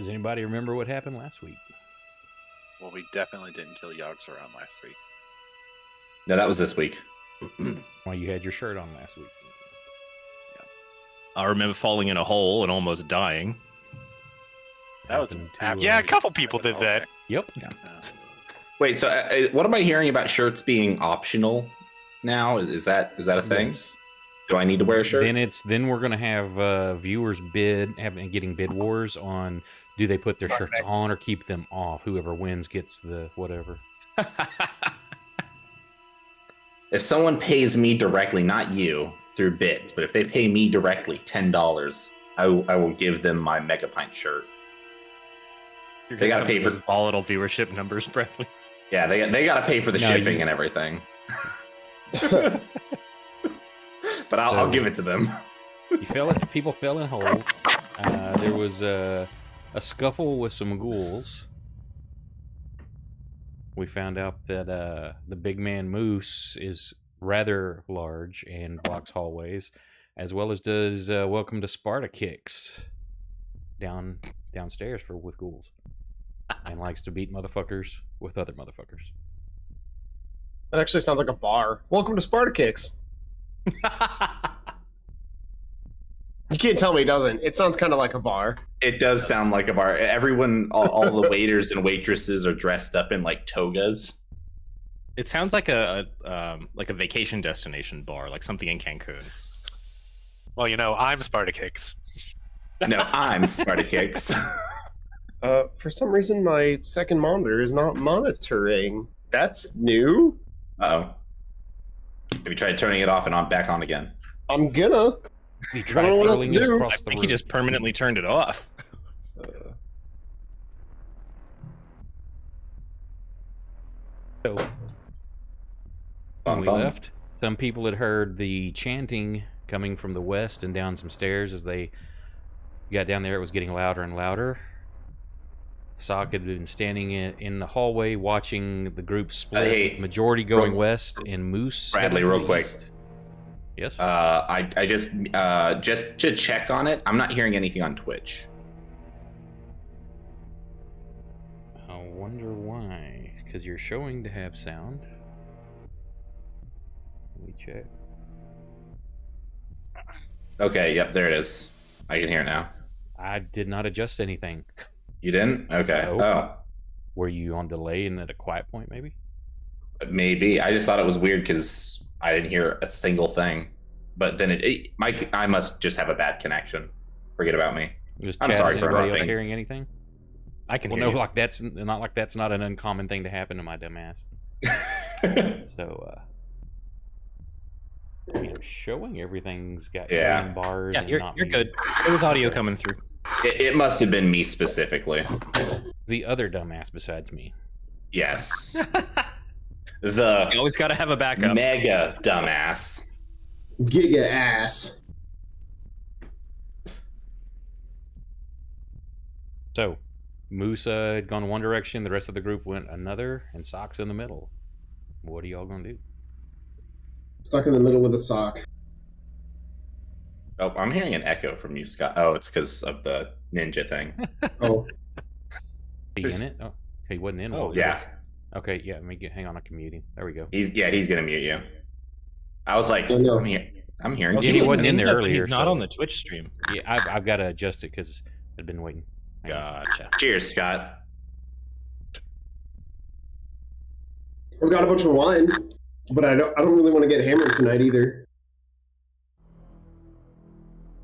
Does anybody remember what happened last week? Well, we definitely didn't kill Yogs around last week. No, that was this week. Well, you had your shirt on last week. I remember falling in a hole and almost dying. That was Yeah, a couple people did that. Yep. Wait, so what am I hearing about shirts being optional now? Is that a thing? Yes. Do I need to wear a shirt? Then we're gonna have viewers getting bid wars on do they put their shirts on or keep them off. Whoever wins gets the whatever. If someone pays me directly, not you, through bits, but if they pay me directly $10, I will give them my Mega Pint shirt. They gotta pay for volatile viewership numbers, Bradley. Yeah, they gotta pay for the shipping and everything. But I'll give it to them. People fell in holes. There was a scuffle with some ghouls. We found out that the big man Moose is rather large and blocks hallways, as well as does Welcome to Sparta kicks downstairs with ghouls, and likes to beat motherfuckers with other motherfuckers. That actually sounds like a bar. Welcome to Sparta Kicks. You can't tell me it doesn't. It sounds kind of like a bar. It does sound like a bar. Everyone, all the waiters and waitresses are dressed up in like togas. It sounds like a vacation destination bar, like something in Cancun. Well, I'm Spartakix. No, I'm Spartakix. For some reason, my second monitor is not monitoring. That's new. Uh-oh. Have you tried turning it off and back on again? I'm gonna. You try hurling it across I the think room. he just permanently turned it off. So, when we left, some people had heard the chanting coming from the west and down some stairs. As they got down there, it was getting louder and louder. Sock had been standing in the hallway watching the group split, with the majority going west and Moose. Bradley, real quick. Yes? I just to check on it, I'm not hearing anything on Twitch. I wonder why. Because you're showing to have sound. Let me check. Okay, yep, there it is. I can hear it now. I did not adjust anything. You didn't? Okay. No. Oh. Were you on delay and at a quiet point, maybe? Maybe. I just thought it was weird because I didn't hear a single thing. But then I must just have a bad connection. Forget about me. I'm sorry for anybody else interrupting. hearing anything? I can Well, hear no, you. like that's not an uncommon thing to happen to my dumbass. So, I mean, I'm showing everything's got green bars. Yeah, and you're not good. There was audio coming through. It must have been me specifically. The other dumbass besides me. Yes. You The always got to have a backup. mega dumbass. Giga ass. So, Moose had gone one direction, the rest of the group went another, and Sock's in the middle. What are y'all gonna do? Stuck in the middle with a sock. Oh, I'm hearing an echo from you, Scott. Oh, it's because of the ninja thing. Oh. He in it? Oh, he wasn't in. Oh, yeah. Okay, yeah. Hang on. I'm commuting. There we go. He's gonna mute you. I was like, Oh, no. I'm hearing. Yeah, he wasn't in there He's earlier. He's not so- on the Twitch stream. Yeah, I've got to adjust it because I've been waiting. Hang on. Gotcha. Cheers, Scott. We got a bunch of wine, but I don't really want to get hammered tonight either.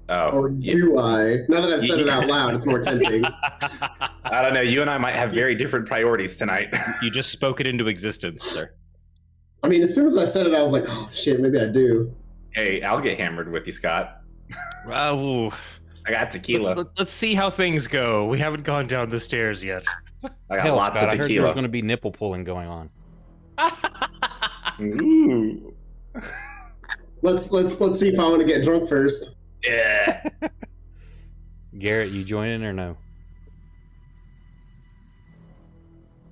Oh, Or do I? Now that I've said it out loud, it's more tempting. I don't know. You and I might have very different priorities tonight. You just spoke it into existence, sir. I mean, as soon as I said it, I was like, oh shit, maybe I do. Hey, I'll get hammered with you, Scott. Ooh. I got tequila. Let's see how things go. We haven't gone down the stairs yet. I got Hell, lots Scott, of I heard there tequila. was going to be nipple pulling going on. Ooh. Let's see if I want to get drunk first. Yeah. Garrett, you joining or no?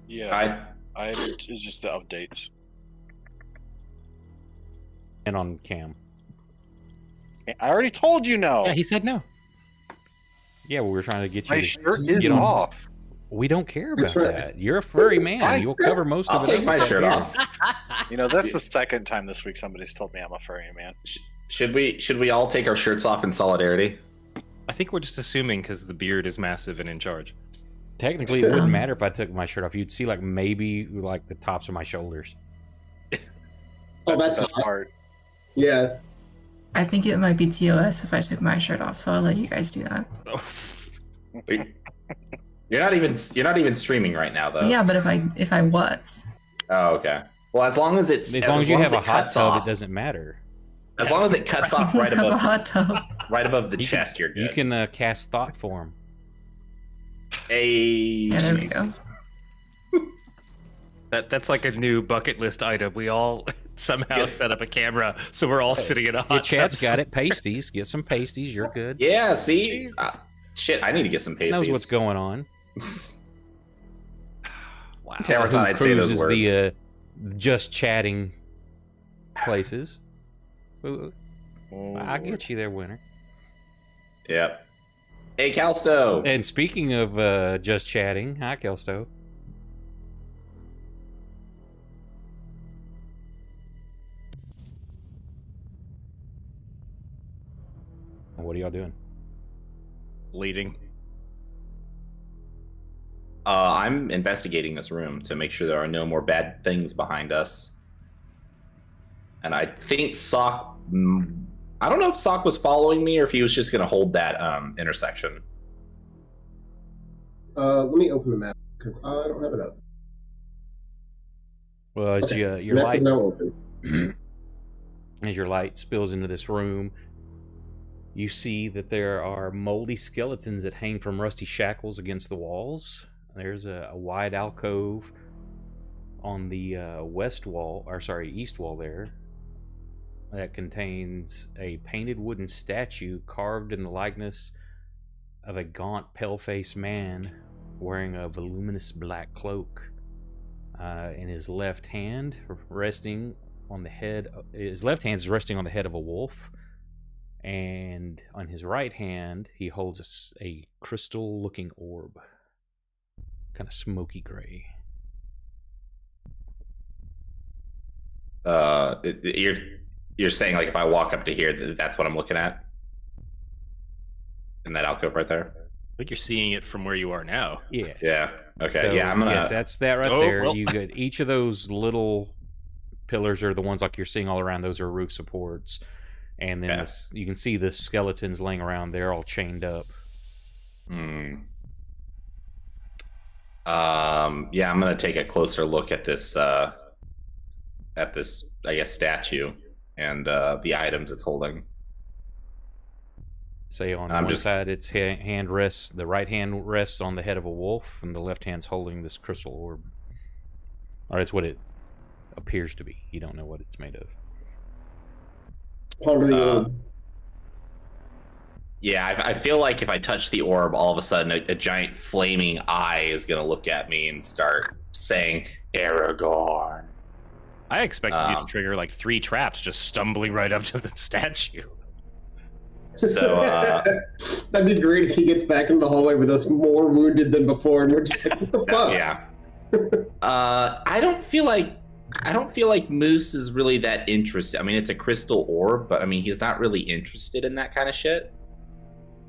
Yeah, it's just the updates. And on cam. I already told you no. Yeah, he said no. Yeah, well, we're trying to get you My to shirt get is on- off. We don't care about right. that. You're a furry man. You'll cover most I'll of it. take up my with that shirt beard. off. You know, that's the second time this week somebody's told me I'm a furry man. Should we all take our shirts off in solidarity? I think we're just assuming because the beard is massive and in charge. Technically, it wouldn't matter if I took my shirt off. You'd see like maybe like the tops of my shoulders. Oh, that's the best hot. part. Yeah. I think it might be TOS if I took my shirt off, so I'll let you guys do that. You're not even streaming right now, though. Yeah, but if I was. Oh, okay. Well, as long as it's As long as you have a it hot cuts tub, off, it doesn't matter. as long as it cuts off right have a above hot tub. right above the You can- chest, you're good. You can cast thought form. Hey, Yeah, there we go. That's like a new bucket list item. We all somehow Yes. set up a camera, so we're all sitting in a Yeah, hot Chad's tub. got it. Pasties. Get some pasties. You're good. Yeah, see? Shit, I need to get some pasties. Knows what's going on. Wow. Never thought I'd say those Cruises words. the just chatting places. Ooh, I get you there, winner. Yep. Hey, Calsto. And speaking of just chatting, hi, Kelsto. What are y'all doing? Bleeding. I'm investigating this room to make sure there are no more bad things behind us. And I think Sock. I don't know if Sock was following me or if he was just going to hold that intersection. Let me open the map because I don't have it up. Well, as Okay, your map light is now open. as your light spills into this room, you see that there are moldy skeletons that hang from rusty shackles against the walls. There's a wide alcove on the east wall there, that contains a painted wooden statue carved in the likeness of a gaunt, pale-faced man wearing a voluminous black cloak. In his left hand, resting on the head. His left hand is resting on the head of a wolf, and on his right hand, he holds a crystal-looking orb, kind of smoky gray. You're saying like if I walk up to here, that's what I'm looking at in that alcove right there. I think you're seeing it from where you are now. Yeah. Yeah. Okay. So, yeah, I'm gonna. Yes, that's that right Oh, there. well. You get each of those little pillars are the ones like you're seeing all around. Those are roof supports, and then Yeah. you can see the skeletons laying around. They're all chained up. Yeah, I'm gonna take a closer look at this. I guess statue and the items it's holding. Say on I'm one just- side, its hand rests. The right hand rests on the head of a wolf, and the left hand's holding this crystal orb. Or that's what it appears to be. You don't know what it's made of. Probably Uh, Yeah, I feel like if I touch the orb, all of a sudden a giant flaming eye is gonna look at me and start saying Aragorn. I expected you to trigger like 3 traps just stumbling right up to the statue. So that'd be great if he gets back into the hallway with us more wounded than before, and we're just like, what the fuck? yeah. I don't feel like Moose is really that interested. I mean, it's a crystal orb, but I mean, he's not really interested in that kind of shit.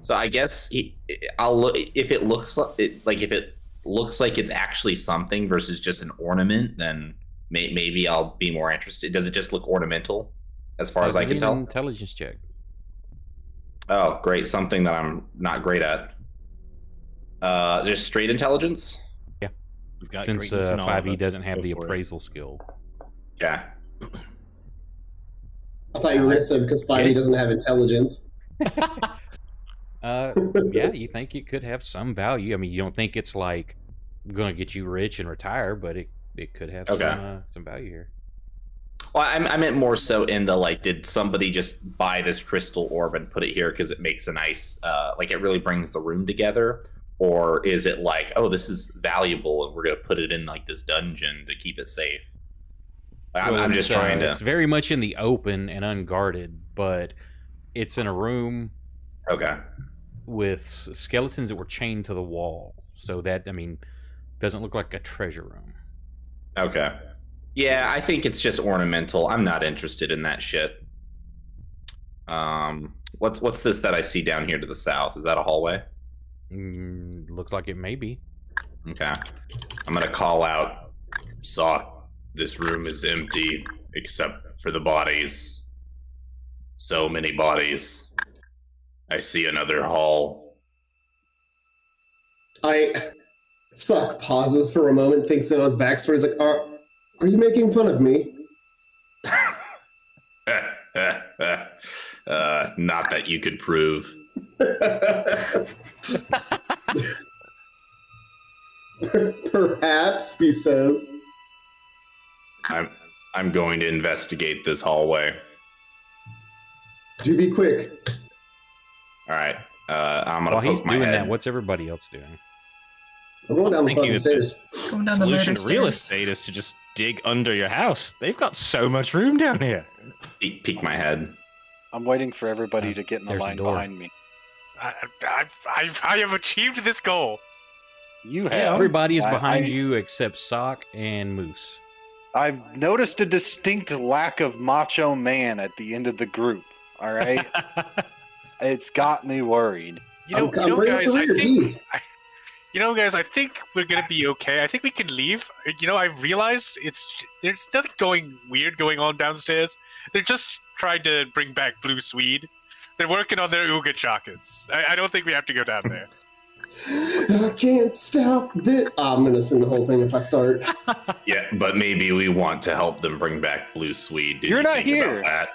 So I guess I'll look if it looks like it's actually something versus just an ornament. Then maybe I'll be more interested. Does it just look ornamental, as far as I Give me can an tell? intelligence check. Oh, great! Something that I'm not great at. Just straight intelligence. We've got Since greatness in all of 5e us. doesn't have Go the for it. appraisal skill. Yeah. I thought you were going to say because 5e doesn't have intelligence. Yeah, you think it could have some value. I mean, you don't think it's like going to get you rich and retire, but it could have some value here. Well, I meant more so in the like, did somebody just buy this crystal orb and put it here because it makes a nice, like it really brings the room together? Or is it like, oh, this is valuable and we're going to put it in like this dungeon to keep it safe? I'm just trying to. It's very much in the open and unguarded, but it's in a room. Okay. with skeletons that were chained to the wall. So that, I mean, doesn't look like a treasure room. Okay. Yeah, I think it's just ornamental. I'm not interested in that shit. What's this that I see down here to the south? Is that a hallway? Looks like it may be. Okay. I'm gonna call out, Sock, this room is empty except for the bodies. So many bodies. I see another hall. Suck pauses for a moment, thinks about his backstory. He's like, are you making fun of me? Not that you could prove. Perhaps, he says. I'm going to investigate this hallway. Do be quick. All right. I'm gonna While he's poke my doing head. that, what's everybody else doing? I'm going down the Thinking fucking of stairs. Going down the Solution murder to real stairs. estate is to just dig under your house. They've got so much room down here. Peek my head. I'm waiting for everybody to get in the There's a line door. behind me. I have achieved this goal. You have. Everybody is I- behind I- you except Sock and Moose. I've noticed a distinct lack of macho man at the end of the group. All right, it's got me worried. You I'm right up guys, the I rear, think, jeez. I think we're gonna be okay. I think we can leave. I realized there's nothing weird going on downstairs. They're just trying to bring back Blue Swede. They're working on their Ooga Chakas. I don't think we have to go down there. I can't stop this. I'm gonna sing the whole thing if I start. Yeah, but maybe we want to help them bring back Blue Swede. Did You're you not think here. about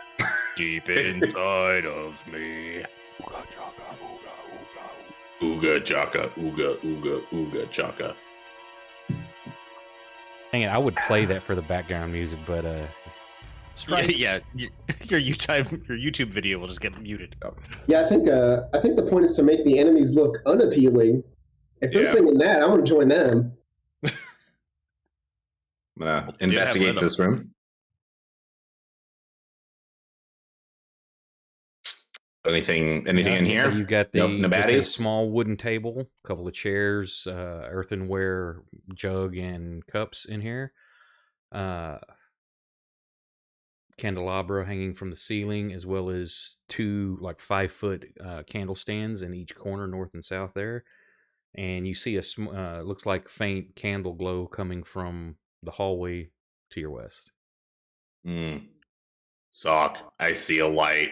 Deep inside of me. that? Ooga chaka, ooga, ooga, ooga chaka. Dang it, I would play that for the background music, but strike. Yeah, your YouTube video will just get muted. Yeah, I think the point is to make the enemies look unappealing. If they're Yeah. singing that, I want to join them. I'm gonna Well, investigate have this room. Anything in So here? you got Nope, no just a baddies? small wooden table, a couple of chairs, earthenware jug and cups in here. Candelabra hanging from the ceiling, as well as two 5-foot candle stands in each corner, north and south there. And you see looks like faint candle glow coming from the hallway to your west. Sock, I see a light.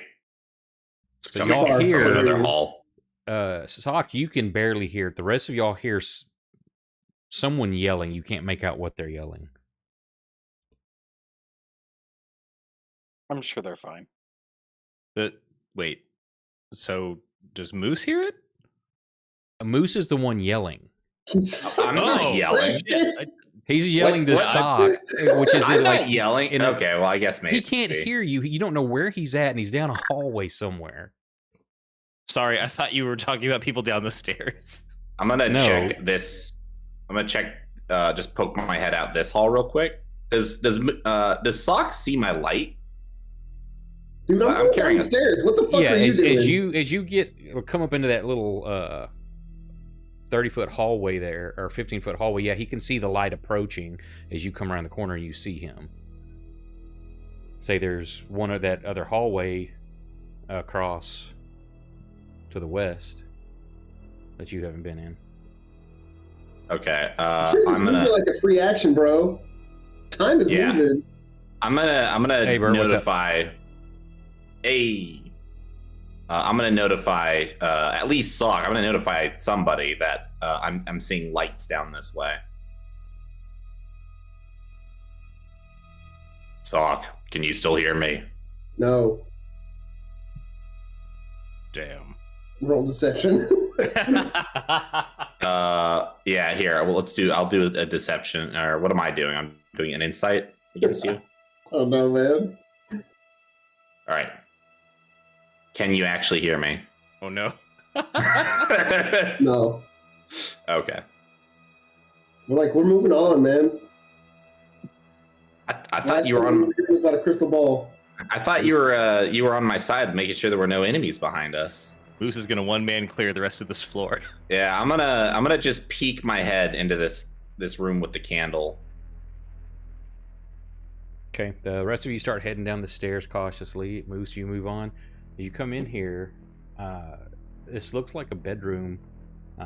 It's So coming y'all from hear- another hall. Sock, you can barely hear it. The rest of y'all hear someone yelling. You can't make out what they're yelling. I'm sure they're fine. But wait, so does Moose hear it? Moose is the one yelling. I'm not Oh, yelling. He's yelling to what? Sock, which is I'm in, not yelling. in a- Okay, well, I guess maybe. he can't hear you. You don't know where he's at, and he's down a hallway somewhere. Sorry, I thought you were talking about people down the stairs. I'm gonna No. check this. I'm gonna check. Just poke my head out this hall real quick. Does Sock see my light? Dude, I'm I'm going carrying a- downstairs. What the fuck Yeah, are you as doing? you get come up into that little 30-foot hallway there, or 15-foot hallway, yeah, he can see the light approaching as you come around the corner and you see him. Say there's one of that other hallway across to the west that you haven't been in. Okay. Sure, this I'm movie gonna. like a free action, bro. Time is Yeah. moving. I'm gonna Hey, Bert, what's up? notify. I'm gonna notify at least Sock. I'm gonna notify somebody that I'm seeing lights down this way. Sock, can you still hear me? No. Damn. Roll deception. Yeah. Here. Well, I'll do a deception. Or what am I doing? I'm doing an insight against you. Oh no, man. All right. Can you actually hear me? Oh no. No. Okay. We're moving on, man. I thought Last you were thing on. we heard was about a crystal ball. I thought you were on my side, making sure there were no enemies behind us. Moose is gonna one man clear the rest of this floor. Yeah, I'm gonna just peek my head into this room with the candle. Okay, the rest of you start heading down the stairs cautiously. Moose, you move on. As you come in here, this looks like a bedroom.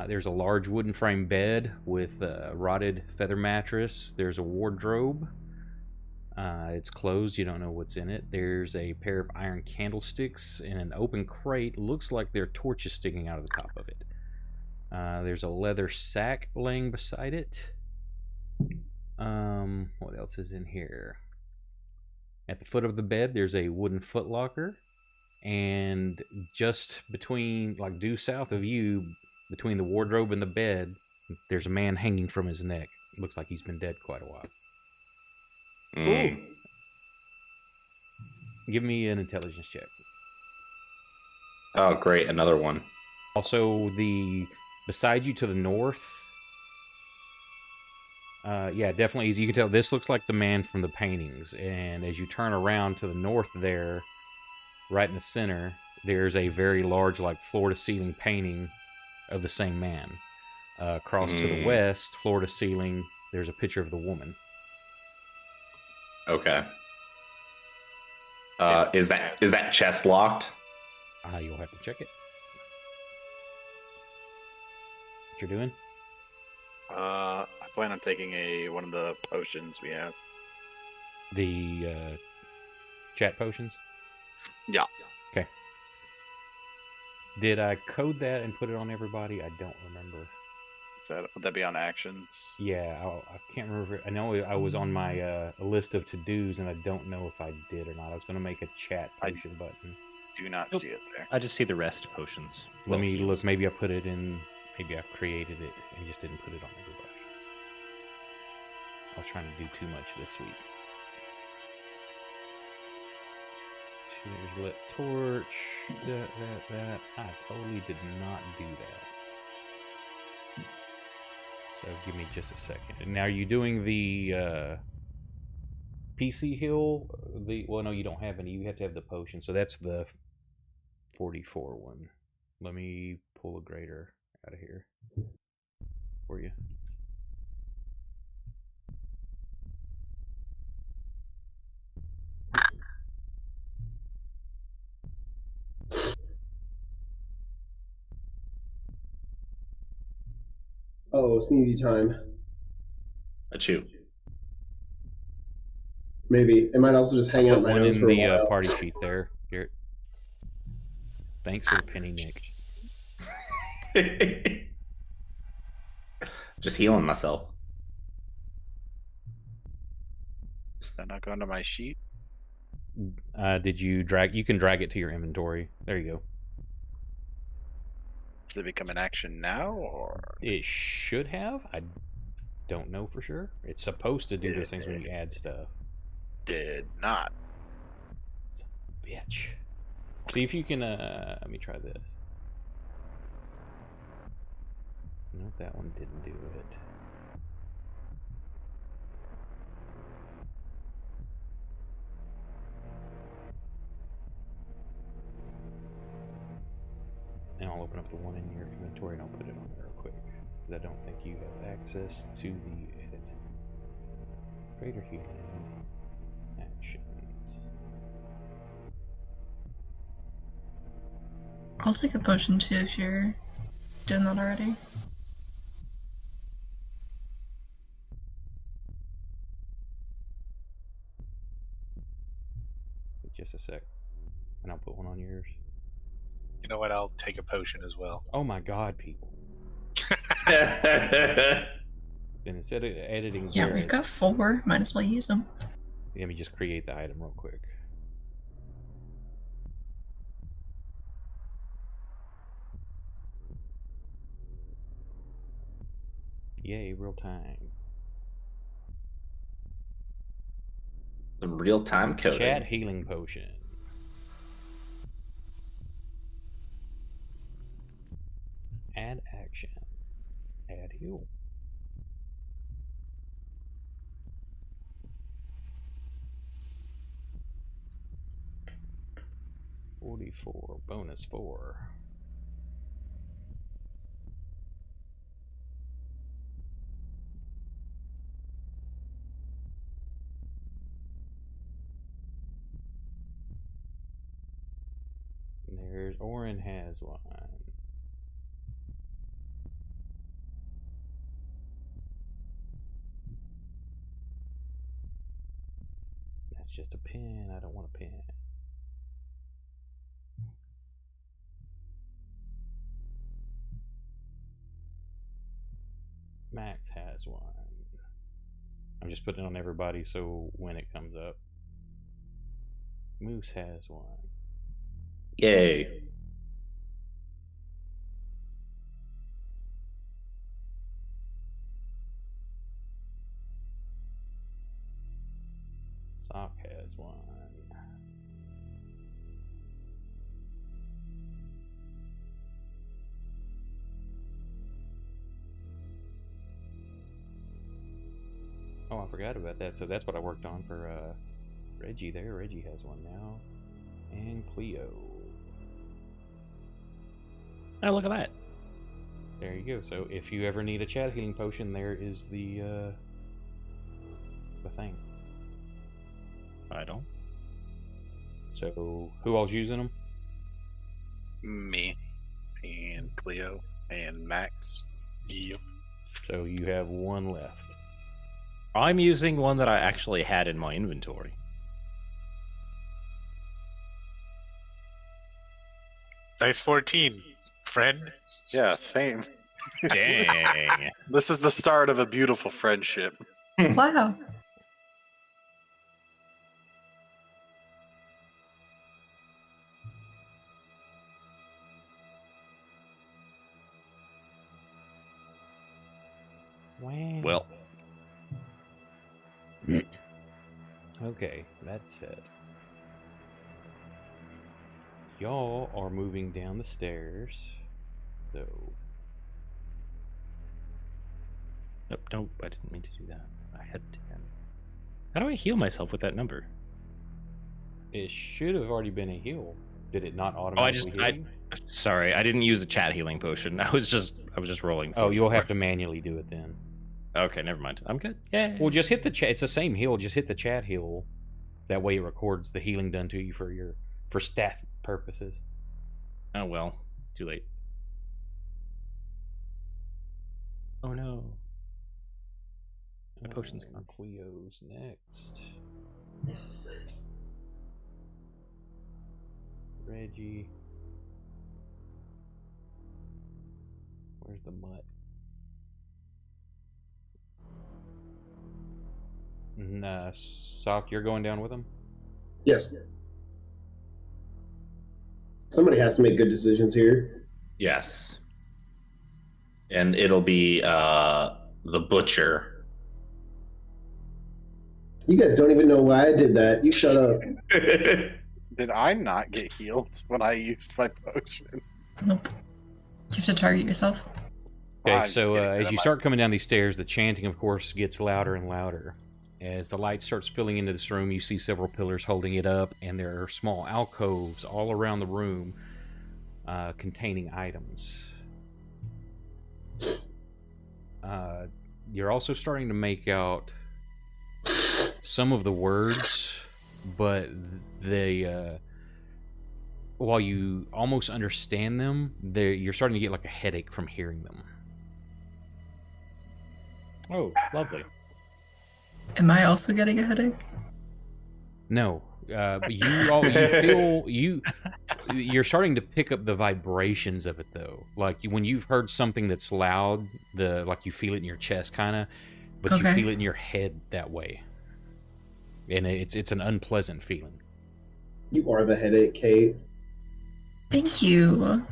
There's a large wooden frame bed with a rotted feather mattress. There's a wardrobe. It's closed. You don't know what's in it. There's a pair of iron candlesticks and an open crate. Looks like there are torches sticking out of the top of it. There's a leather sack laying beside it. What else is in here? At the foot of the bed, there's a wooden footlocker. And just between, like due south of you, between the wardrobe and the bed, there's a man hanging from his neck. Looks like he's been dead quite a while. Mm. Give me an intelligence check. Oh, great, another one. Also, beside you to the north. Yeah, definitely. As you can tell, this looks like the man from the paintings. And as you turn around to the north there, right in the center, there's a very large, like floor-to-ceiling painting of the same man. Across to the west, floor-to-ceiling, there's a picture of the woman. Okay. Is that chest locked? You'll have to check it. What you're doing? I plan on taking one of the potions we have. The chat potions? Yeah. Okay. Did I code that and put it on everybody? I don't remember. Would that be on actions? Yeah, I can't remember. I know I was on my list of to-dos, and I don't know if I did or not. I was going to make a chat potion button. Do not see it there. I just see the rest potions. Let me look. Maybe I put it in. Maybe I created it and just didn't put it on everybody. I was trying to do too much this week. There's lit torch. That. I totally did not do that. So give me just a second. And now, are you doing the PC heal? Well, no, you don't have any. You have to have the potion. So that's the 44 one. Let me pull a greater out of here for you. Oh, sneezy time. Achoo. Maybe. It might also just hang out Put my one nose in for a the while. party sheet there, Garrett. Thanks for the penny, Nick. Just healing myself. Did I not go into my sheet? Did you drag? You can drag it to your inventory. There you go. Does it become an action now, or It should have. I don't know for sure. It's supposed to do those things when you add stuff. did not? Son of a bitch. See if you can. Let me try this. No, that one didn't do it. And I'll open up the one in your inventory and I'll put it on there real quick. Because I don't think you have access to the edit. Greater healing. Actions. I'll take a potion too if you're doing that already. Just a sec. And I'll put one on yours. You know what? I'll take a potion as well. Oh my god, people. Then instead of editing Yeah, we've Garrett's, got 4. Might as well use them. let me just create the item real quick. Yay, real time. Some real-time coding. Chat healing potion. Add action. Add heal. $44, bonus 4. stairs. Orin has one. That's just a pin. I don't want a pin. Max has one. I'm just putting it on everybody so when it comes up. Moose has one. Yay. Sock has one. Oh, I forgot about that. So that's what I worked on for Reggie there. Reggie has one now. And Cleo. Oh, look at that. There you go. So if you ever need a chat healing potion, there is the thing. I don't. So who all's using them? Me and Cleo and Max. Yep. So you have one left. I'm using one that I actually had in my inventory. Nice 14, friend. Yeah, same. Dang. This is the start of a beautiful friendship. Wow. Wow. Well, Okay, that's said. Y'all are moving down the stairs. So nope, I didn't mean to do that. I had 10. How do I heal myself with that number? it should have already been a heal. Did it not Oh, automatically heal you? Sorry, I didn't use a chat healing potion. I was just rolling. Oh, you'll have 44. to manually do it then. Okay, never mind. I'm good. Yeah. Well, just hit the chat. It's the same heal. Just hit the chat heal. That way, it records the healing done to you for stat purposes. Oh well, too late. Oh no. My potion's gone. Cleo's next. Reggie. Where's the mutt? Sock, you're going down with him? Yes. Somebody has to make good decisions here. Yes. And it'll be the butcher. You guys don't even know why I did that. You shut up. Did I not get healed when I used my potion? Nope. You have to target yourself. Okay, I'm just so getting rid as of you my- start coming down these stairs, the chanting, of course, gets louder and louder. As the light starts spilling into this room, you see several pillars holding it up, and there are small alcoves all around the room containing items. You're also starting to make out some of the words, but they, while you almost understand them, you're starting to get like a headache from hearing them. Oh, lovely. Am I also getting a headache? No, but you're starting to pick up the vibrations of it though. Like when you've heard something that's loud, like you feel it in your chest, kind of, but you Okay. feel it in your head that way, and it's an unpleasant feeling. You are the headache, Kate. Thank you.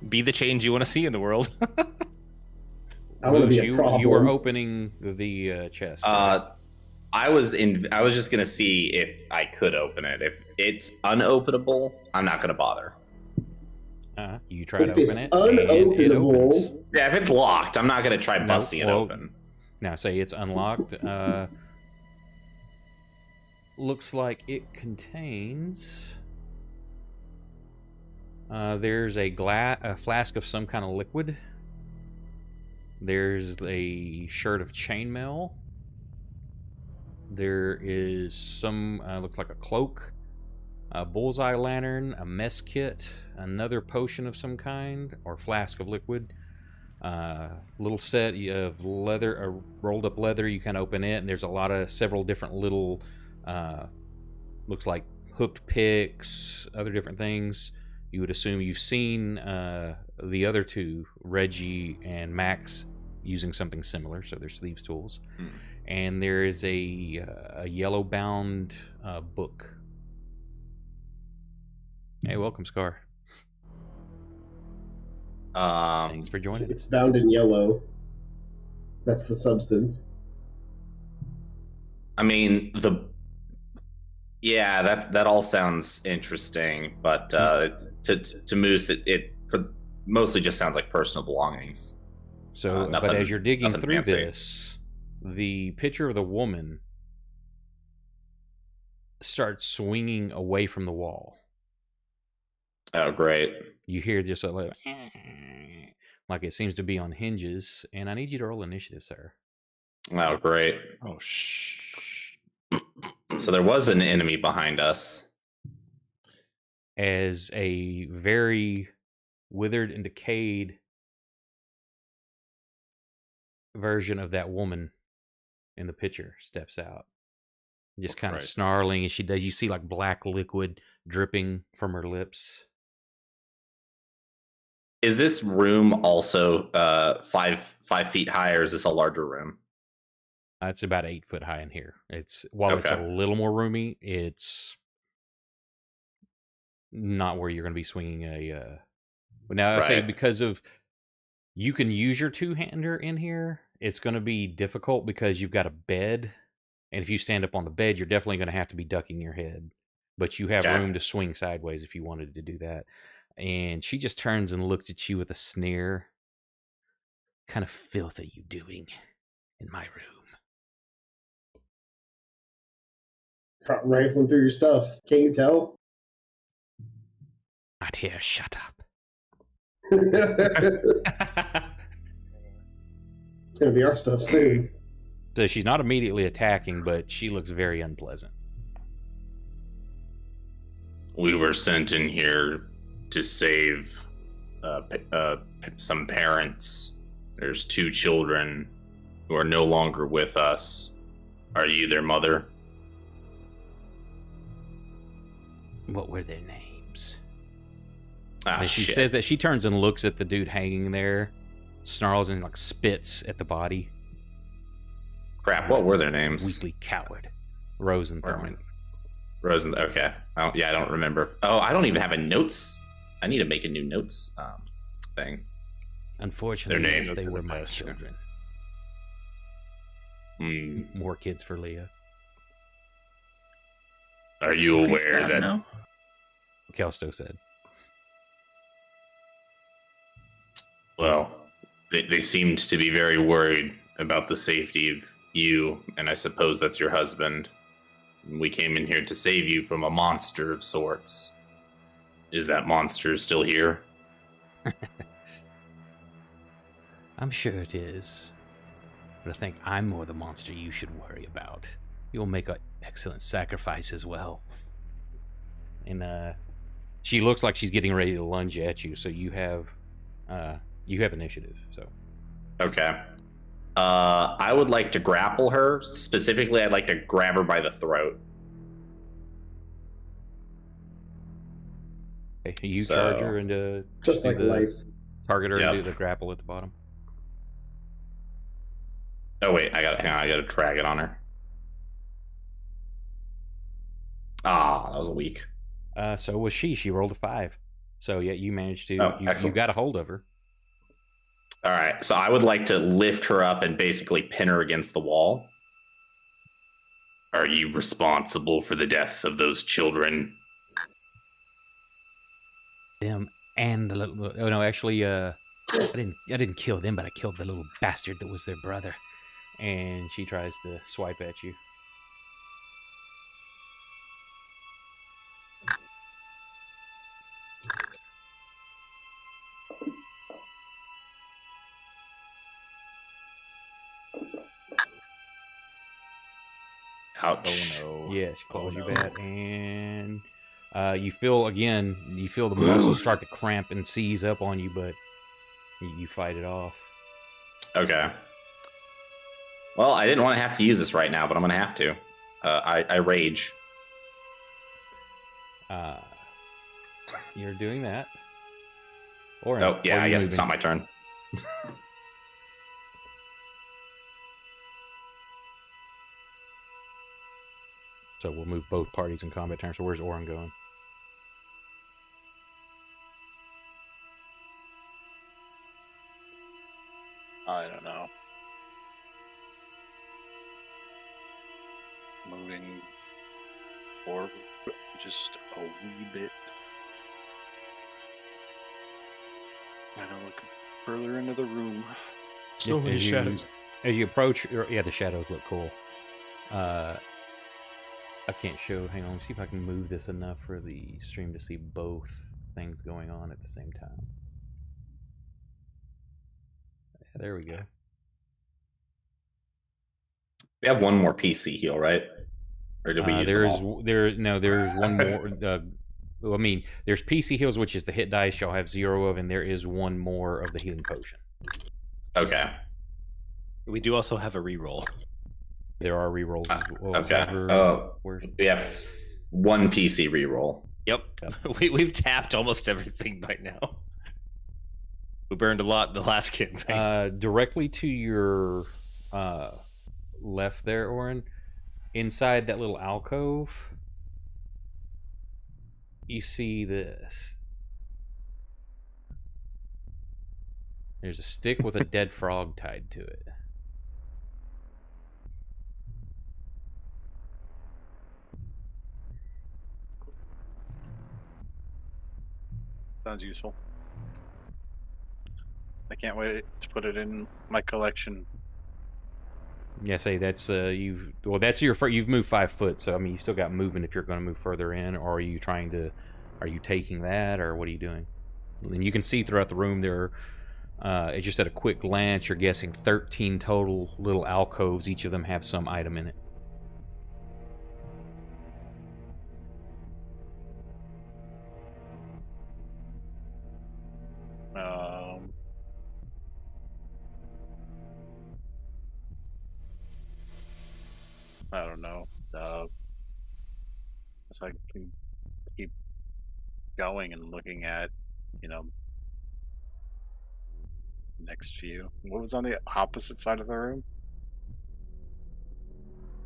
Be the change you want to see in the world. I want to Moose, be a problem. you were opening the chest. right? I was just gonna see if I could open it. If it's unopenable, I'm not gonna bother. You try to If it's open it, and it opens. unopenable, Yeah, if it's locked, I'm not gonna try No, busting it well, open. Now, say it's unlocked. Looks like it contains. There's a flask of some kind of liquid. There's a shirt of chainmail. There is some looks like a cloak. a bullseye lantern, a mess kit, another potion of some kind, or flask of liquid. Little set of leather, rolled up leather. You can open it, and there's several different little, looks like hooked picks, other different things. You would assume you've seen the other two, Reggie and Max, using something similar, so they're thieves' tools. And there is a yellow-bound book. Hey, welcome, Scar. Thanks for joining. It's bound in yellow. That's the substance. I mean, that all sounds interesting, but to Moose, it mostly just sounds like personal belongings. So, but as you're digging through fancy. this, the picture of the woman starts swinging away from the wall. Oh, great. You hear just a little, like it seems to be on hinges, and I need you to roll initiative, sir. Oh, great. Oh, shh. So there was an enemy behind us. As a very withered and decayed version of that woman in the picture steps out, just kind of snarling as she does. You see like black liquid dripping from her lips. Is this room also 5 feet high, or is this a larger room? It's about 8 foot high in here. It's a little more roomy, it's not where you're going to be swinging a. Now I say because of you can use your two-hander in here. It's going to be difficult because you've got a bed, and if you stand up on the bed, you're definitely going to have to be ducking your head. But you have room to swing sideways if you wanted to do that. And she just turns and looks at you with a sneer. What kind of filth are you doing in my room? Rifling through your stuff. Can't you tell? Not here, shut up. It's going to be our stuff soon. So she's not immediately attacking, but she looks very unpleasant. We were sent in here to save some parents. There's 2 children who are no longer with us. Are you their mother? What were their names? And she says that, she turns and looks at the dude hanging there, snarls and like spits at the body. Crap, what were their names? Weakly coward. Rose and Thurman. Okay. Oh, yeah, I don't remember. Oh, I don't even have a notes. I need to make a new notes thing. Unfortunately, Their names yes, they are were the my best. children. Hmm. More kids for Leah. Are you Please aware God, that no. Kelsto said. Well, they seemed to be very worried about the safety of you, and I suppose that's your husband. We came in here to save you from a monster of sorts. Is that monster still here? I'm sure it is. But I think I'm more the monster you should worry about. You'll make an excellent sacrifice as well. And she looks like she's getting ready to lunge at you, so you have initiative. So Okay. I would like to grapple her. Specifically, I'd like to grab her by the throat. okay, you charge her into Just like life. target her Yep. and do the grapple at the bottom. Oh wait, I gotta drag it on her. Ah, that was a weak. So was she. She rolled a 5. So yeah, you managed to. Oh, you excellent. got a hold of her. All right, so I would like to lift her up and basically pin her against the wall. Are you responsible for the deaths of those children? Them and the little. Oh no, actually, I didn't kill them, but I killed the little bastard that was their brother. And she tries to swipe at you. Ouch. Oh no. Yeah, she calls you bad. And You feel the muscles start to cramp and seize up on you, but you fight it off. Okay. Well, I didn't want to have to use this right now, but I'm going to have to. I rage. You're doing that. Or Oh, yeah, I guess it's not my turn. So we'll move both parties in combat turn. So where's Orin going? I don't know. Moving forward just a wee bit. Kind of look further into the room. So many shadows. As you approach, yeah, the shadows look cool. I can't show. Hang on, let me see if I can move this enough for the stream to see both things going on at the same time. Yeah, there we go. We have one more PC heal, right? Or did we use them all? There's one more. I mean, there's PC heals, which is the hit dice y'all have 0 of, and there is one more of the healing potion. Okay. We do also have a reroll. There are rerolls as well. Okay. We have one PC reroll. Yep. We've tapped almost everything by now. We burned a lot in the last campaign. Directly to your left there, Orin, inside that little alcove, you see this. There's a stick with a dead frog tied to it. Sounds useful. I can't wait to put it in my collection. Yeah, say that's you've moved 5 foot, so I mean you still got moving if you're going to move further in, or are you taking that, or what are you doing? And you can see throughout the room there it's just at a quick glance you're guessing 13 total little alcoves, each of them have some item in it. I don't know. It's like can keep going and looking at, next few. What was on the opposite side of the room?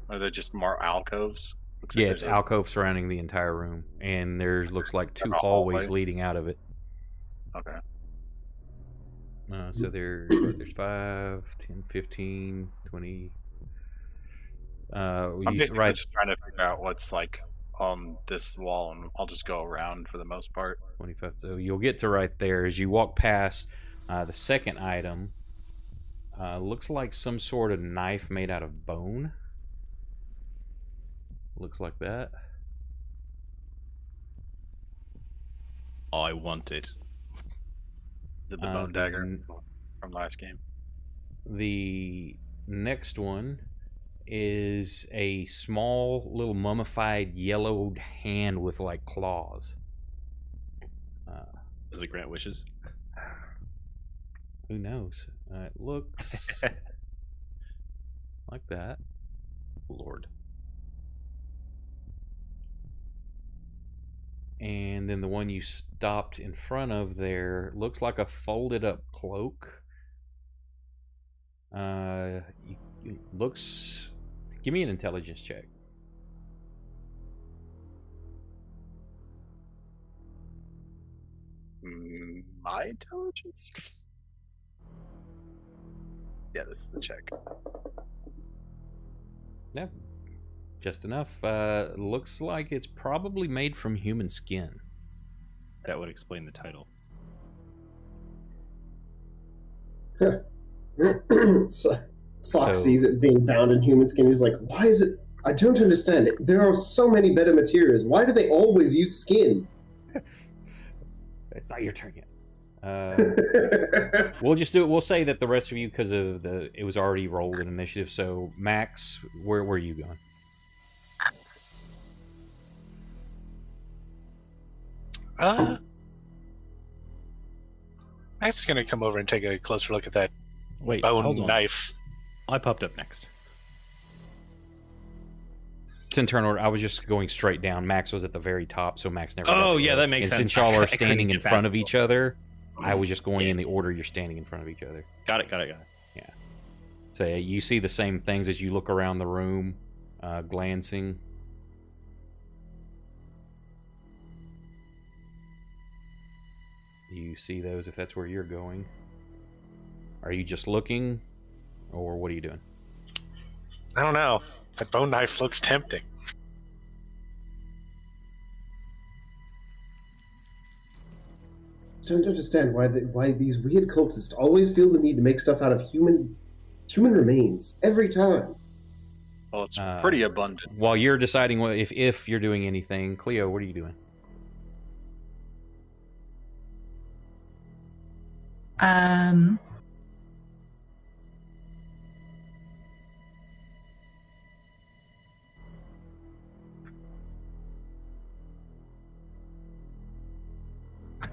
Are there just more alcoves? Looks like It's alcoves surrounding the entire room, and there looks like 2 hallways leading out of it. Okay. So there's 5, 10, 15, 20. I'm basically just trying to figure out what's like on this wall, and I'll just go around for the most part. 25. So you'll get to right there as you walk past the second item. Looks like some sort of knife made out of bone. Looks like that. I want it. The bone dagger from last game. The next one is a small little mummified yellowed hand with like claws. Does it grant wishes? Who knows? It looks like that. Lord. And then the one you stopped in front of there looks like a folded up cloak. It looks... Give me an intelligence check. My intelligence? Yeah, this is the check. Yeah, just enough. Looks like it's probably made from human skin. That would explain the title. Sock sees it being bound in human skin. He's like, why is it? I don't understand it. There are so many better materials. Why do they always use skin? It's not your turn yet. We'll just do it. We'll say that the rest of you, because of it was already rolled in initiative. So Max, where are you going? Max is gonna come over and take a closer look at that Wait, bone hold on. knife. I popped up next. It's in turn order. I was just going straight down. Max was at the very top, so Max never. got Oh, to yeah, go. that makes and sense. Since y'all I are couldn't standing get in front past of each other, I was just going Yeah. in the order you're standing in front of each other. Got it. So yeah, you see the same things as you look around the room, glancing. You see those if that's where you're going. Are you just looking, or what are you doing? I don't know. That bone knife looks tempting. Don't understand why these weird cultists always feel the need to make stuff out of human remains every time. Well, it's pretty abundant. While you're deciding what if you're doing anything, Cleo, what are you doing? I'm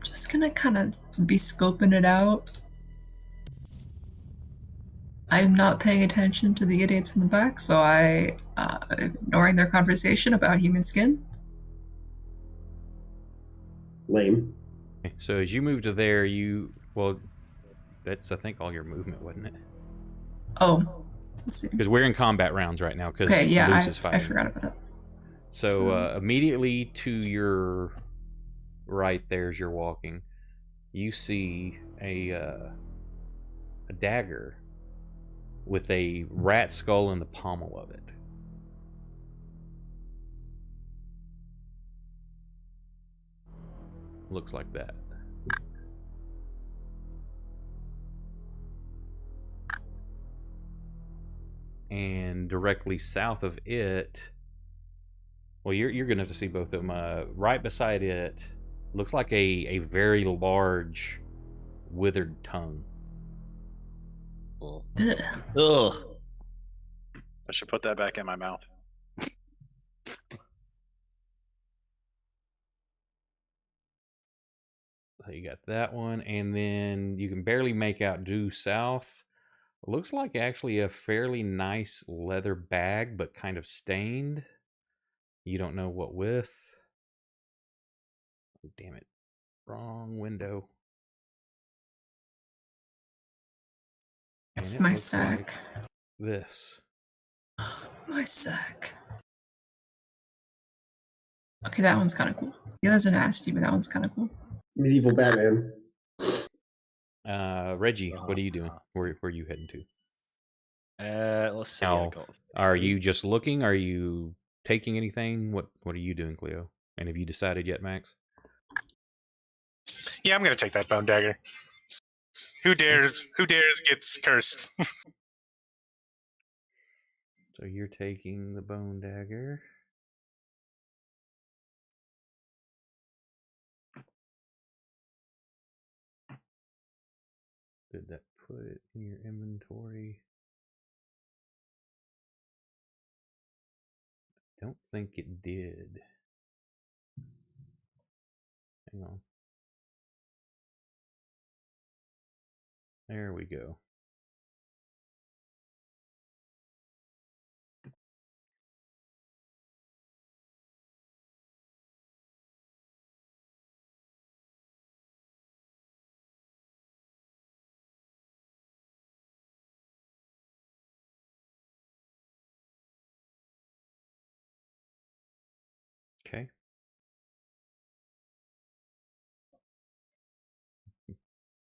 just gonna kind of be scoping it out. I'm not paying attention to the idiots in the back, so ignoring their conversation about human skin. Lame. Okay, so as you move to there, that's I think all your movement, wasn't it? Oh, let's see. Because we're in combat rounds right now. Because Okay, yeah, Luce is I fighting. forgot about that. So immediately to your right there as you're walking, you see a dagger with a rat skull in the pommel of it. Looks like that. And directly south of it, well, you're gonna have to see both of them. Right beside it, looks like a very large withered tongue. Ugh. Ugh. I should put that back in my mouth. So you got that one, and then you can barely make out due south. Looks like actually a fairly nice leather bag, but kind of stained. You don't know what with. Oh, damn it. Wrong window. And It's it my looks sack. like this. My sack. Okay, that one's kind of cool. The others are nasty, but that one's kind of cool. Medieval Batman. Reggie, what are you doing? Where are you heading to? Let's see. Now, I got are you just looking? Are you taking anything? What are you doing, Cleo? And have you decided yet, Max? Yeah, I'm gonna take that bone dagger. Who dares gets cursed. So you're taking the bone dagger. Did that put it in your inventory? I don't think it did. Hang on. There we go. Okay.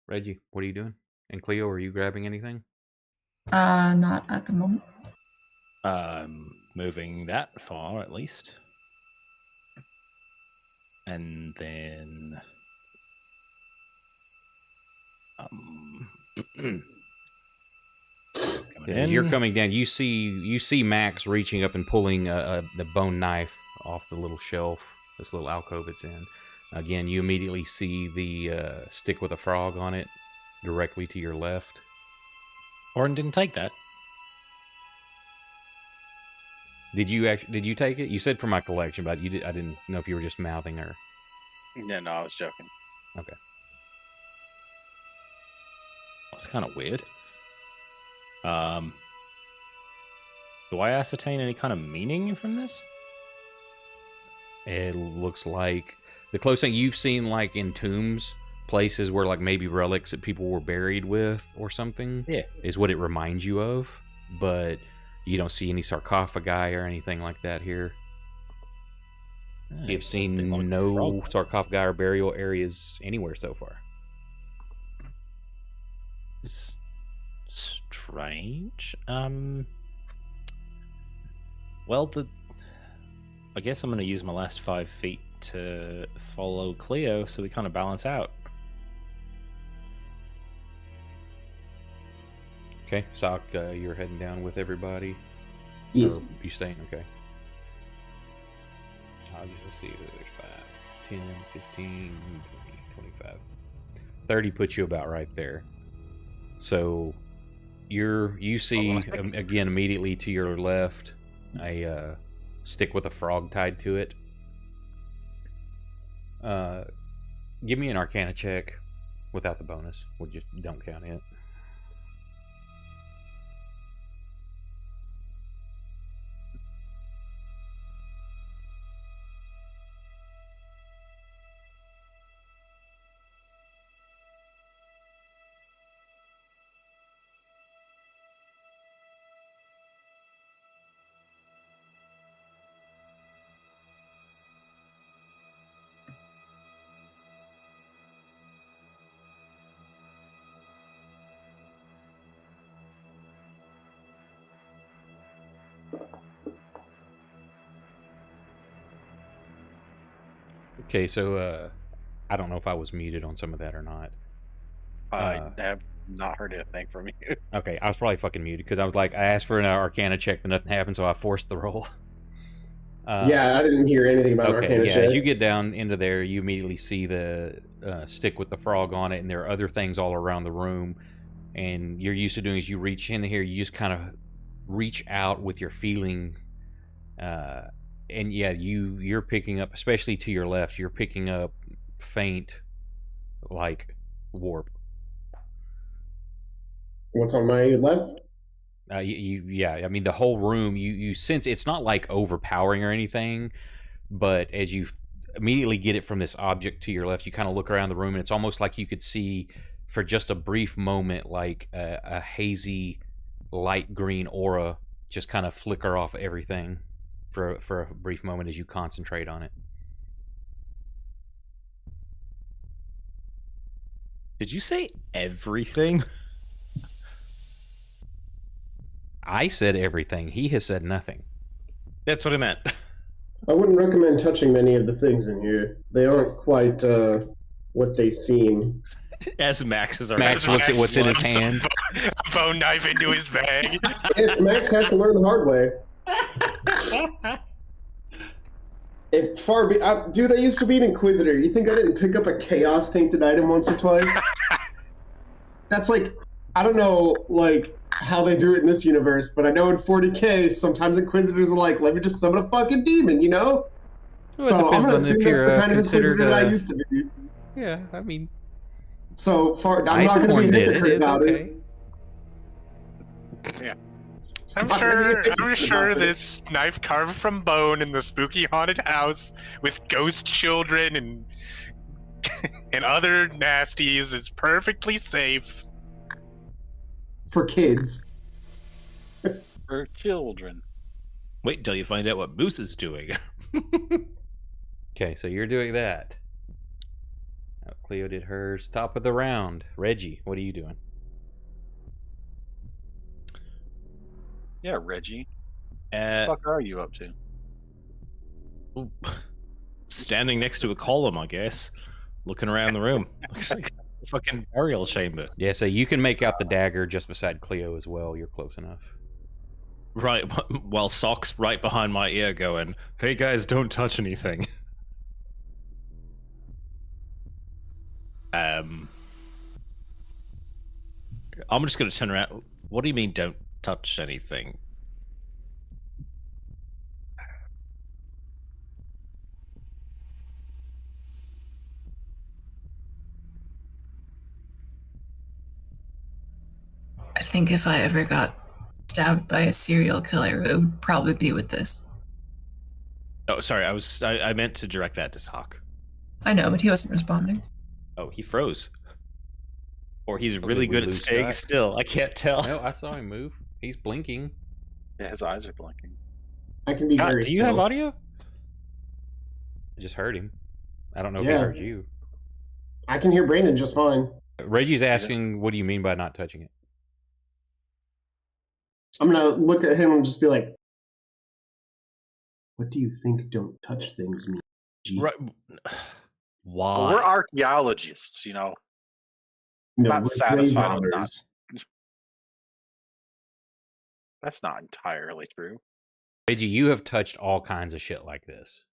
Reggie, what are you doing? And Cleo, are you grabbing anything? Not at the moment. Moving that far at least. And then As you're coming down, you see Max reaching up and pulling the bone knife off the little shelf, this little alcove it's in. Again, you immediately see the stick with a frog on it directly to your left. Orin didn't take that. Did you take it? You said for my collection, but I didn't know if you were just mouthing her. Yeah, no, I was joking. Okay. That's kind of weird. Do I ascertain any kind of meaning from this? It looks like the closest thing you've seen, like in tombs, places where like maybe relics that people were buried with or something, Yeah. is what it reminds you of. But you don't see any sarcophagi or anything like that here. You've seen no sarcophagi or burial areas anywhere so far. It's strange. Well, I guess I'm going to use my last 5 feet to follow Cleo, so we kind of balance out. Okay, Sock, you're heading down with everybody. Yes. Or you staying? Okay. I'll just see. There's 5, 10, 15, 20, 25. 30 puts you about right there. So you see again immediately to your left a stick with a frog tied to it. Give me an Arcana check without the bonus. We just don't count it. Okay, so I don't know if I was muted on some of that or not. I have not heard anything from you. Okay, I was probably fucking muted because I was like, I asked for an Arcana check, but nothing happened, so I forced the roll. Yeah, I didn't hear anything about Okay, Arcana yeah, check. as you get down into there, you immediately see the stick with the frog on it, and there are other things all around the room. And you're used to doing is you reach in here, you just kind of reach out with your feeling, and yeah, you're picking up, especially to your left, you're picking up faint, like warp. What's on my left? Yeah, I mean the whole room. You sense it's not like overpowering or anything, but as you immediately get it from this object to your left, you kind of look around the room, and it's almost like you could see for just a brief moment, like a hazy, light green aura just kind of flicker off everything for a brief moment as you concentrate on it. Did you say everything? I said everything. He has said nothing. That's what I meant. I wouldn't recommend touching many of the things in here. They aren't quite what they seem. As Max is Max looks at what's in his hand. A bone knife into his bag. If Max has to learn the hard way. Dude, I used to be an Inquisitor. You think I didn't pick up a Chaos tainted item once or twice? That's like, I don't know, like, how they do it in this universe, but I know in 40K, sometimes Inquisitors are like, let me just summon a fucking demon, you know? Well, So I'm depends gonna on assume if that's you're the kind of considered. Inquisitor that I used to be. Yeah, I mean, So far, I'm not gonna be a Iceborne did it. hypocrite It's about okay. it. Yeah. I'm not gonna be a hypocrite about it. This knife carved from bone in the spooky haunted house with ghost children and and other nasties is perfectly safe. For kids. For children. Wait until you find out what Moose is doing. Okay, so you're doing that. Cleo did hers. Top of the round. Reggie, what are you doing? Yeah, Reggie. What Uh, the fuck are you up to? standing next to a column, I guess. Looking around the room. Looks like a fucking burial chamber. Yeah, so you can make out the dagger just beside Cleo as well. You're close enough. Right, while Sock's right behind my ear going, hey guys, don't touch anything. I'm just going to turn around. What do you mean, don't touch anything? I think if I ever got stabbed by a serial killer, it would probably be with this. Oh, sorry. I meant to direct that to Sock. I know, but he wasn't responding. Oh, he froze. Or he's Oh, really did we good at lose staying Scott? still. I can't tell. No, I saw him move. He's blinking. Yeah, his eyes are blinking. I can be God, very do you still. have audio? I just heard him. I don't know if Yeah. he heard you. I can hear Brandon just fine. Reggie's asking, what do you mean by not touching it? I'm gonna look at him and just be like, "What do you think? Don't touch things mean?" G? Right. Why? Well, we're archaeologists, you know. No, not we're satisfied grave with robbers. That's not entirely true. Reggie, you have touched all kinds of shit like this.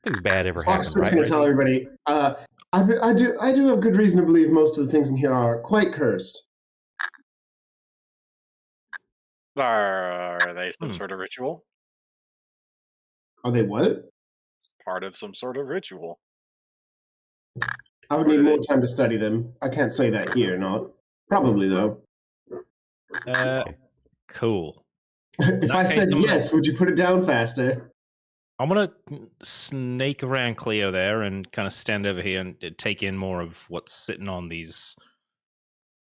Things bad ever Sock's happen, just right? gonna tell Reggie? everybody. I do have good reason to believe most of the things in here are quite cursed. Are they some sort of ritual? Are they what? Part of some sort of ritual. I would Or need do more they- time to study them. I can't say that here, not. Probably, though. Cool. If I Okay, said so- yes, would you put it down faster? I'm gonna snake around Cleo there and kind of stand over here and take in more of what's sitting on these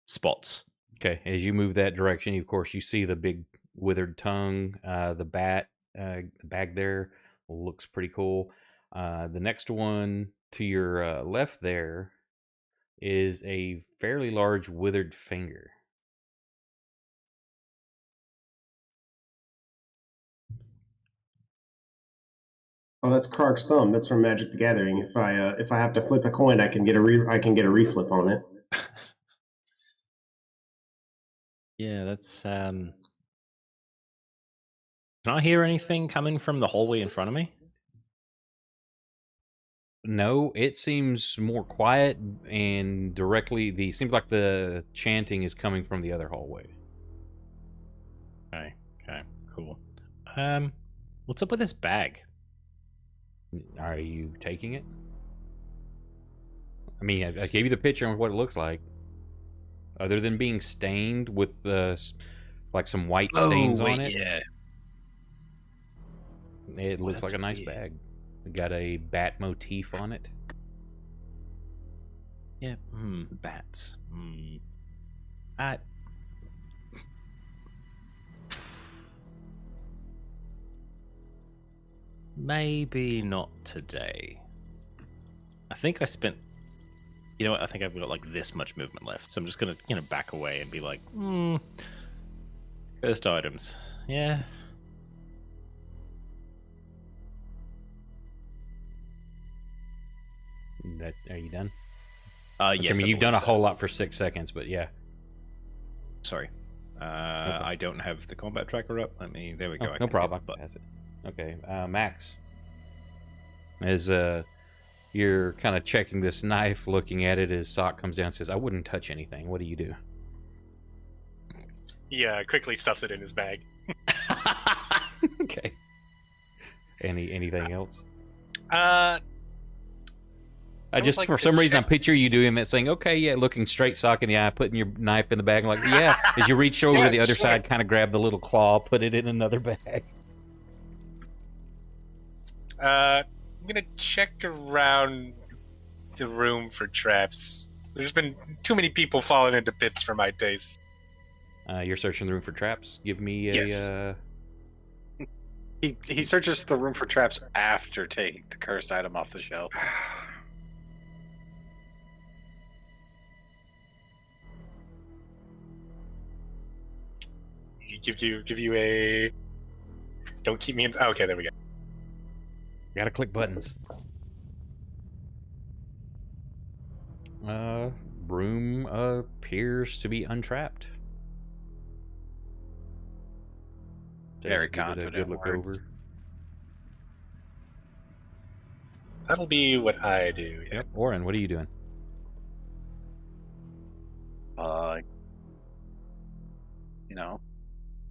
spots. Okay, as you move that direction, of course, you see the big withered tongue, the bat, the bag there looks pretty cool. The next one to your left there is a fairly large withered finger. Oh, that's Krark's thumb. That's from Magic the Gathering. If I have to flip a coin, I can get a reflip on it. Yeah, that's Can I hear anything coming from the hallway in front of me? No, it seems more quiet and seems like the chanting is coming from the other hallway. Okay, cool. What's up with this bag? Are you taking it? I mean, I gave you the picture of what it looks like. Other than being stained with like some white stains on it, Yeah. it looks that's like a nice weird. bag. It got a bat motif on it. Yeah. Bats. I. Maybe not today. I think I spent. You know what? I think I've got like this much movement left, so I'm just gonna back away and be like, cursed items. Yeah. Are you done? Yes. I mean, you've done believe a so. whole lot for 6 seconds, but yeah. Sorry. I don't have the combat tracker up. There we go. Oh, I no can problem. hit, I can pass it. Okay, Max. As you're kind of checking this knife, looking at it, as Sock comes down and says, I wouldn't touch anything. What do you do? Yeah, quickly stuffs it in his bag. Okay. Anything else? I would just, like for to some reason, I'm check- picturing you doing that, saying, okay, yeah, looking straight Sock in the eye, putting your knife in the bag, like, yeah, as you reach over to the other side, kind of grab the little claw, put it in another bag. I'm gonna check around the room for traps. There's been too many people falling into pits for my taste. You're searching the room for traps. Give me a... Yes. He searches the room for traps after taking the cursed item off the shelf. Give you a. Don't keep me in. Oh, okay, there we go. Gotta click buttons. Room appears to be untrapped. Very Give it a confident good look words. over. That'll be what I do. Yep. Oren, what are you doing? You know,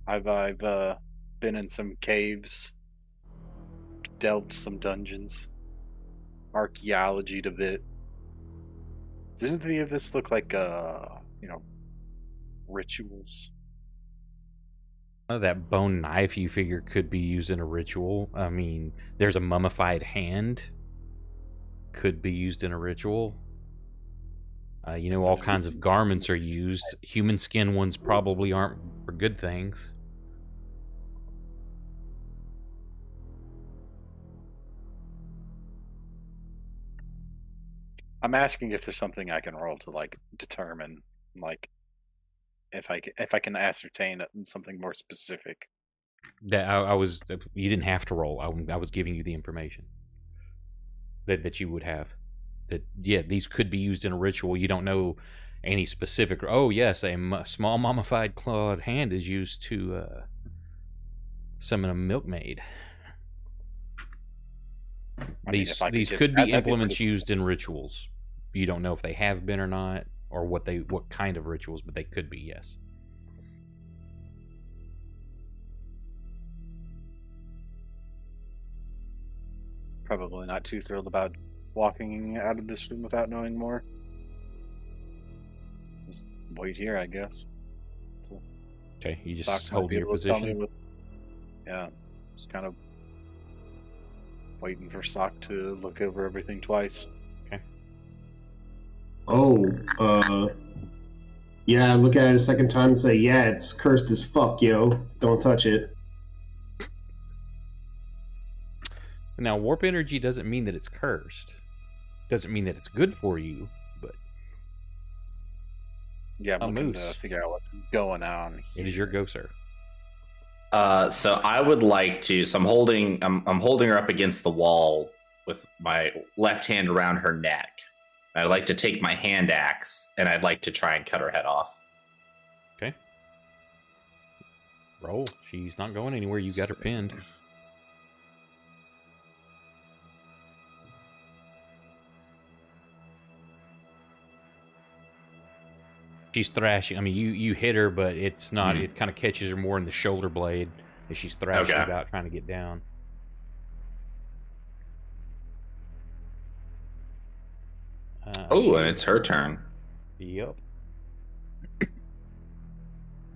I've been in some caves, delved some dungeons. archaeology a bit. Does any of this look like, rituals? That bone knife you figure could be used in a ritual. I mean, there's a mummified hand. Could be used in a ritual. All kinds of garments are used. Human skin ones probably aren't for good things. I'm asking if there's something I can roll to like determine, like, if I can ascertain something more specific. That I was. You didn't have to roll. I was giving you the information that you would have. That these could be used in a ritual. You don't know any specific. Oh yes, a small mummified clawed hand is used to summon a milkmaid. These could be implements used in rituals. You don't know if they have been or not, or what kind of rituals, but they could be, yes. Probably not too thrilled about walking out of this room without knowing more. Just wait here, I guess. Okay, you Sock just might hold be your able to tell me position. yeah, just kind of waiting for Sock to look over everything twice. Oh, yeah, look at it a second time and say, yeah, it's cursed as fuck, yo. Don't touch it. Now, warp energy doesn't mean that it's cursed. Doesn't mean that it's good for you, but Yeah, I'm looking to Moose. figure out what's going on here. It is your go, sir. So I would like to. So I'm holding her up against the wall with my left hand around her neck. I'd like to take my hand axe and I'd like to try and cut her head off. Okay. Roll. She's not going anywhere. You got her pinned. She's thrashing. I mean, you hit her, but it's not. It kind of catches her more in the shoulder blade as she's thrashing about trying to get down. Oh, and it's her turn. Yep.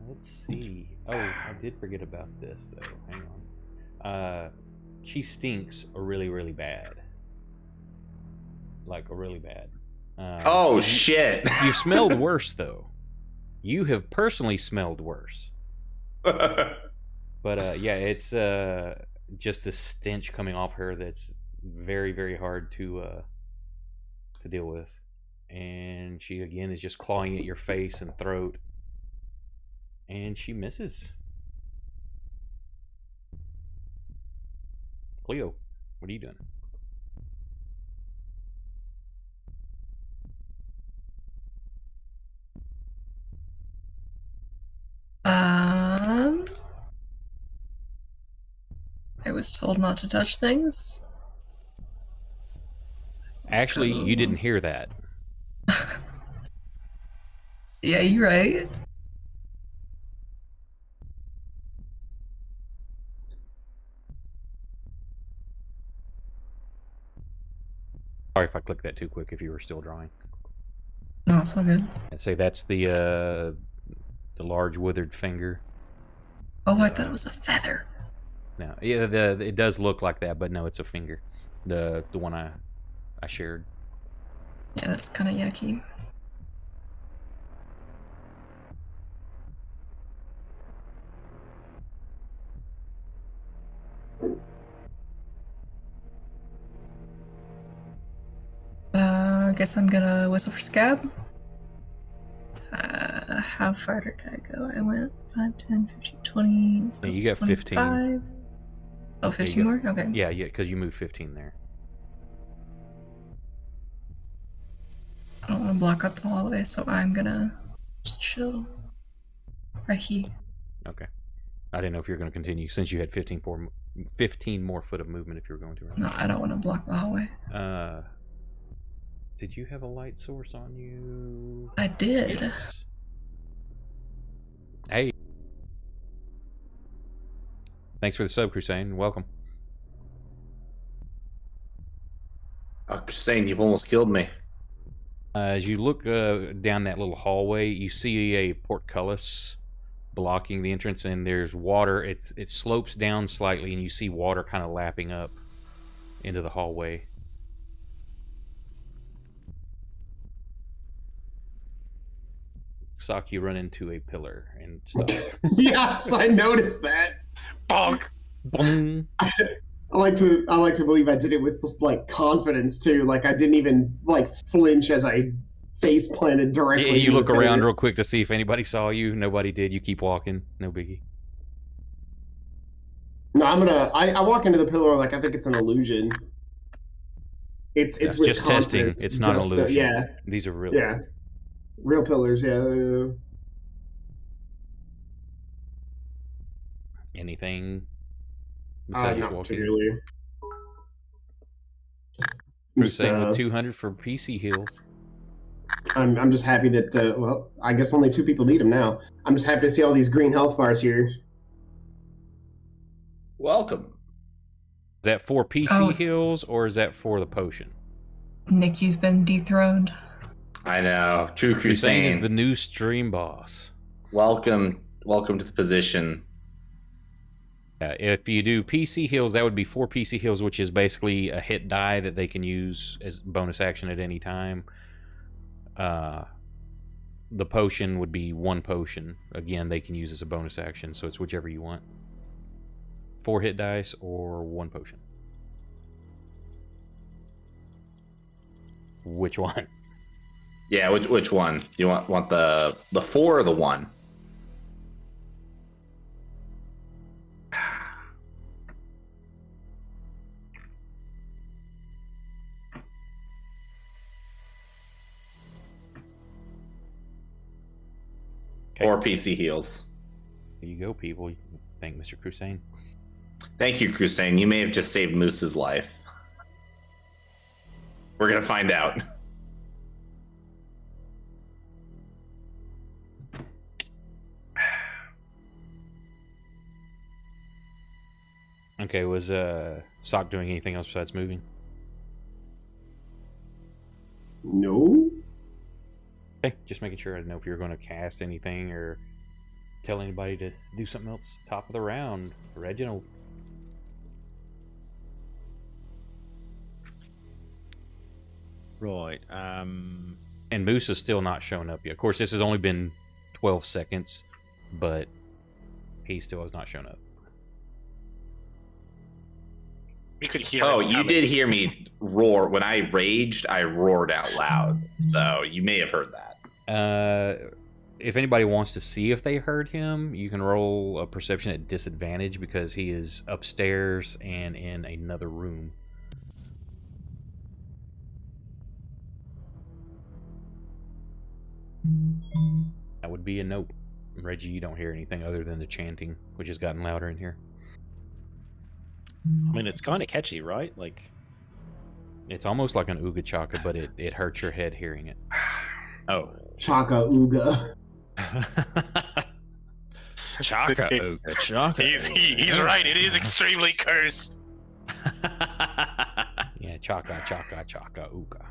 Let's see. Oh, I did forget about this though. Hang on. She stinks really, really bad. Like really bad. Oh shit! You've smelled worse though. You have personally smelled worse. But yeah, it's just the stench coming off her that's very, very hard to deal with. And she again is just clawing at your face and throat. And she misses. Cleo, what are you doing? I was told not to touch things. Actually, you didn't hear that. Yeah, you're right. Sorry if I clicked that too quick if you were still drawing. No, it's all good. I'd say that's the large withered finger. Oh, I thought it was a feather. No, yeah, it does look like that, but no, it's a finger. The one I shared. Yeah, that's kind of yucky. I guess I'm gonna whistle for Scab. How far did I go? I went 5, 10, 15, 20. Let's go Yeah, you got 15. 25. Oh, 15 more? Okay. Yeah, because you moved 15 there. I don't want to block up the hallway, so I'm gonna just chill right here. Okay. I didn't know if you were going to continue since you had 15 more foot of movement if you were going to. Right? No, I don't want to block the hallway. Did you have a light source on you? I did. Yes. Hey. Thanks for the sub, Crusade. Welcome. Okay. Saying you've almost killed me. As you look down that little hallway, you see a portcullis blocking the entrance, and there's water. It slopes down slightly, and you see water kind of lapping up into the hallway. Sock, you run into a pillar and stop. Yes, I noticed that. Bonk. Boom. I like to believe I did it with like confidence too. Like I didn't even like flinch as I face planted directly. Yeah, you into look the pillar. around real quick to see if anybody saw you. Nobody did. You keep walking. No biggie. No, I walk into the pillar like I think it's an illusion. It's That's with just testing. confidence, It's not an just, illusion. yeah, These are real. yeah, real pillars. Yeah. Anything besides just Not walking? particularly. We're Just, saying with 200 for PC heals. I'm just happy that well, I guess only 2 people need them now. I'm just happy to see all these green health bars here. Welcome. Is that for PC Oh. heals or is that for the potion? Nick, you've been dethroned. I know. True Hussein is Crusade. the new stream boss. Welcome to the position. If you do PC heals, that would be 4 PC heals, which is basically a hit die that they can use as bonus action at any time. The potion would be 1 potion. Again, they can use as a bonus action, so it's whichever you want. 4 hit dice or 1 potion. Which one? Yeah, which one? Do you want the 4 or the 1? Okay. Or PC heals. There you go, people. Thank Mr. Crusane. Thank you, Crusane. You may have just saved Moose's life. We're gonna find out. Okay, was Sock doing anything else besides moving? No. Okay, just making sure I didn't know if you were going to cast anything or tell anybody to do something else. Top of the round, Reginald. Right. And Moose is still not showing up yet. Of course, this has only been 12 seconds, but he still has not shown up. We could hear. Oh, him you coming. did hear me roar. When I raged, I roared out loud. So you may have heard that. If anybody wants to see if they heard him, you can roll a perception at disadvantage because he is upstairs and in another room. That would be a nope. Reggie, you don't hear anything other than the chanting, which has gotten louder in here. I mean, it's kind of catchy, right? Like, It's almost like an Ooga Chaka, but it hurts your head hearing it. oh. Chaka Ooga. Chaka, Ooga, Chaka. He's right. It is extremely cursed. Yeah, Chaka, Chaka, Chaka, Ooga.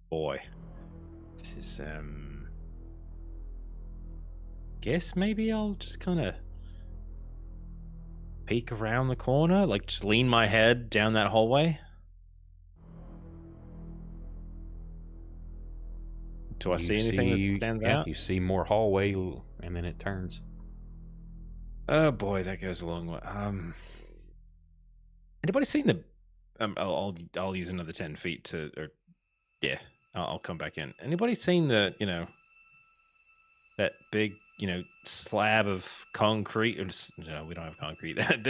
Boy. This is, guess maybe I'll just kind of peek around the corner, like just lean my head down that hallway. Do I see anything that stands out? You see more hallway, and then it turns. Oh boy, that goes a long way. Anybody seen the? I'll use another 10 feet to, or yeah, I'll come back in. Anybody seen the, that big, slab of concrete? Or just, no, we don't have concrete. That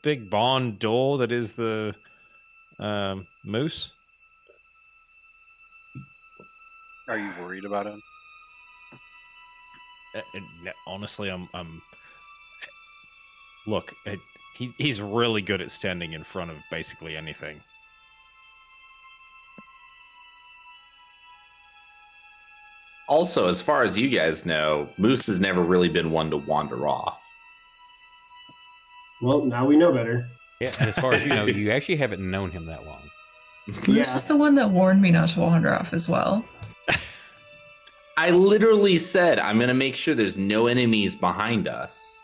big barn door that is the moose. Are you worried about him? Honestly, I'm. Look, he's really good at standing in front of basically anything. Also, as far as you guys know, Moose has never really been one to wander off. Well, now we know better. Yeah, and as far as you know, you actually haven't known him that long. This is the one that warned me not to wander off as well. I literally said, I'm going to make sure there's no enemies behind us.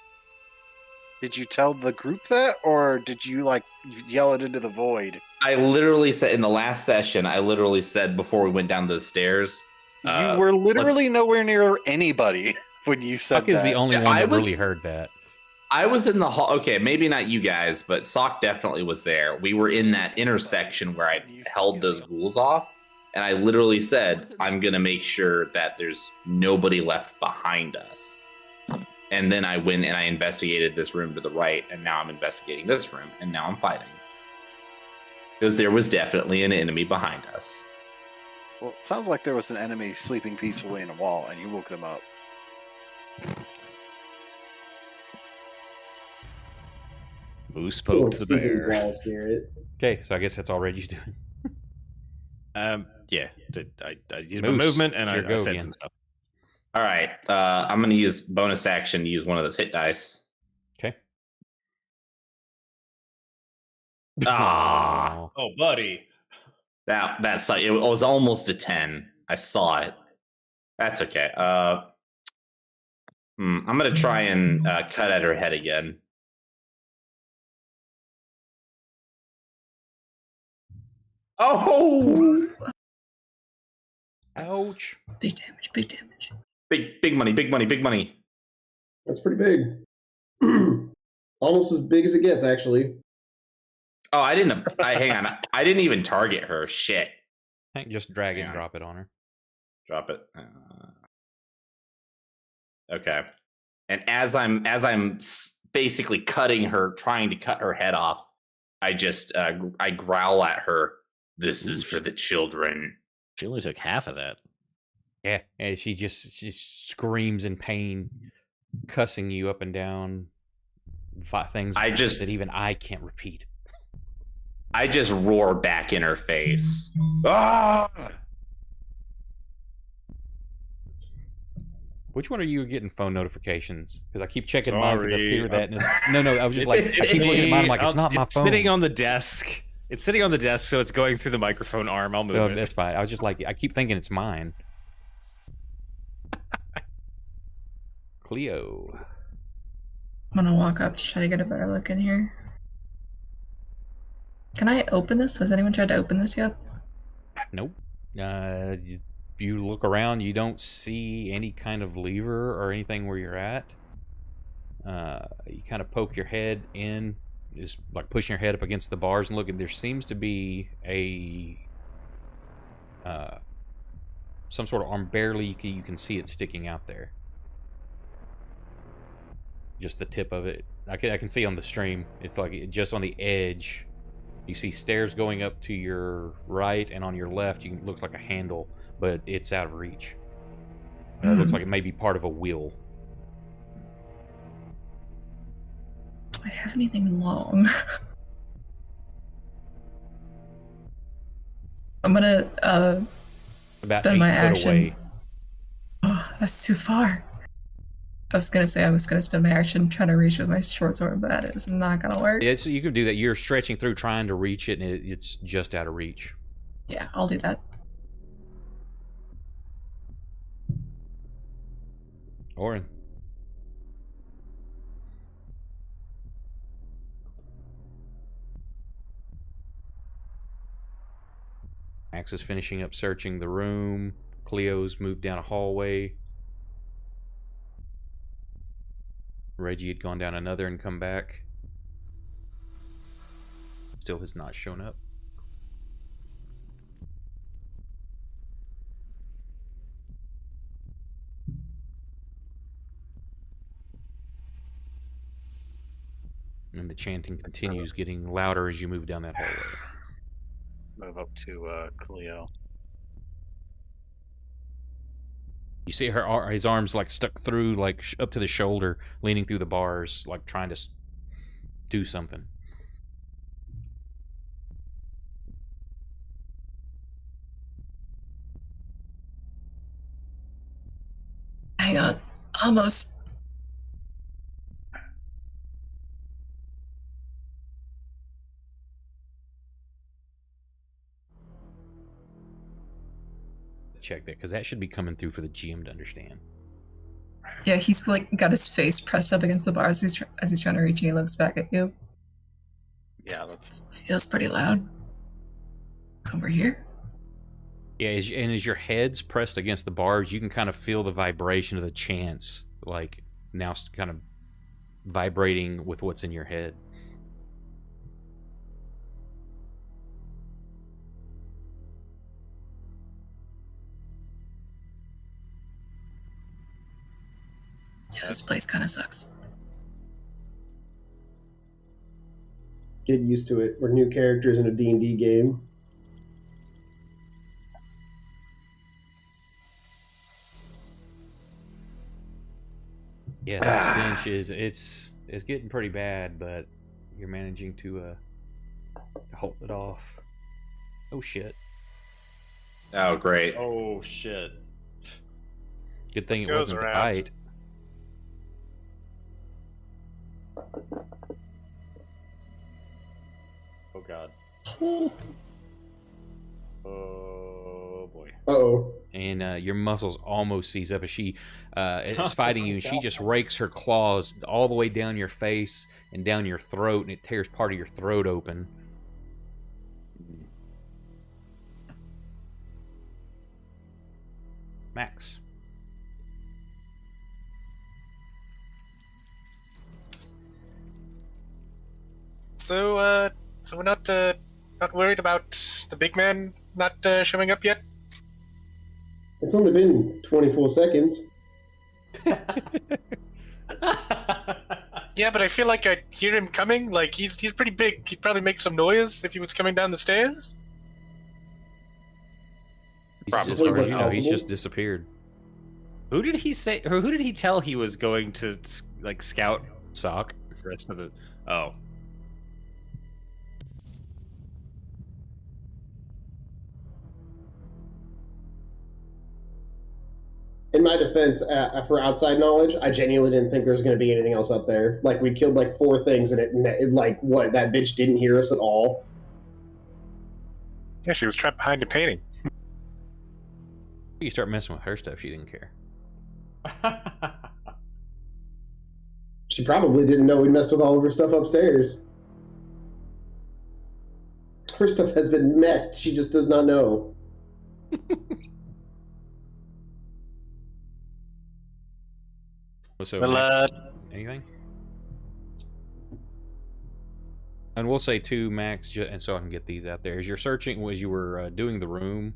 Did you tell the group that, or did you like yell it into the void? I literally said in the last session, I literally said before we went down those stairs. You were literally nowhere near anybody when you said Huck is the only Yeah, one I that was- really heard that. I was in the hall. Okay, maybe not you guys, but Sock definitely was there. We were in that intersection where I held those ghouls off. And I literally said, I'm going to make sure that there's nobody left behind us. And then I went and I investigated this room to the right, and now I'm investigating this room, and now I'm fighting. Because there was definitely an enemy behind us. Well, it sounds like there was an enemy sleeping peacefully in a wall, and you woke them up. Moose poked the Sleeping bear. walls, Garrett. Okay, so I guess that's all Reggie's doing. Yeah, I did my Moose, movement and it's your I go said again. some stuff. All right, I'm going to use bonus action to use one of those hit dice. Okay. Ah, Oh, buddy. that's it was almost a 10. I saw it. That's okay. I'm going to try and cut at her head again. Oh! Ouch. Big damage, big damage. Big money, big money, big money. That's pretty big. Almost as big as it gets, actually. Oh, hang on. I didn't even target her. Shit. Hank, just drag it Hang and on. drop it on her. Drop it. Okay. And as I'm basically cutting her, trying to cut her head off, I just I growl at her. This is for the children. She only took half of that. Yeah, and she screams in pain, cussing you up and down. Things that even I can't repeat. I just roar back in her face. Ah! Which one are you getting phone notifications? Because I keep checking mine because I Sorry, hear that. And no, I was just like, I keep looking at mine. I'm like, it's not my phone. Sitting on the desk. It's sitting on the desk, so it's going through the microphone arm. I'll move No, it. that's fine. I was just like, I keep thinking it's mine. Cleo. I'm gonna walk up to try to get a better look in here. Can I open this? Has anyone tried to open this yet? Nope. You look around, you don't see any kind of lever or anything where you're at. You kind of poke your head in, just like pushing your head up against the bars and looking. There seems to be some sort of arm. Barely you can see it sticking out there. Just the tip of it. I can see on the stream. It's like just on the edge. You see stairs going up to your right, and on your left, looks like a handle, but it's out of reach. It looks like it may be part of a wheel. Do I have anything long? I'm gonna About spend 8 my foot action. away. Oh, that's too far. I was gonna say I was gonna spend my action trying to reach with my short sword, but that is not gonna work. Yeah, so you can do that. You're stretching through trying to reach it, and it's just out of reach. Yeah, I'll do that. Orin. Max is finishing up searching the room. Cleo's moved down a hallway. Reggie had gone down another and come back. Still has not shown up. And the chanting continues, getting louder as you move down that hallway. Move up to Coolio. You see his arms like stuck through, like up to the shoulder, leaning through the bars, like trying to do something. Hang on. Almost. check that because that should be coming through for the GM to understand. Yeah, he's like got his face pressed up against the bar as he's trying to reach, and he looks back at you. Yeah, that's Feels pretty loud. Over here. Yeah, as your head's pressed against the bars, you can kind of feel the vibration of the chants, like now kind of vibrating with what's in your head. Yeah, this place kind of sucks. Get used to it. We're new characters in a D&D game. Yeah, that stench is it's getting pretty bad, but you're managing to hold it off. Oh shit! Oh, great. Oh shit! Good thing it Goes wasn't the around. bite. Oh god! Oh boy! Uh-oh. And your muscles almost seize up as she is fighting you, and she just rakes her claws all the way down your face and down your throat, and it tears part of your throat open. Max. So we're not worried about the big man not showing up yet. It's only been 24 seconds. Yeah, but I feel like I hear him coming. Like he's pretty big. He'd probably make some noise if he was coming down the stairs. As far as you know, he's just disappeared. Who did he say? Or who did he tell he was going to like scout Sock. the rest of the? Oh, In my defense, for outside knowledge, I genuinely didn't think there was going to be anything else up there. Like, we killed like 4 things, and it like, what, that bitch didn't hear us at all? Yeah, she was trapped behind a painting. You start messing with her stuff, she didn't care. She probably didn't know we messed with all of her stuff upstairs. Her stuff has been messed. She just does not know. So, Well, Max, anything? And we'll say too, Max, and so I can get these out there. As you're searching, as you were doing the room,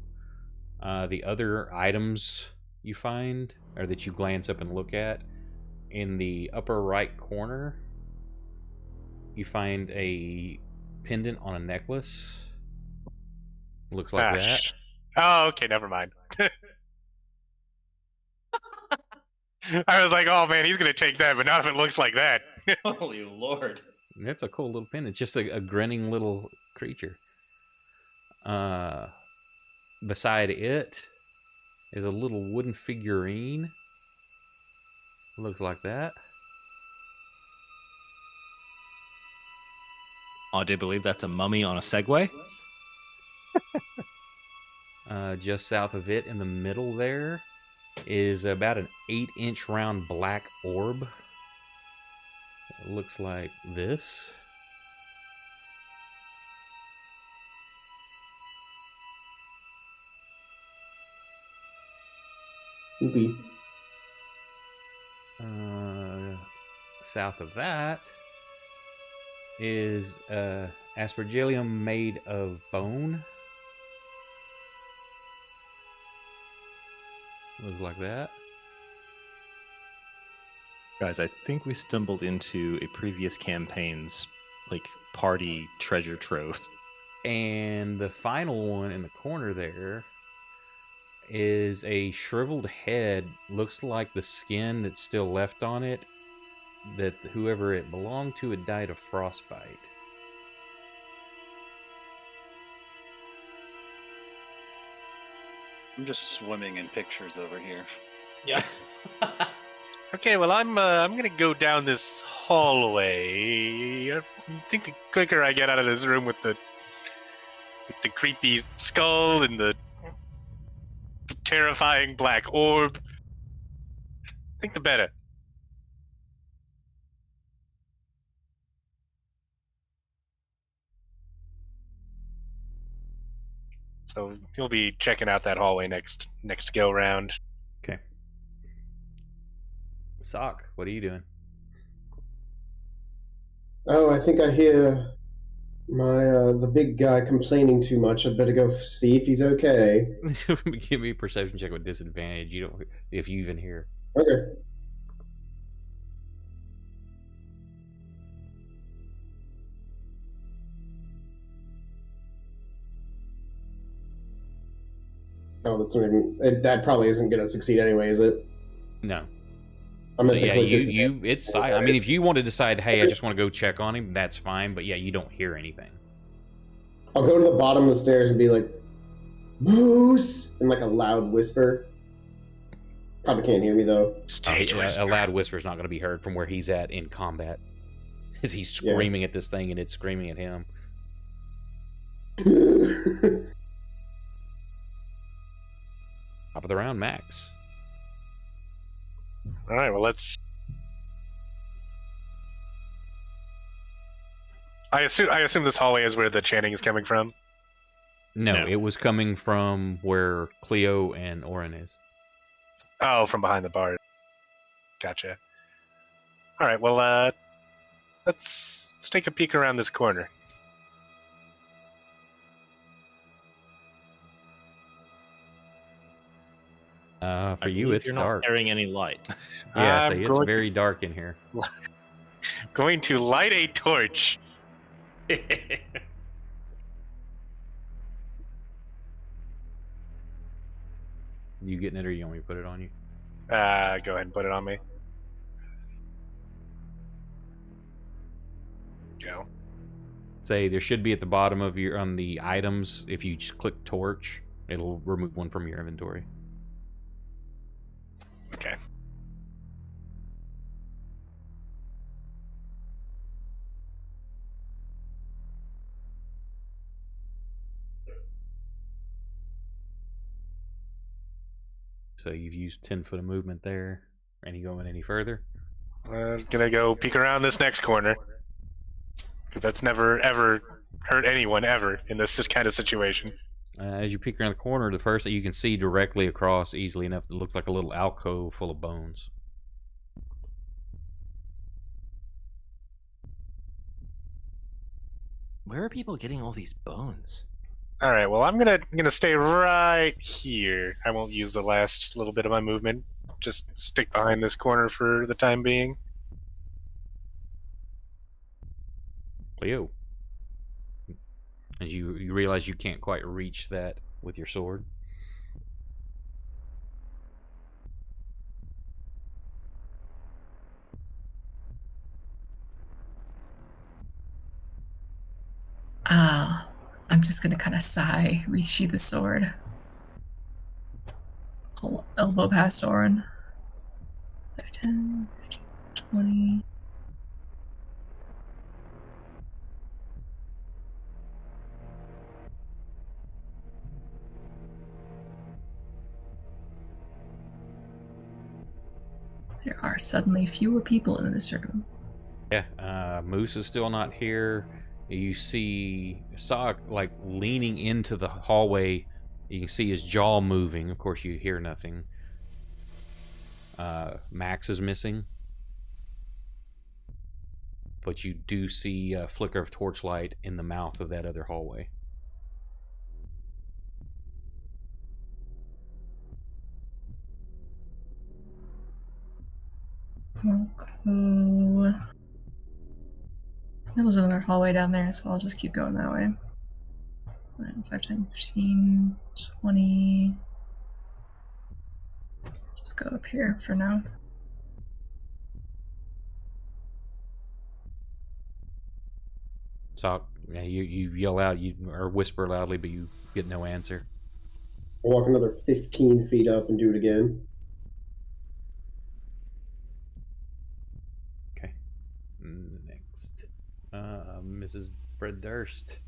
the other items you find, or that you glance up and look at, in the upper right corner, you find a pendant on a necklace. Looks like that. Oh, okay, never mind. I was like, oh man, he's gonna take that, but not if it looks like that. holy lord! That's a cool little pendant. It's just a grinning little creature. Beside it is a little wooden figurine. Looks like that. I do believe that's a mummy on a Segway. Just south of it, in the middle there, is about an 8-inch round black orb. It looks like this. Oopie. South of that is aspergillium made of bone. Looks like that. Guys, I think we stumbled into a previous campaign's like party treasure trove. And the final one in the corner there is a shriveled head. Looks like the skin that's still left on it, that whoever it belonged to had died of frostbite. I'm just swimming in pictures over here. Yeah. Okay, well, I'm gonna go down this hallway. I think the quicker I get out of this room with the creepy skull and the terrifying black orb. I think the better. So you'll be checking out that hallway next go round. Okay. Sock, what are you doing? Oh, I think I hear the big guy complaining too much. I'd better go see if he's okay. Give me a perception check with disadvantage. You don't, if you even hear. Okay. Oh, that's not even. That probably isn't going to succeed anyway, is it? No. I'm So going to yeah, click you it's silent. I mean, if you want to decide, hey, I just want to go check on him, that's fine. But yeah, you don't hear anything. I'll go to the bottom of the stairs and be like, "Moose!" in like a loud whisper. Probably can't hear me though. Stage A loud whisper is not going to be heard from where he's at in combat. As he's screaming at this thing and it's screaming at him. Top of the round, Max. All right, well, let's. I assume this hallway is where the chanting is coming from. No, it was coming from where Cleo and Orin is. Oh, from behind the bar. Gotcha. All right, well, let's take a peek around this corner. For you, it's you're dark. not carrying any light. Yeah, so I'm it's going- very dark in here. Going to light a torch. You getting it, or you want me to put it on you? Go ahead and put it on me. Go. Say there should be at the bottom of your on the items. If you just click torch, it'll remove one from your inventory. Okay. So you've used 10 foot of movement there. Any going any further? Gonna go peek around this next corner. Because that's never, ever hurt anyone, ever, in this kind of situation. As you peek around the corner, the first that you can see directly across easily enough, it looks like a little alcove full of bones. Where are people getting all these bones? All right, well, I'm gonna stay right here. I won't use the last little bit of my movement. Just stick behind this corner for the time being. Cleo. As you realize you can't quite reach that with your sword. I'm just gonna kind of sigh, resheath the sword. I'll elbow past Orin. 5, 10, 15, 20. There are suddenly fewer people in this room. Yeah, Moose is still not here. You see Sock like leaning into the hallway. You can see his jaw moving. Of course, you hear nothing. Max is missing, but you do see a flicker of torchlight in the mouth of that other hallway. Oh, there's another hallway down there, so I'll just keep going that way. 5, 10, 15, 20. Just go up here for now. Sock, yeah, you yell out, or whisper loudly, but you get no answer. I'll walk another 15 feet up and do it again. Okay. Next, Mrs. Fred Durst.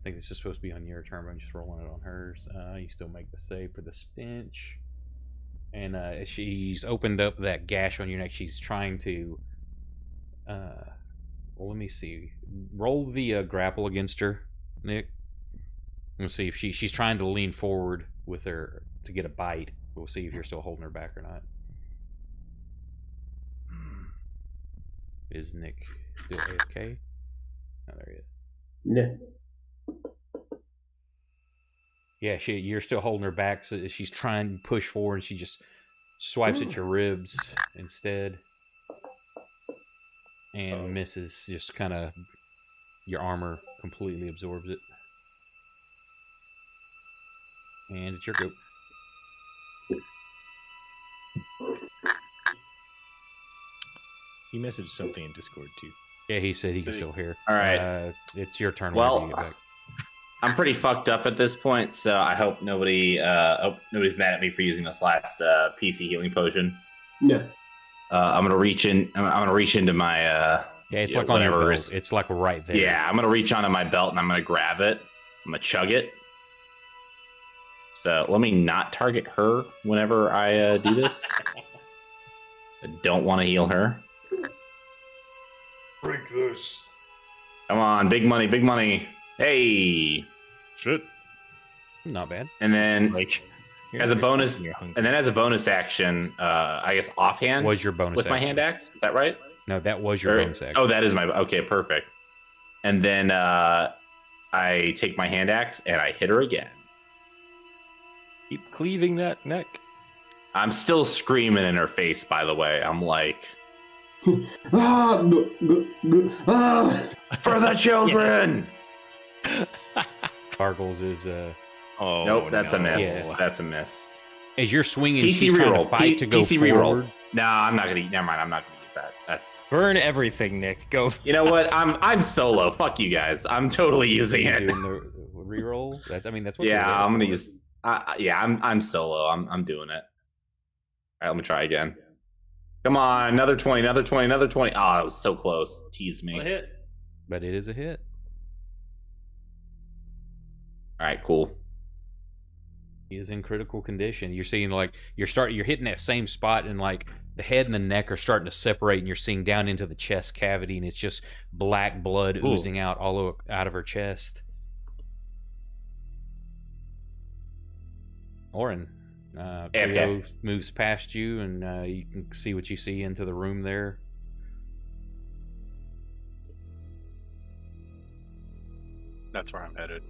think this is supposed to be on your turn, but I'm just rolling it on hers. You still make the save for the stench. And she's opened up that gash on your neck. She's trying to... well, let me see. Roll the grapple against her, Nick. We'll see if she's trying to lean forward with her to get a bite. We'll see if you're still holding her back or not. Is Nick still AFK? Oh, there he is. No. Yeah, you're still holding her back, so she's trying to push forward, and she just swipes at your ribs instead. And misses. Just kind of... Your armor completely absorbs it. And it's your go. He messaged something in Discord too. Yeah, he said he can still hear. All right. It's your turn. Well, whenever you get back. I'm pretty fucked up at this point, so I hope nobody's mad at me for using this last PC healing potion. No. I'm gonna reach in. I'm gonna reach into my. Yeah, it's like on your whatever belt. It's like right there. Yeah, I'm gonna reach onto my belt and I'm gonna grab it. I'm gonna chug it. So let me not target her whenever I do this. I don't want to heal her. Drink this. Come on, big money, big money. Hey. Shit. Not bad. And then Like, as a bonus, you're hungry. and then as a bonus action, I guess offhand Was your bonus with my action. hand axe. Is that right? No, that was your Or- bonus action. Oh, that is my. Okay, perfect. And then I take my hand axe and I hit her again. Keep cleaving that neck. I'm still screaming in her face, by the way. I'm like, Ah, ah. for the children! Gargles is Oh, Nope, that's a miss. Yeah. That's a miss. as you're swinging, PC she's trying to reroll. fight to go PC forward. reroll. No, I'm not gonna. Never mind. I'm not gonna use that. That's. Burn everything, Nick. Go. You know what? I'm solo. Fuck you guys. I'm totally using it. Doing the reroll. That's what. Yeah, you're I'm gonna there use. I'm solo. I'm doing it. All right, let me try again. Come on, another 20, another 20, another 20. Oh, it was so close. Teased me. for. But it is a hit. All right, cool. He is in critical condition. You're seeing like you're hitting that same spot, and like the head and the neck are starting to separate, and you're seeing down into the chest cavity, and it's just black blood oozing out out of her chest. Oren, Cleo moves past you, and you can see what you see into the room there. That's where I'm headed.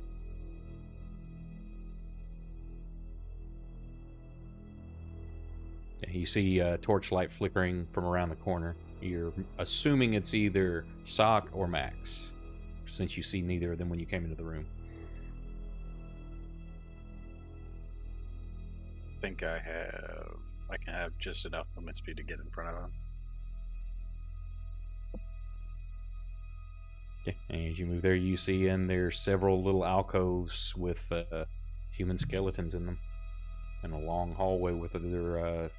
You see torchlight flickering from around the corner. You're assuming it's either Sock or Max, since you see neither of them when you came into the room. I think I can have just enough movement speed to get in front of him. Okay. And as you move there, you see there's several little alcoves with human skeletons in them, and a long hallway with other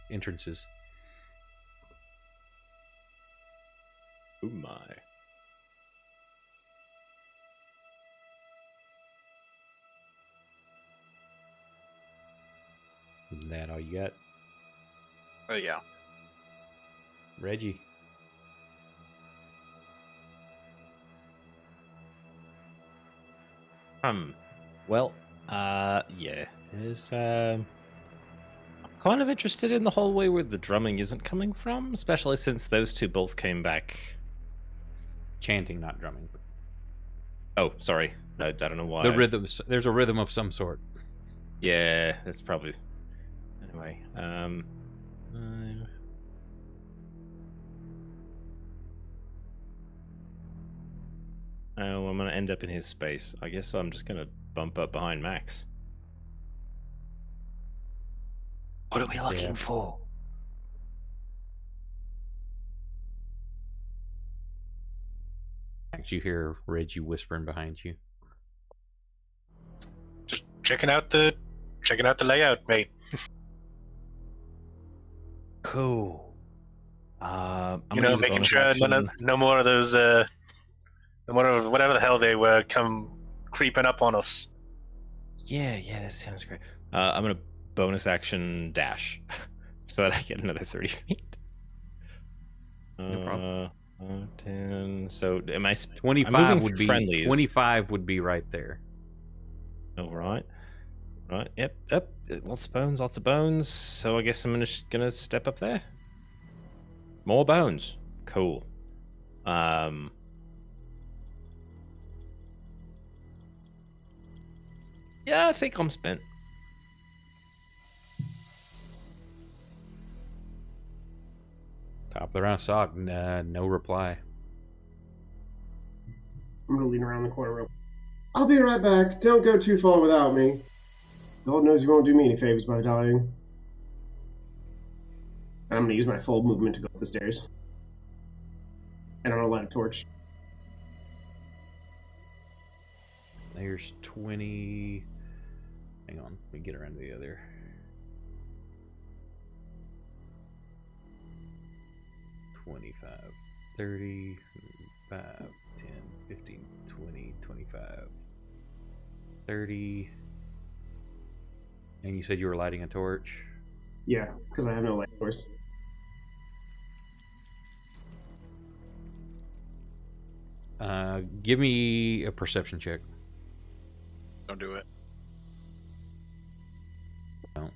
entrances. Oh my. Isn't that all you got? Oh yeah. Reggie. Well, yeah. There's I'm kind of interested in the hallway where the drumming isn't coming from, especially since those two both came back. Chanting, not drumming. Oh, sorry. I don't know why. The rhythm. There's a rhythm of some sort. Yeah, that's probably. Anyway, oh, I'm gonna end up in his space. I guess I'm just gonna bump up behind Max. What are we looking for? You hear Reggie whispering behind you. Just checking out the layout, mate. Cool. I'm You gonna know, use a making bonus sure action. no more of those no more of whatever the hell they were come creeping up on us. Yeah, that sounds great. I'm gonna bonus action dash so that I get another 30 feet. No problem. 10. So am I? 25 I'm moving would through be friendlies. 25 would be right there. All right. Right. Yep. Lots of bones. So I guess I'm gonna step up there. More bones. Cool. Yeah, I think I'm spent. Top of the round, Sock. No reply. I'm gonna lean around the corner real. I'll be right back. Don't go too far without me. God knows you won't do me any favors by dying. I'm gonna use my full movement to go up the stairs. And I'm gonna light a torch. There's 20. Hang on, let me get around to the other. 25, 30, 5, 10, 15, 20, 25, 30. And you said you were lighting a torch? Yeah, because I have no light source. Give me a perception check. Don't do it. No.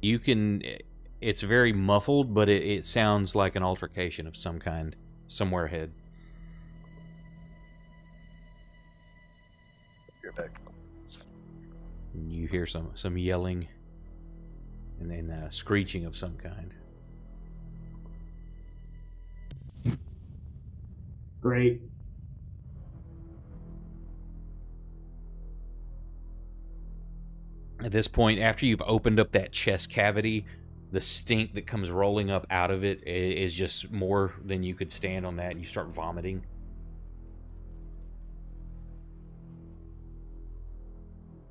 You can. It's very muffled, but it sounds like an altercation of some kind somewhere ahead. You hear some yelling and then screeching of some kind. Great. At this point, after you've opened up that chest cavity, the stink that comes rolling up out of it is just more than you could stand on that. You start vomiting.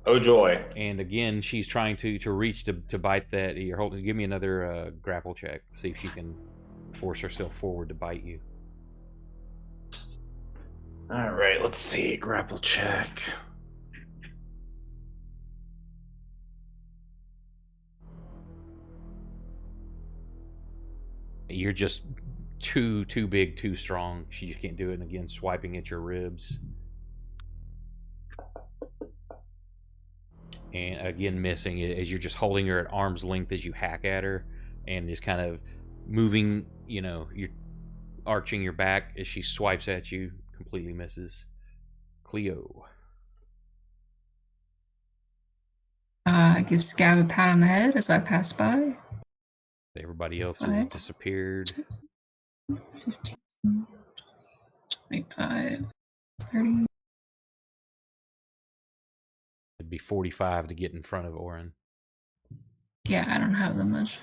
Oh joy! And again, she's trying to reach to bite that. You're holding. Give me another grapple check. See if she can force herself forward to bite you. All right, let's see. Grapple check. You're just too big, too strong. She just can't do it. And again, swiping at your ribs. And again, missing as you're just holding her at arm's length as you hack at her, and just kind of moving. You know, you're arching your back as she swipes at you. Completely misses. Cleo. I give Scab a pat on the head as I pass by. Everybody else has 5, disappeared. 15, 25, 30. It'd be 45 to get in front of Oren. Yeah, I don't have that much.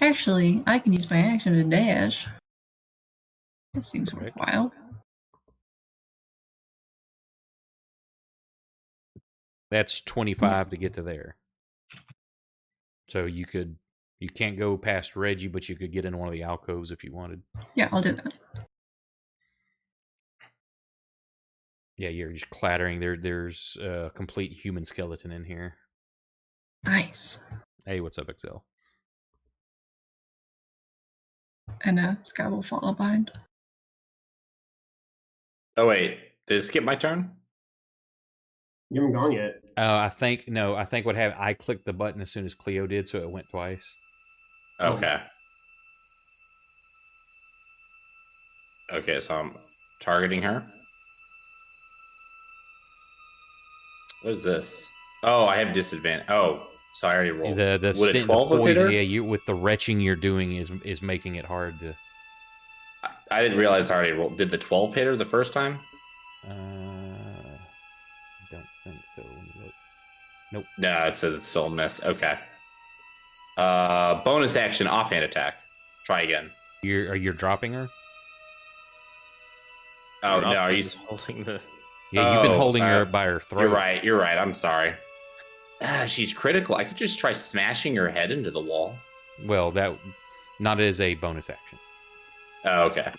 Actually, I can use my action to dash. That seems worthwhile. That's 25 to get to there. So you can't go past Reggie, but you could get in one of the alcoves if you wanted. Yeah, I'll do that. Yeah, you're just clattering. There's a complete human skeleton in here. Nice. Hey, what's up, XL? And Scab will follow behind. Oh wait, did it skip my turn? You haven't gone yet. I think what happened, I clicked the button as soon as Cleo did, so it went twice. Okay. Okay, so I'm targeting her. What is this? Oh, I have disadvantage. Oh, so I already rolled. The Would a 12 the have hit poison, her? yeah, you with the retching you're doing is making it hard to. I didn't realize I already rolled. Did the 12 hit her the first time? I don't think so. Let me look. Nope. No, it says it's still a miss. Okay. Bonus action, offhand attack. Try again. You're dropping her? Oh, no, are you... holding the... Yeah, you've been holding her by her throat. You're right, I'm sorry. She's critical. I could just try smashing her head into the wall. Well, that not as a bonus action. Oh, okay.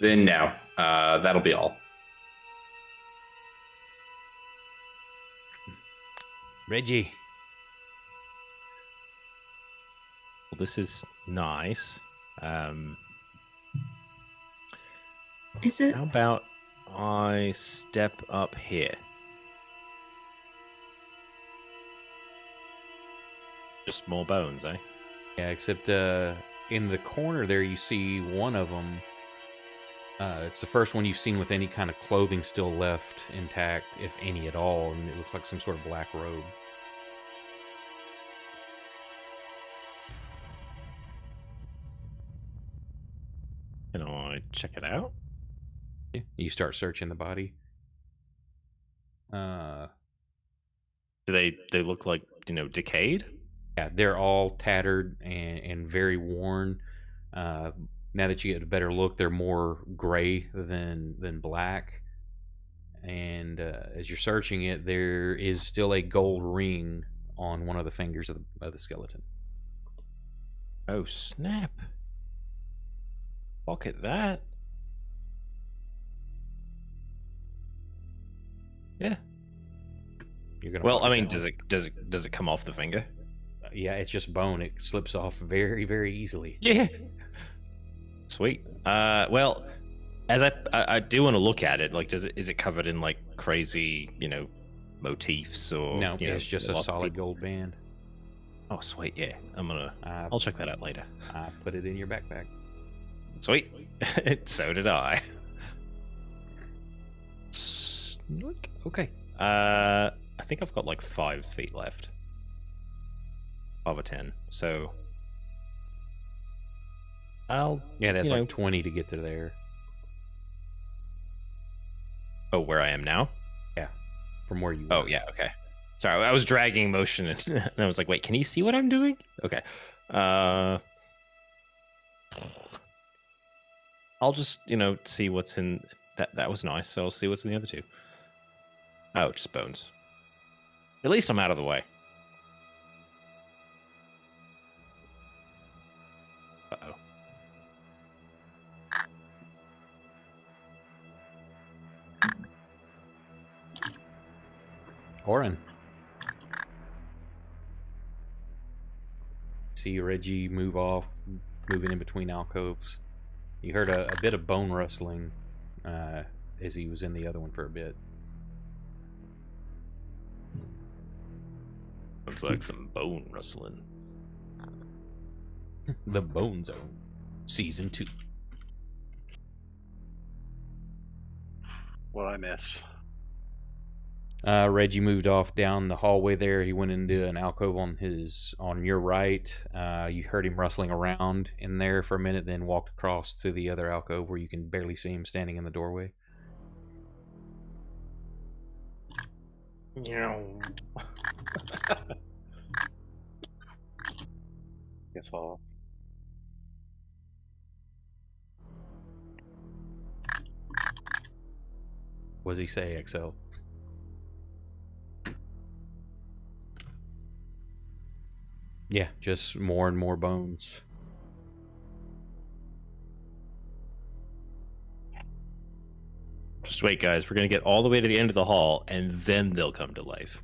Then no, that'll be all. Reggie. Well, this is nice. Is it? How about I step up here? Just more bones, eh? Yeah, except in the corner there you see one of them. It's the first one you've seen with any kind of clothing still left intact, if any at all, and it looks like some sort of black robe. Can I check it out? Yeah, you start searching the body. Do they look like, decayed? Yeah, they're all tattered and very worn. Now that you get a better look, they're more gray than black. And as you're searching it, there is still a gold ring on one of the fingers of the skeleton. Oh, snap. Look at that. Yeah. You're gonna Well, pocket I mean, that does one? it come off the finger? Yeah, it's just bone. It slips off very, very easily. Yeah. Sweet. Well, as I do want to look at it, like, is it covered in like crazy, motifs or No, it's just a lots of solid people- gold band. Oh, sweet. Yeah, I'll check that out later. I put it in your backpack. Sweet. So did I. Okay. I think I've got like 5 feet left. 5 or 10. So Yeah, that's like 20 to get to there. Oh, where I am now? Yeah, from where you. Oh, were. yeah. Okay. Sorry, I was dragging motion, and I was like, "Wait, can you see what I'm doing?" Okay. I'll just, see what's in that. That was nice. So I'll see what's in the other 2. Oh, just bones. At least I'm out of the way. Uh-oh. Orin. See Reggie moving in between alcoves. You heard a bit of bone rustling as he was in the other one for a bit. Looks like some bone rustling. The Bone Zone, Season 2. What I miss? Reggie moved off down the hallway there. He went into an alcove on your right. You heard him rustling around in there for a minute, then walked across to the other alcove where you can barely see him standing in the doorway. Guess I'll. What does he say, XL? Yeah, just more and more bones. Just wait, guys. We're gonna get all the way to the end of the hall, and then they'll come to life.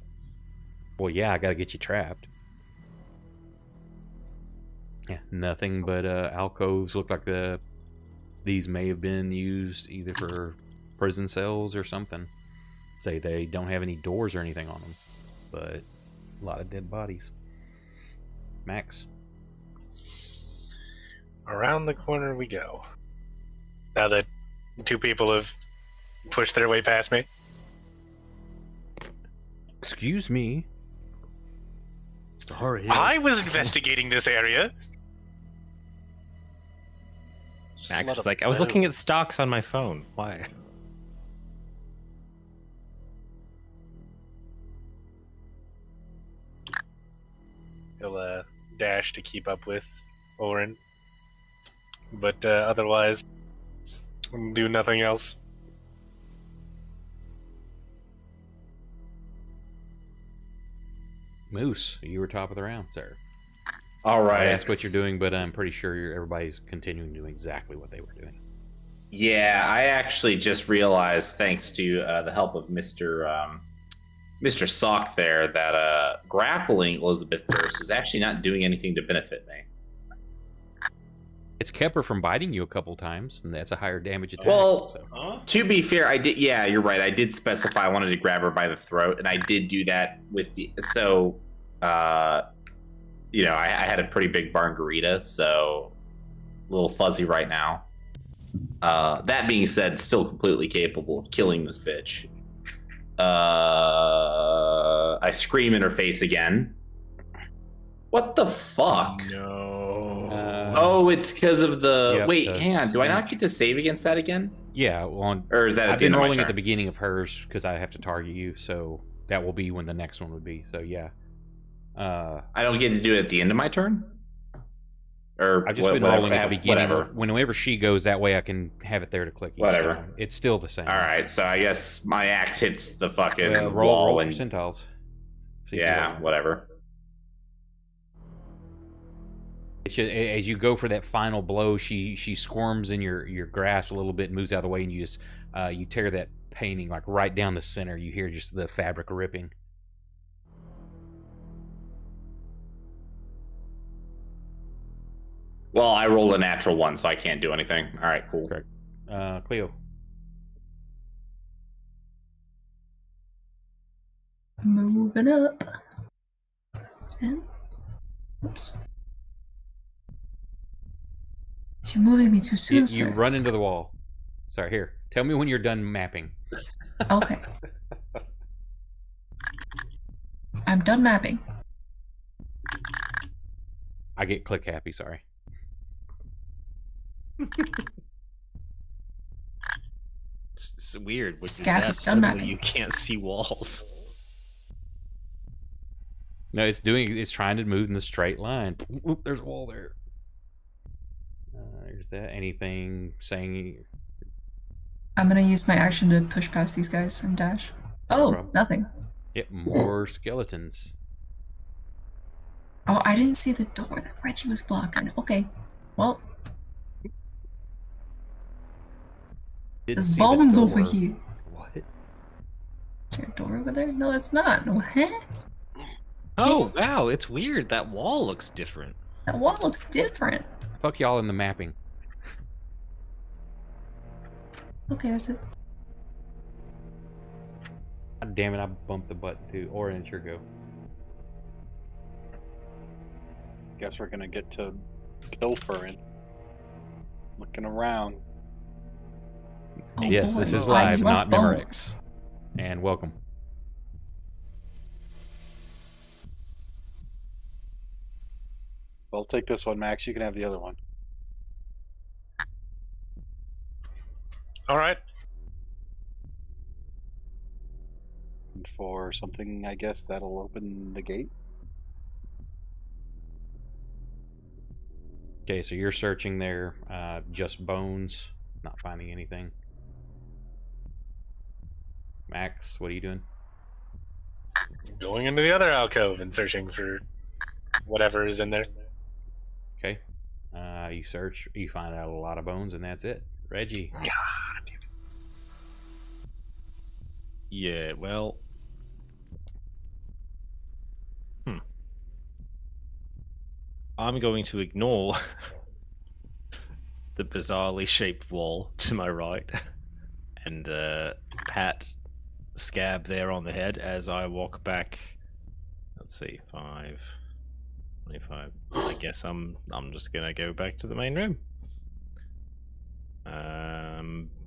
Well, yeah, I gotta get you trapped. Yeah, nothing but alcoves. Look like these may have been used either for prison cells or something. Say they don't have any doors or anything on them, but a lot of dead bodies. Max. Around the corner we go. Now that 2 people have pushed their way past me. Excuse me. Sorry. I was investigating this area. Just a Max lot is of like, I was looking at bones. stocks on my phone. Why? He'll dash to keep up with Orin. But otherwise, do nothing else. Moose, you were top of the round, sir. All I right. asked what you're doing, but I'm pretty sure everybody's continuing doing exactly what they were doing. Yeah, I actually just realized, thanks to the help of Mr. Sock there, that grappling Elizabeth Durst is actually not doing anything to benefit me. It's kept her from biting you a couple times, and that's a higher damage attack. Well, so. to be fair, I did. Yeah, you're right. I did specify I wanted to grab her by the throat, and I did do that with the. So, you know, I had a pretty big barngarita, so a little fuzzy right now. That being said, still completely capable of killing this bitch. I scream in her face again. What the fuck? No. Oh, it's because of the. Yep, Wait, the hang on. Do I not stench. get to save against that again? Yeah, well, Or is that at I've the been end of my rolling at turn? the beginning of hers because I have to target you, so that will be when the next one would be. So yeah, I don't get to do it at the end of my turn? Or I've just been whatever, rolling at the beginning. Whatever. Whenever she goes, that way I can have it there to click each Whatever. time. It's still the same. All right, so I guess my axe hits the fucking Well, wall roll and percentiles. See yeah, what- whatever. It's just, as you go for that final blow, she squirms in your grasp a little bit and moves out of the way, and you just you tear that painting like right down the center. You hear just the fabric ripping. Well, I rolled a natural one, so I can't do anything. All right, cool. Correct. Cleo. Moving up. And, oops. You're moving me too soon, You sir. run into the wall. Sorry, here. Tell me when you're done mapping. Okay. I'm done mapping. I get click happy, sorry. It's weird. When you Scab map, is done suddenly mapping. you can't see walls. No, it's trying to move in the straight line. Oop, there's a wall there. There's that. Anything saying I'm gonna use my action to push past these guys and dash. Oh, problem. nothing. Yep, more skeletons. Oh, I didn't see the door that Reggie was blocking. Okay. Well, Didn't there's see the bones over door. here. What? Is there a door over there? No, it's not. No, huh? Oh, wow, it's weird. That wall looks different. That wall looks different. Fuck y'all in the mapping. Okay, that's it. God damn it, I bumped the button too. Or it's your go. Guess we're gonna get to pilfering. Looking around. Oh, Yes, boy. this is I live, love not Memorex. bones. And welcome. Well, take this one, Max. You can have the other one. All right. And for something, I guess that'll open the gate. Okay, so you're searching there, just bones, not finding anything. Max, what are you doing? Going into the other alcove and searching for whatever is in there. Okay. You search, you find out a lot of bones, and that's it. Reggie. God damn it. Yeah, well. I'm going to ignore the bizarrely shaped wall to my right and pat Scab there on the head as I walk back. Let's see, 5, 25. I guess I'm just gonna go back to the main room.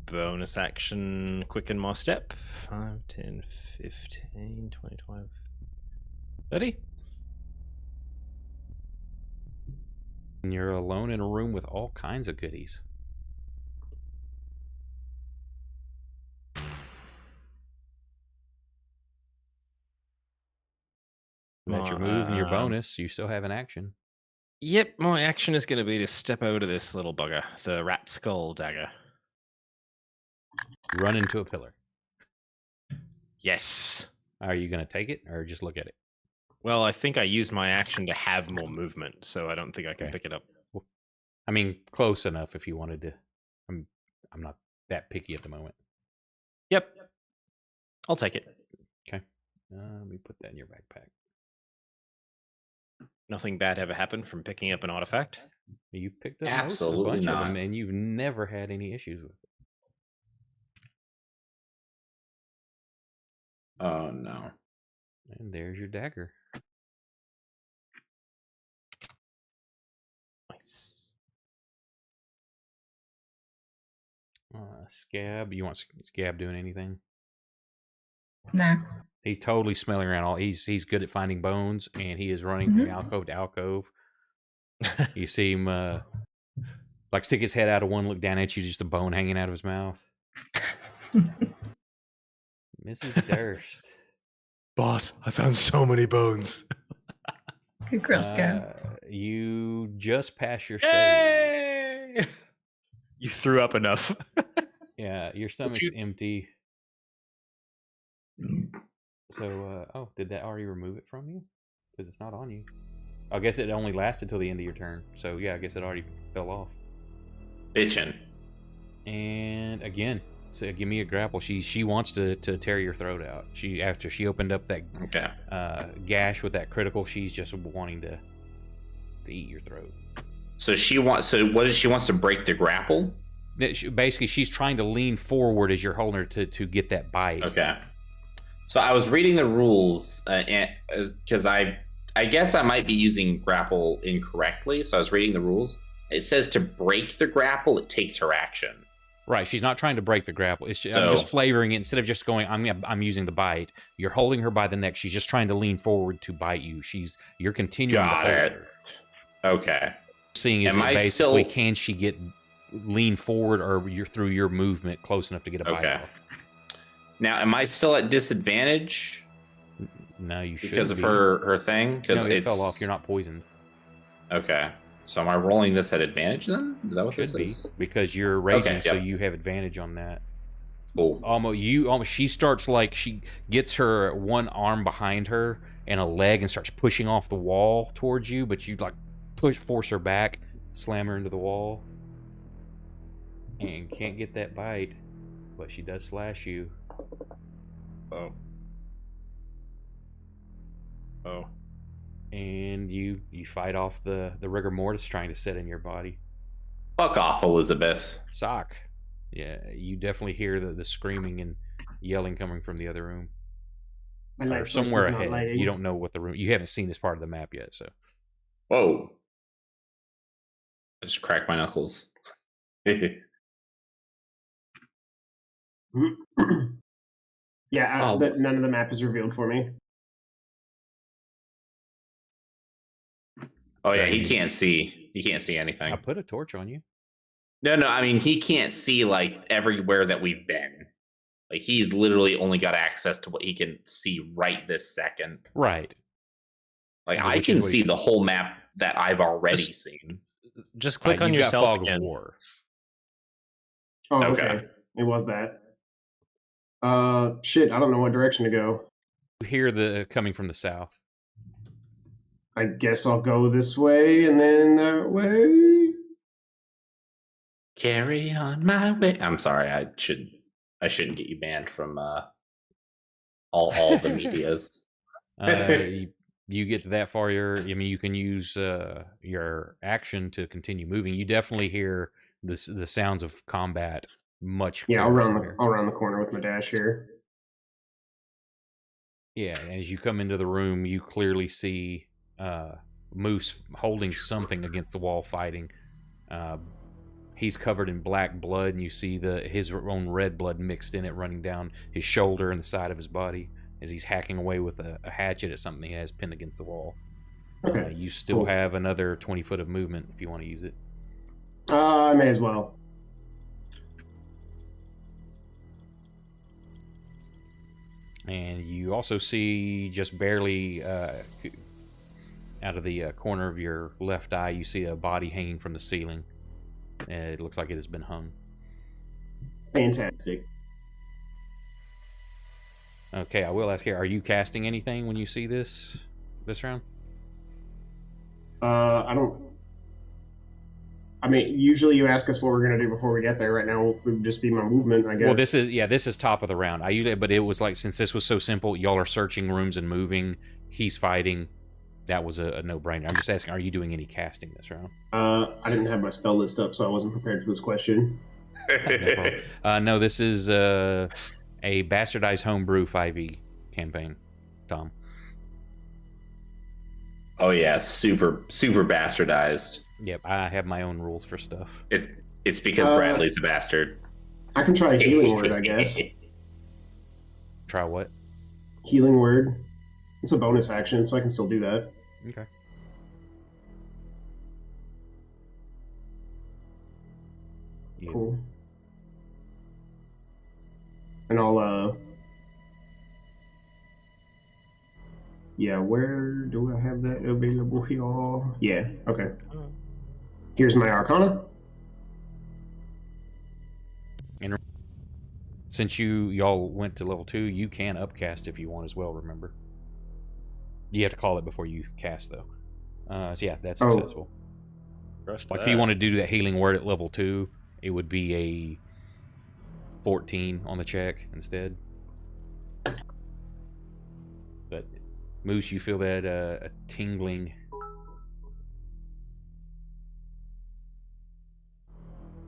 Bonus action, quicken my step. 5, 10, 15, 20, 25, 30. And you're alone in a room with all kinds of goodies. That's your move and your bonus. You still have an action. Yep, my action is going to be to step over to this little bugger, the rat skull dagger. Run into a pillar. Yes. Are you going to take it or just look at it? Well, I think I used my action to have more movement, so I don't think I can Okay. pick it up. I mean, close enough if you wanted to. I'm not that picky at the moment. Yep. I'll take it. Okay. Let me put that in your backpack. Nothing bad ever happened from picking up an artifact. You picked up a Absolutely bunch of not. them, and you've never had any issues with it. Oh no. And there's your dagger. Nice. Scab. You want Scab doing anything? Nah. He's totally smelling around. He's good at finding bones, and he is running from alcove to alcove. You see him like stick his head out of one, look down at you, just a bone hanging out of his mouth. Mrs. Durst. Boss, I found so many bones. Good girl, Scab. You just passed your save. Yay! You threw up enough. Yeah, your stomach's empty. So, oh, did that already remove it from you? Because it's not on you. I guess it only lasted till the end of your turn. So, yeah, I guess it already fell off. Bitchin'. And again, so give me a grapple. She wants to tear your throat out. After she opened up that gash with that critical, she's just wanting to eat your throat. So what is she wants to break the grapple? Basically, she's trying to lean forward as you're holding her to get that bite. Okay. So I was reading the rules because I guess I might be using grapple incorrectly. So I was reading the rules. It says to break the grapple, it takes her action. Right. She's not trying to break the grapple. I'm just flavoring it. Instead of just going, I'm using the bite. You're holding her by the neck. She's just trying to lean forward to bite you. You're continuing to hold her. Okay. Seeing is basically can she lean forward or you're through your movement close enough to get a bite off. Now, am I still at disadvantage? No, you should because of her thing. Because it fell off. You're not poisoned. Okay. So am I rolling this at advantage then? Is that what this is? Because you're raging, so you have advantage on that. Cool. She starts she gets her one arm behind her and a leg and starts pushing off the wall towards you, but you force her back, slam her into the wall, and can't get that bite, but she does slash you. Oh. And you fight off the rigor mortis trying to set in your body. Fuck off, Elizabeth. Sock. Yeah, you definitely hear the screaming and yelling coming from the other room. Or somewhere ahead. You don't know what the room... You haven't seen this part of the map yet, so... Whoa. I just cracked my knuckles. Yeah, none of the map is revealed for me. Oh yeah, he can't see. He can't see anything. I put a torch on you. No, I mean he can't see everywhere that we've been. He's literally only got access to what he can see right this second. Right. I can see the whole map that I've already seen. Just click on yourself again. Oh, okay. It was that. Shit, I don't know what direction to go. You hear coming from the south. I guess I'll go this way and then that way. Carry on my way. I'm sorry, I shouldn't get you banned from all the medias. You get to that far, you can use your action to continue moving. You definitely hear the sounds of combat much clearer. Yeah, I'll round the corner with my dash here. Yeah, and as you come into the room, you clearly see Moose holding something against the wall fighting. He's covered in black blood, and you see his own red blood mixed in it running down his shoulder and the side of his body as he's hacking away with a hatchet at something he has pinned against the wall. Okay. You still have another 20 foot of movement if you want to use it. I may as well. And you also see just barely out of the corner of your left eye, you see a body hanging from the ceiling. It looks like it has been hung. Fantastic. Okay, I will ask here, are you casting anything when you see this round? I don't... I mean, usually you ask us what we're gonna do before we get there. Right now, it would just be my movement, I guess. Well, this is top of the round. I usually, but it was like, since this was so simple, y'all are searching rooms and moving. He's fighting. That was a no-brainer. I'm just asking, are you doing any casting this round? I didn't have my spell list up, so I wasn't prepared for this question. No, this is a bastardized homebrew 5e campaign, Tom. Oh yeah, super bastardized. Yep, I have my own rules for stuff. It's because Bradley's a bastard. I can try a healing word, I guess. Try what? Healing word. It's a bonus action, so I can still do that. Okay. Yeah. Cool. And I'll, yeah, where do I have that available here? Yeah, okay. Here's my Arcana. And since y'all went to level 2, you can upcast if you want as well, remember? You have to call it before you cast, though. So yeah, that's successful. Like, if you want to do that healing word at level 2, it would be a 14 on the check instead. But Moose, you feel that a tingling?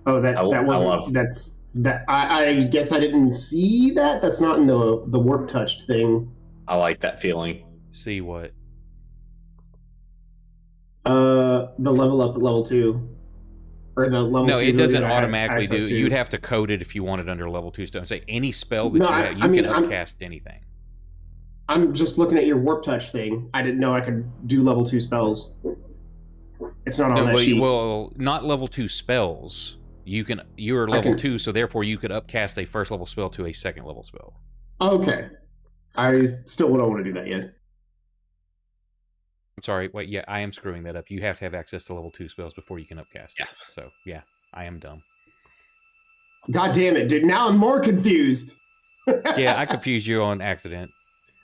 Oh, that wasn't. I guess I didn't see that. That's not in the warp touched thing. I like that feeling. See what? The level up at level 2. Or the level no, 2 it doesn't that I have automatically do. access to. You'd have to code it if you wanted under level 2 stuff. Say any spell that No, you have, you can upcast anything. I'm just looking at your warp touch thing. I didn't know I could do level 2 spells. It's not on that sheet. Well, not level 2 spells. You're level 2, so therefore you could upcast a first level spell to a second level spell. Okay. I still don't want to do that yet. I'm sorry, wait, yeah, I am screwing that up. You have to have access to level 2 spells before you can upcast Yeah. it. So, yeah, I am dumb. God damn it, dude. Now I'm more confused. Yeah, I confused you on accident.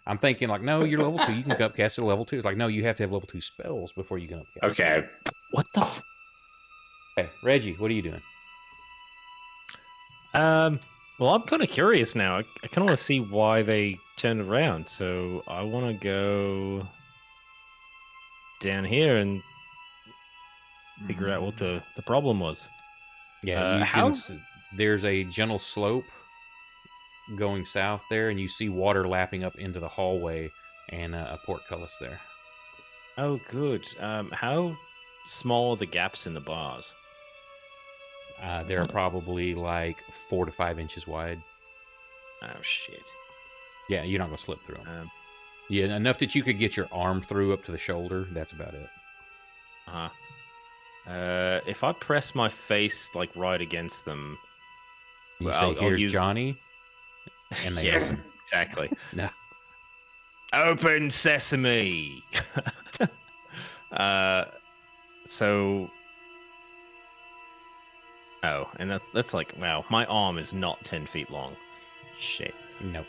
I'm thinking, like, no, you're level 2. You can upcast at level 2. It's like, no, you have to have level 2 spells before you can upcast. Okay. What the? Hey, Reggie, what are you doing? Well, I'm kind of curious now. I kind of want to see why they turned around. So I want to go down here and figure out what the problem was. Yeah, there's a gentle slope going south there, and you see water lapping up into the hallway and a portcullis there. Oh, good. How small are the gaps in the bars? They're probably like 4 to 5 inches wide. Oh, shit. Yeah, you're not going to slip through them. Yeah, enough that you could get your arm through up to the shoulder. That's about it. If I press my face like right against them, You say, here's Johnny, and they yeah, open. exactly. No. Open sesame. So. Oh, and that's like, wow, my arm is not 10 feet long. Shit. Nope.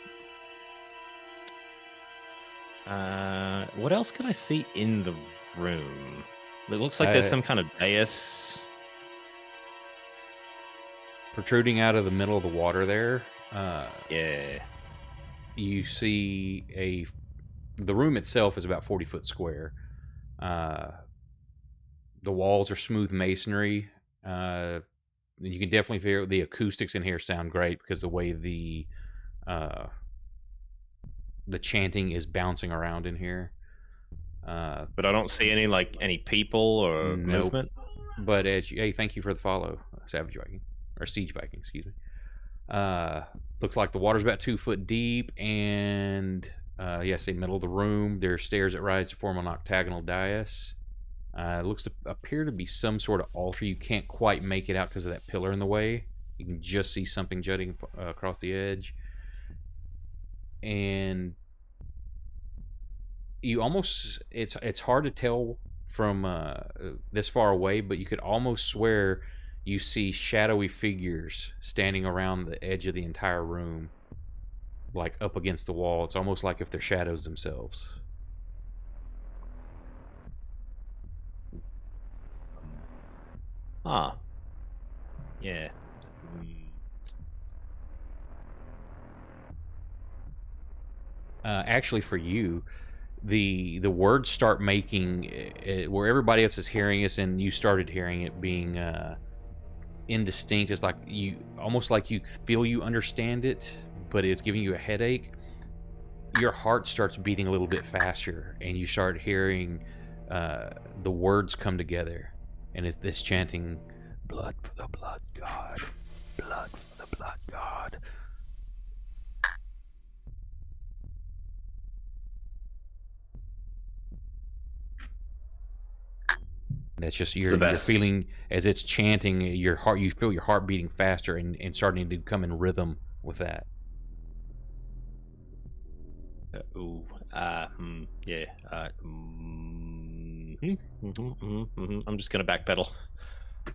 What else can I see in the room? It looks like there's some kind of dais. Protruding out of the middle of the water there. Yeah. You see the room itself is about 40 foot square. The walls are smooth masonry. You can definitely feel the acoustics in here sound great because the way the chanting is bouncing around in here. But I don't see any people or movement. But hey, thank you for the follow, Savage Viking or Siege Viking, excuse me. Looks like the water's about 2 foot deep, and yes, in the middle of the room, there are stairs that rise to form an octagonal dais. It looks to appear to be some sort of altar. You can't quite make it out because of that pillar in the way. You can just see something jutting across the edge. And you almost, it's hard to tell from this far away, but you could almost swear you see shadowy figures standing around the edge of the entire room, like up against the wall. It's almost like if they're shadows themselves. Ah. Yeah. Actually, for you, the words start making where everybody else is hearing us, and you started hearing it being indistinct. It's like you almost like you feel you understand it, but it's giving you a headache. Your heart starts beating a little bit faster, and you start hearing the words come together, and it's this chanting, "Blood for the blood god, blood for the blood god." That's just the you're best. feeling as it's chanting your heart. You feel your heart beating faster and starting to come in rhythm with that. Yeah. I'm just gonna backpedal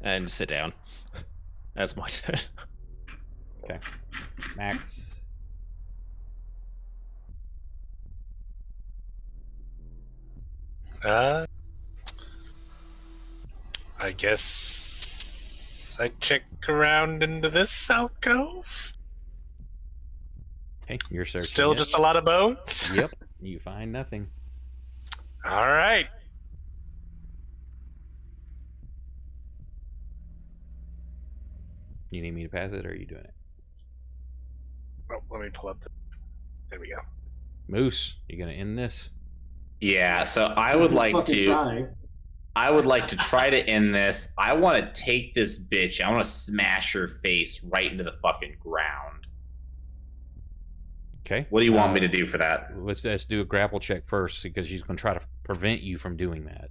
and sit down. That's my turn. Okay, Max. I guess I check around into this alcove. Okay, you're searching. Still it. just a lot of bones? Yep, you find nothing. All right. You need me to pass it, or are you doing it? Oh, let me pull up the... There we go. Moose, you gonna end this? Yeah, so I would like Fucking to. try. I would like to try to end this. I want to take this bitch. I want to smash her face right into the fucking ground. Okay. What do you want me to do for that? Let's do a grapple check first, because she's gonna try to prevent you from doing that.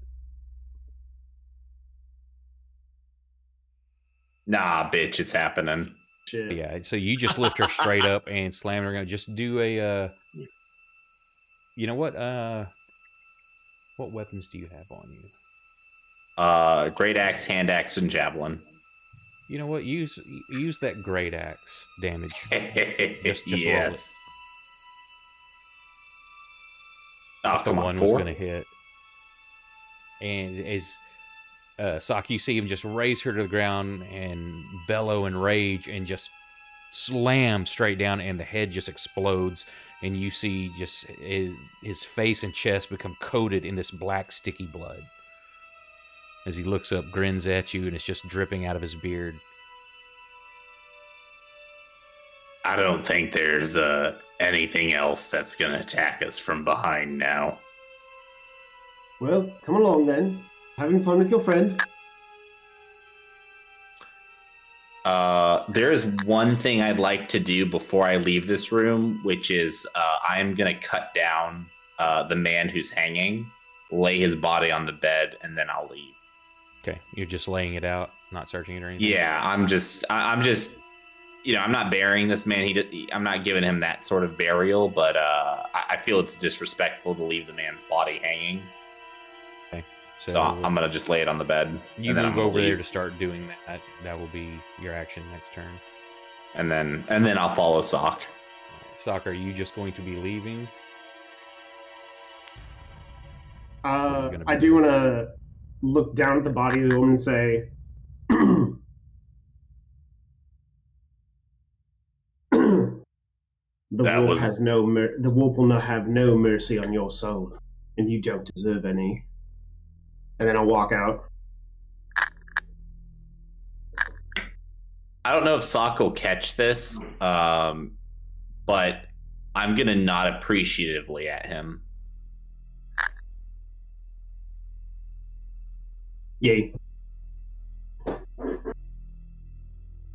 Nah, bitch, it's happening. Shit. Yeah. So you just lift her straight up and slam her. Gonna just do a. You know what? What weapons do you have on you? Great axe, hand axe, and javelin. You know what? Use that great axe damage. Just roll it. Yes. Oh, The come on, one was 4? going to hit. And as Sock, you see him just raise her to the ground and bellow in rage and just slam straight down, and the head just explodes. And you see just his face and chest become coated in this black, sticky blood. As he looks up, grins at you, and it's just dripping out of his beard. I don't think there's anything else that's going to attack us from behind now. Well, come along then. Having fun with your friend. There is one thing I'd like to do before I leave this room, which is I'm going to cut down the man who's hanging, lay his body on the bed, and then I'll leave. Okay, you're just laying it out, not searching it or anything? Yeah, I'm just, I'm not burying this man. I'm not giving him that sort of burial, but I feel it's disrespectful to leave the man's body hanging. Okay. So I'm going to just lay it on the bed. You and then move I'm gonna over there leave. to start doing that. That will be your action next turn. And then I'll follow Sock. Sock, are you just going to be leaving? I do want to look down at the body of the woman and say, the wolf will have no mercy on your soul, and you don't deserve any. And then I'll walk out. I don't know if Sock will catch this, but I'm going to nod appreciatively at him. Yay. And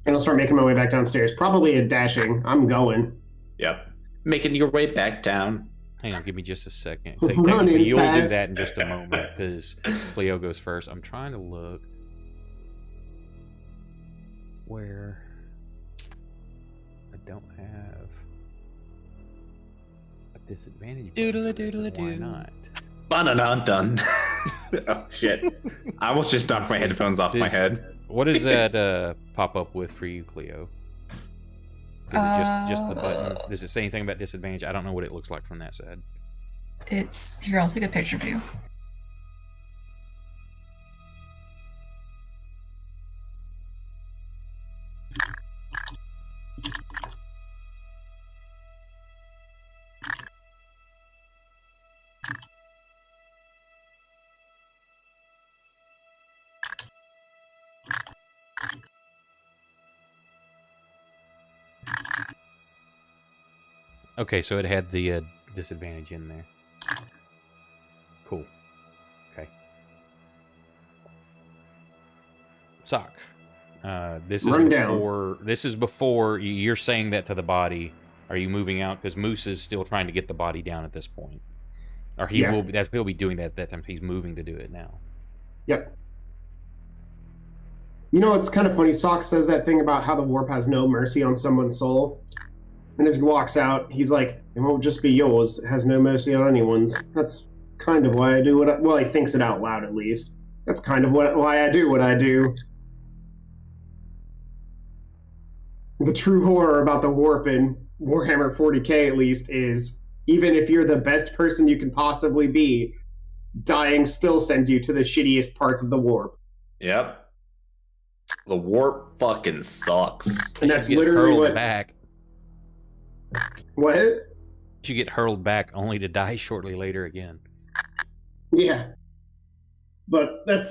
I'll start making my way back downstairs. Probably a dashing. I'm going. Yep. Making your way back down. Hang on, give me just a second. Running You'll do fast. that in just a moment, because Cleo goes first. I'm trying to look where I don't have a disadvantage. Why not? Dun. Oh, shit. I almost just knocked my headphones off my head. What does that pop up with for you, Cleo? Is it just the button? Does it say anything about disadvantage? I don't know what it looks like from that side. It's here. I'll take a picture of you. Okay, so it had the disadvantage in there. Cool. Okay. Sock. This is Run down. before. This is before you're saying that to the body. Are you moving out? Because Moose is still trying to get the body down at this point, or he Yeah. will. He'll be doing that at that time. He's moving to do it now. Yep. You know, it's kind of funny. Sock says that thing about how the warp has no mercy on someone's soul. And as he walks out, he's like, it won't just be yours. It has no mercy on anyone's. That's kind of why I do what I... Well, he thinks it out loud, at least. That's kind of why I do what I do. The true horror about the warp in Warhammer 40k, at least, is even if you're the best person you can possibly be, dying still sends you to the shittiest parts of the warp. Yep. The warp fucking sucks. And that's You get literally hurled what... back. What? You get hurled back only to die shortly later again. Yeah. But that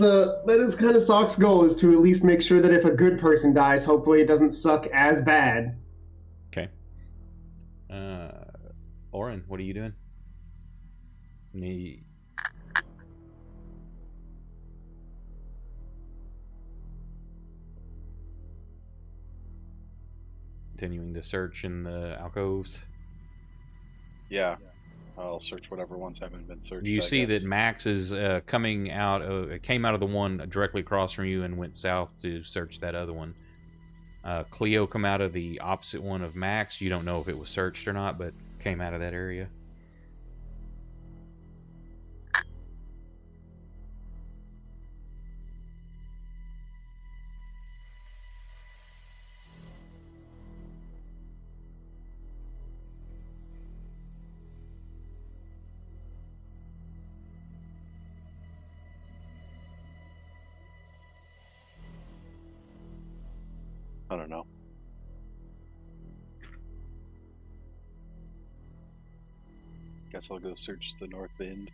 is kind of Sock's goal, is to at least make sure that if a good person dies, hopefully it doesn't suck as bad. Okay. Oren, what are you doing? Continuing to search in the alcoves. Yeah. I'll search whatever ones haven't been searched. Do you I see guess. that Max is coming out? Came out of the one directly across from you and went south to search that other one. Cleo come out of the opposite one of Max. You don't know if it was searched or not, but came out of that area. I don't know. Guess I'll go search the north end.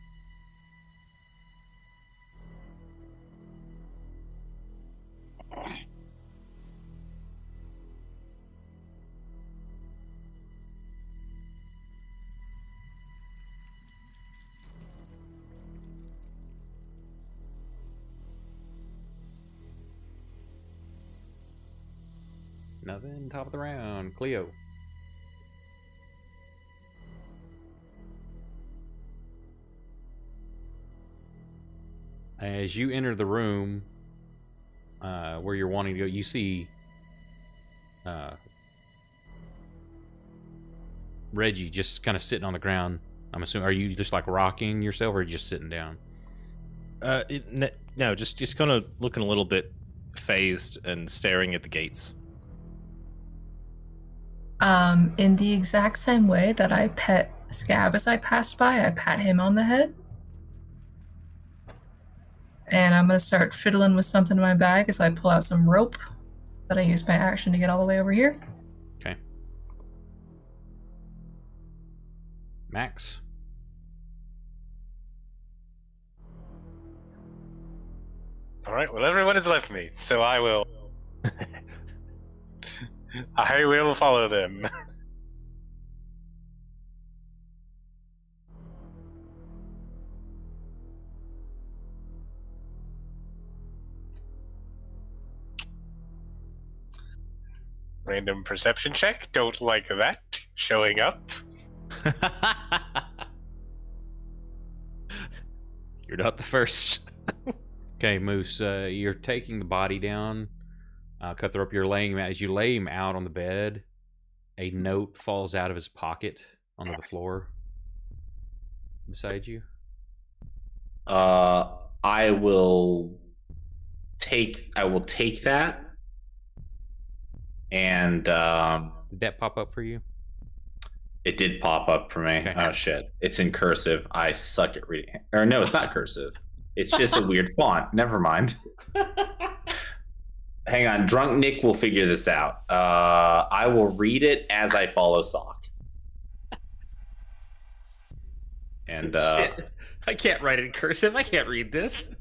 Nothing. Top of the round. Cleo. As you enter the room where you're wanting to go, you see Reggie just kind of sitting on the ground. I'm assuming, are you just like rocking yourself, or are you just sitting down? No, just kind of looking a little bit phased and staring at the gates. In the exact same way that I pet Scab as I passed by, I pat him on the head. And I'm going to start fiddling with something in my bag as I pull out some rope that I use my action to get all the way over here. Okay. Max. All right. Well, everyone has left me, so I will. I will follow them. Random perception check. Don't like that. Showing up. You're not the first. Okay, Moose, you're taking the body down. Cut the rope. You're laying him out. As you lay him out on the bed, a note falls out of his pocket onto the floor beside you. I will take that, and Did that pop up for you? it did pop up for me. Okay. Oh shit! It's in cursive. I suck at reading. Or no, it's not cursive. It's just a weird font. Never mind. Hang on, drunk Nick will figure this out. I will read it as I follow Sock. And Shit. I can't write it in cursive. I can't read this.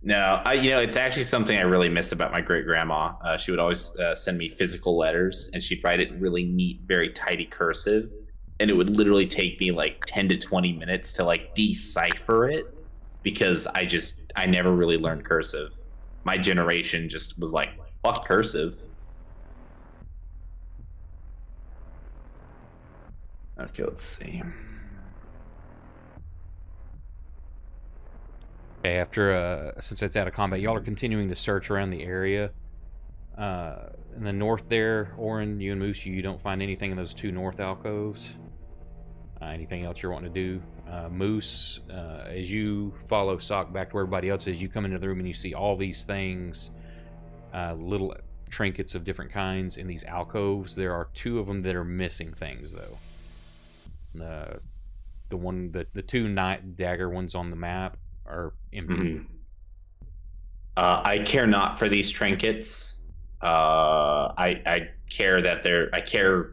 no, it's actually something I really miss about my great grandma. She would always send me physical letters, and she'd write it in really neat, very tidy cursive. and it would literally take me like 10 to 20 minutes to like decipher it because I never really learned cursive. My generation just was like, fuck cursive. Okay, let's see. Okay, after since it's out of combat, y'all are continuing to search around the area. In the north there, Orin, you and Moose, you don't find anything in those two north alcoves. Anything else you're wanting to do? Moose, as you follow Sock back to where everybody else is, you come into the room and you see all these things, little trinkets of different kinds in these alcoves. There are two of them that are missing things, though. The two night dagger ones on the map are empty. Mm-hmm. I care not for these trinkets. I care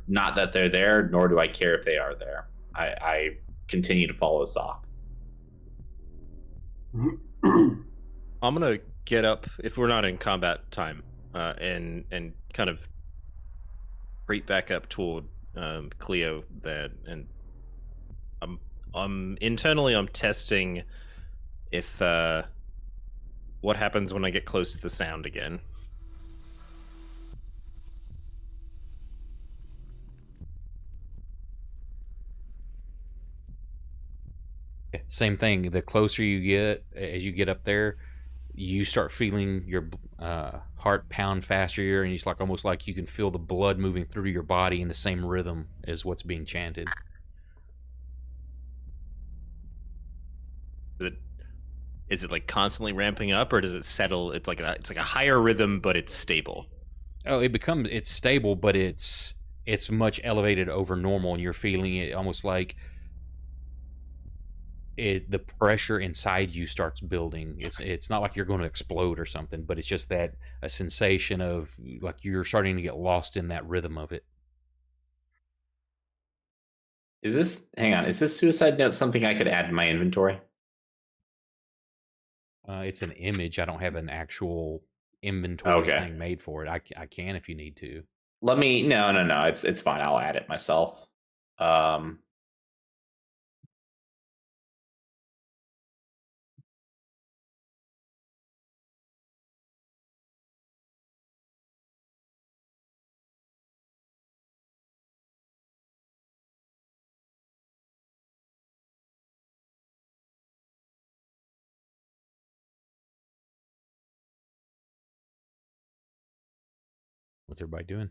not that they're there, nor do I care if they are there. I continue to follow Sock. I'm gonna get up if we're not in combat time, and kind of creep back up toward Cleo there, and I'm internally I'm testing if what happens when I get close to the sound again. Same thing. The closer you get, as you get up there, you start feeling your heart pound faster, and it's like almost like you can feel the blood moving through your body in the same rhythm as what's being chanted. Is it like constantly ramping up, or does it settle? It's like a higher rhythm, but it's stable. Oh, it's stable, but it's much elevated over normal, and you're feeling it almost like the pressure inside you starts building. It's not like you're going to explode or something, but it's just that a sensation of like you're starting to get lost in that rhythm of it. Is this suicide note something I could add to my inventory? It's an image. I don't have an actual inventory thing made for it. I can if you need to. No. It's fine. I'll add it myself. What's everybody doing?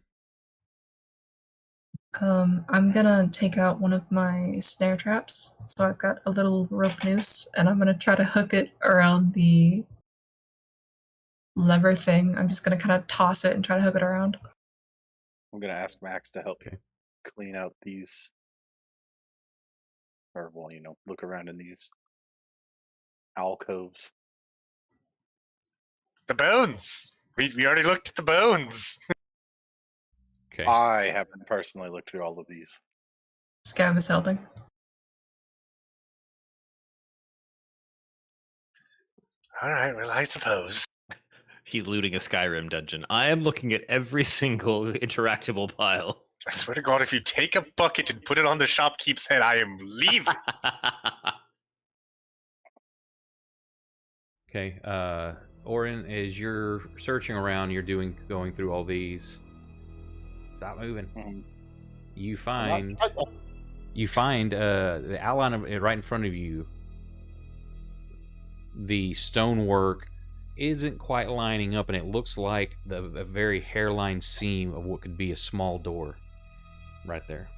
I'm gonna take out one of my snare traps. So I've got a little rope noose, and I'm gonna try to hook it around the lever thing. I'm just gonna kind of toss it and try to hook it around. I'm gonna ask Max to help clean out these, or well, look around in these alcoves. The bones. We already looked at the bones. Okay. I haven't personally looked through all of these. Scav is helping. All right, well, I suppose. He's looting a Skyrim dungeon. I am looking at every single interactable pile. I swear to God, if you take a bucket and put it on the shopkeep's head, I am leaving. Okay. Orin, as you're searching around, you're going through all these. Stop moving. Mm-hmm. You find the outline of it right in front of you. The stonework isn't quite lining up, and it looks like a very hairline seam of what could be a small door right there.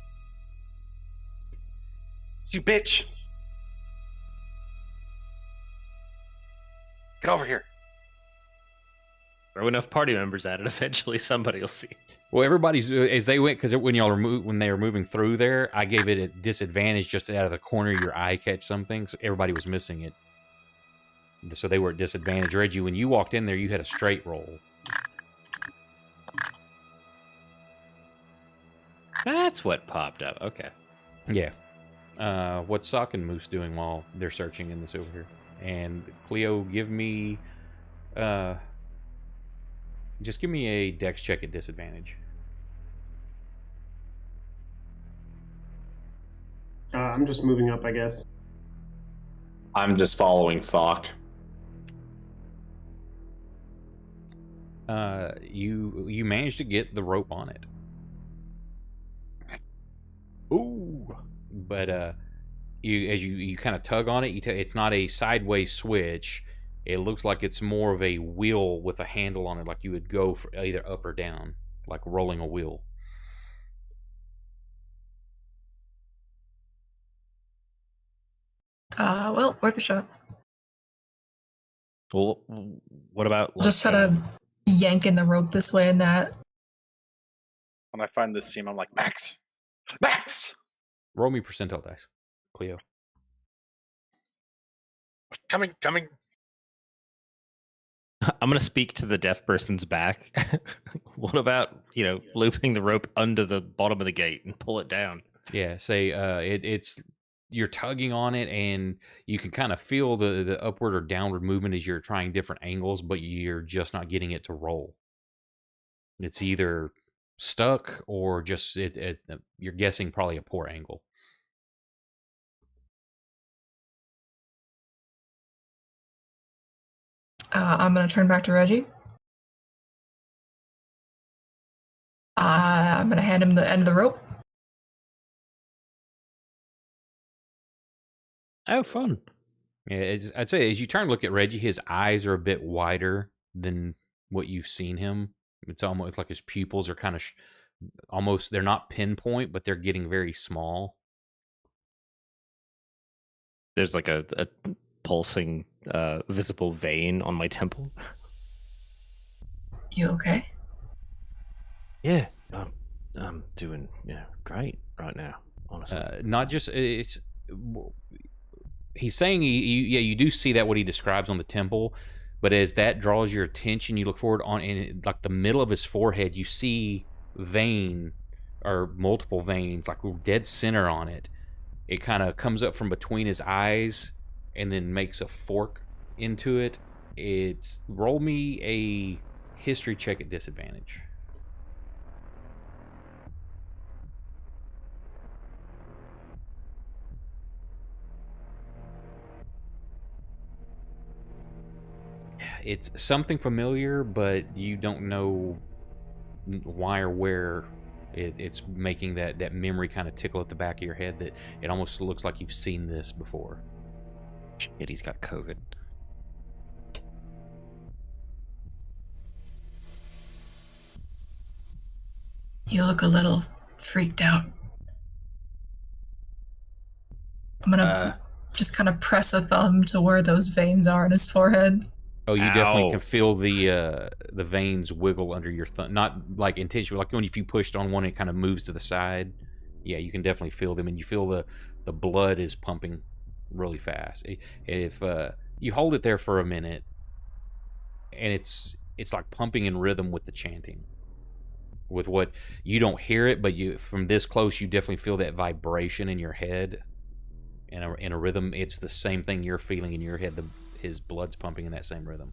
It's you, bitch! Get over here. Throw enough party members at it, eventually somebody will see. Well, everybody's as they went, because when when they were moving through there, I gave it a disadvantage just out of the corner of your eye catch something, so everybody was missing it. So they were at disadvantage. Reggie, when you walked in there, you had a straight roll. That's what popped up. Okay. Yeah. What's Sock and Moose doing while they're searching in this over here? And Cleo, give me... just give me a dex check at disadvantage. I'm just moving up, I guess. I'm just following Sock. You managed to get the rope on it. Ooh. But you kind of tug on it, it's not a sideways switch. It looks like it's more of a wheel with a handle on it, like you would go for either up or down, like rolling a wheel. Well, worth a shot. Well, what about like, Just sort of yanking the rope this way and that. When I find this seam, I'm like, Max! Max! Roll me percentile dice, Cleo. Coming. I'm gonna speak to the deaf person's back. What about looping the rope under the bottom of the gate and pull it down? Yeah, say it's you're tugging on it, and you can kind of feel the upward or downward movement as you're trying different angles, but you're just not getting it to roll. It's either stuck or just you're guessing probably a poor angle. I'm gonna turn back to Reggie. I'm gonna hand him the end of the rope. Oh, fun. Yeah, I'd say as you turn to look at Reggie, his eyes are a bit wider than what you've seen him. It's almost like his pupils are kind of almost, they're not pinpoint, but they're getting very small. There's like a pulsing visible vein on my temple. You okay? Yeah, I'm doing great right now, honestly. Not just it's. He's saying you do see that what he describes on the temple, but as that draws your attention, you look forward on in like the middle of his forehead, you see vein or multiple veins, like dead center on it. It kind of comes up from between his eyes and then makes a fork into it. It's roll me a history check at disadvantage. It's something familiar, but you don't know why or where it's making that memory kind of tickle at the back of your head, that it almost looks like you've seen this before. Shit, he's got COVID. You look a little freaked out. I'm gonna just kind of press a thumb to where those veins are in his forehead. Oh, you Ow. definitely can feel the veins wiggle under your thumb. Not like intentionally, like when if you pushed on one, it kind of moves to the side. Yeah, you can definitely feel them, and you feel the blood is pumping really fast. If you hold it there for a minute, and it's like pumping in rhythm with the chanting. With what you don't hear it, but you from this close, you definitely feel that vibration in your head. In a rhythm, it's the same thing you're feeling in your head. His blood's pumping in that same rhythm.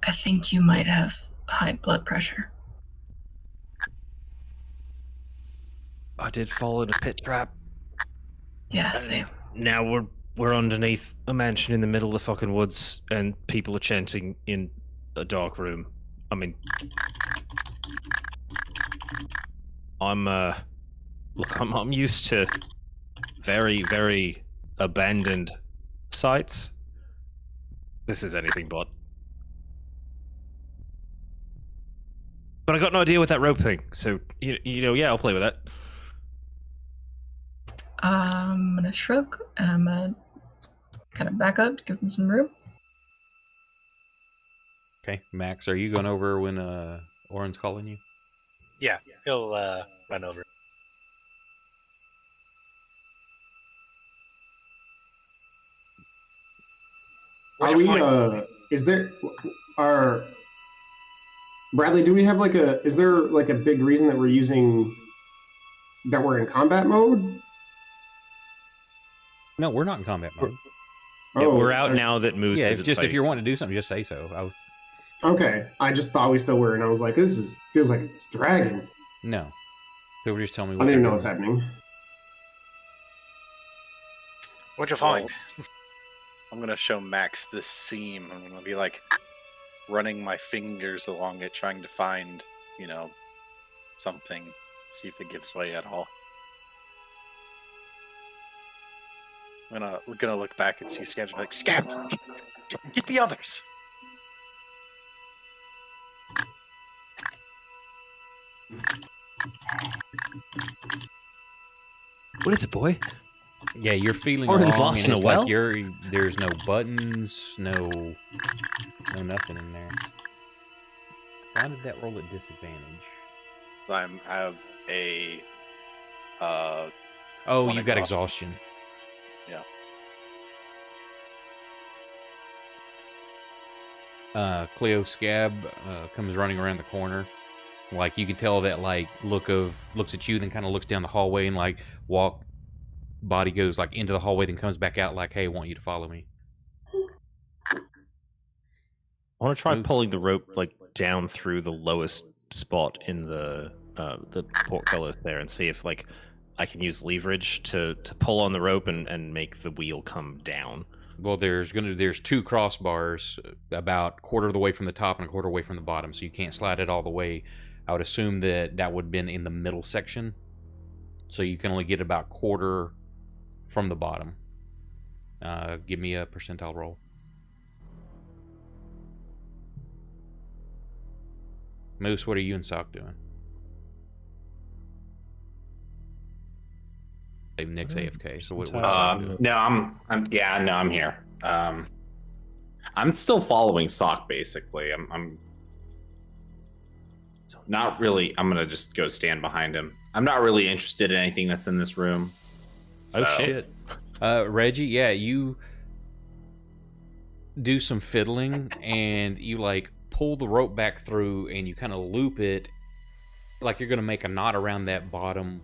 I think you might have high blood pressure. I did fall in a pit trap. Yeah, same. Now we're underneath a mansion in the middle of the fucking woods, and people are chanting in a dark room. I mean, I'm used to very, very abandoned sites. This is anything but. But I got no idea with that rope thing, so yeah, I'll play with that. I'm gonna shrug and I'm gonna kind of back up to give him some room. Okay, Max, are you going over when Oren's calling you? Yeah, he'll run over. Are we? Is there? Are Bradley? Do we have like a? Is there like a big reason that we're using? That we're in combat mode? No, we're not in combat mode. Yeah, we're out now that Moose Yeah, is just at if you're wanting to do something, just say so. Okay, I just thought we still were, and I was like, feels like it's dragging. No. People just tell me I what don't even they're know what's doing. happening. What'd you find? I'm gonna show Max this seam. I'm gonna be like running my fingers along it, trying to find, something. See if it gives way at all. We're gonna look back and see Scab and be like, Scab, get the others. What is it, boy? Yeah, you're feeling Orton's along, lost and in a it's well? like there's no buttons, no nothing in there. Why did that roll at disadvantage? I have a. Oh, One you've got exhaustion. exhaustion. Yeah. Cleo Scab comes running around the corner. Like, you can tell that, like, looks at you, then kind of looks down the hallway and, like, body goes, like, into the hallway, then comes back out, like, hey, I want you to follow me. I want to try Move. pulling the rope like down through the lowest spot in the portcullis there, and see if like I can use leverage to pull on the rope and make the wheel come down. Well, there's two crossbars about quarter of the way from the top and a quarter away from the bottom, so you can't slide it all the way. I would assume that would have been in the middle section, so you can only get about quarter from the bottom. Give me a percentile roll. Moose, what are you and Sock doing? Nick's AFK. So what is Sock doing? No, I'm here. I'm still following Sock basically. I'm not really. I'm gonna just go stand behind him. I'm not really interested in anything that's in this room. Oh So- shit. Reggie, yeah, you do some fiddling and you like pull the rope back through and you kind of loop it like you're gonna make a knot around that bottom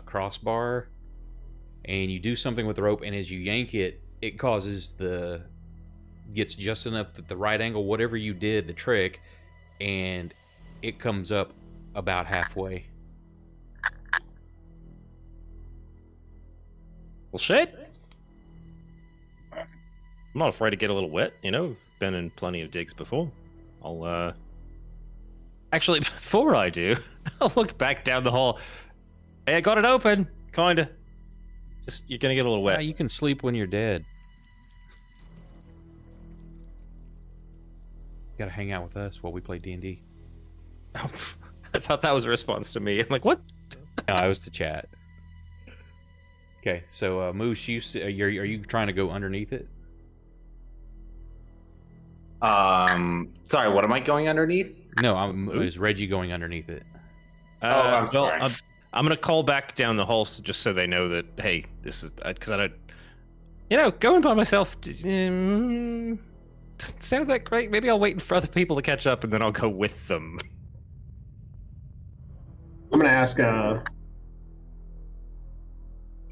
crossbar, and you do something with the rope, and as you yank it, it gets just enough at the right angle, whatever you did, the trick, and it comes up about halfway. Well, shit. I'm not afraid to get a little wet. I've been in plenty of digs before. I'll actually, before I do, I'll look back down the hall. Hey, I got it open, kinda. Just you're gonna get a little wet. You can sleep when you're dead. You gotta hang out with us while we play D&D. I thought that was a response to me. I'm like, what? No, I was to chat. Okay, so Moose, are you trying to go underneath it? Sorry, what am I going underneath? No, is Reggie going underneath it? I'm sorry. I'm gonna call back down the hall just so they know that hey, this is because I don't, going by myself doesn't sound that great. Maybe I'll wait for other people to catch up and then I'll go with them. I'm gonna ask. Oh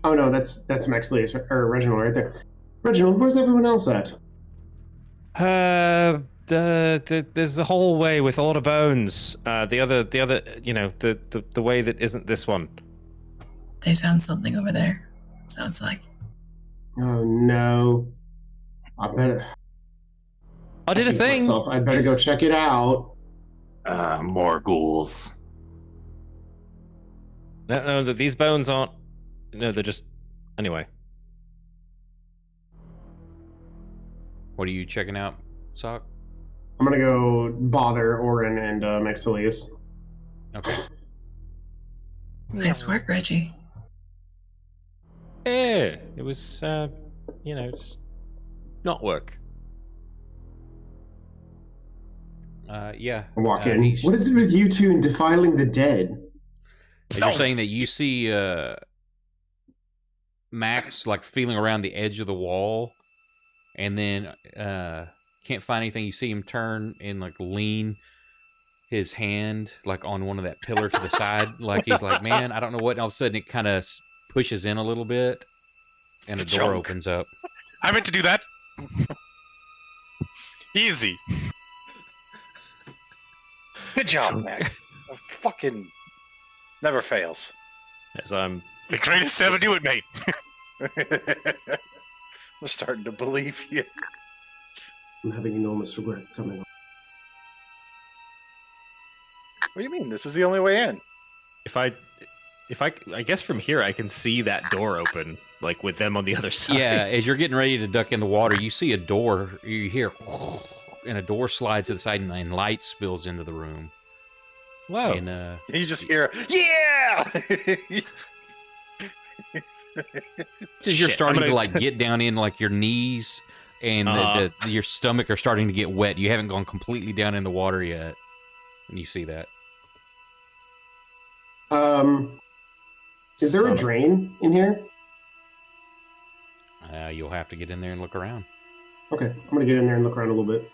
no, that's Maxley or Reginald right there. Reginald, where's everyone else at? There's a whole way with a lot of bones. The other, the way that isn't this one. They found something over there. Sounds like. Oh no! I did a thing. I better go check it out. More ghouls. No, these bones aren't. No, they're just. Anyway. What are you checking out, Sock? I'm gonna go bother Orin and Maxilius. Okay. Nice work, Reggie. Yeah, it was, just not work. Yeah. I walk in. What is it with you two and defiling the dead? You're saying that you see Max like feeling around the edge of the wall, and then can't find anything. You see him turn and like lean his hand like on one of that pillar to the side, like he's like, man, I don't know what. And all of a sudden, it kind of pushes in a little bit, and a door opens up. I meant to do that. Easy. Good job, Max. Fucking Never fails. As I'm The greatest to ever do it, mate. I'm starting to believe you. I'm having enormous regret coming on. What do you mean? This is the only way in. if I guess from here I can see that door open, like with them on the other side. Yeah, as you're getting ready to duck in the water, you see a door. You hear, and a door slides to the side, and light spills into the room. Wow. And You just hear, yeah! as you're Shit, starting I'm gonna- to like get down in like your knees and your stomach are starting to get wet. You haven't gone completely down in the water yet, and you see that. Is there a drain in here? You'll have to get in there and look around. Okay, I'm gonna get in there and look around a little bit.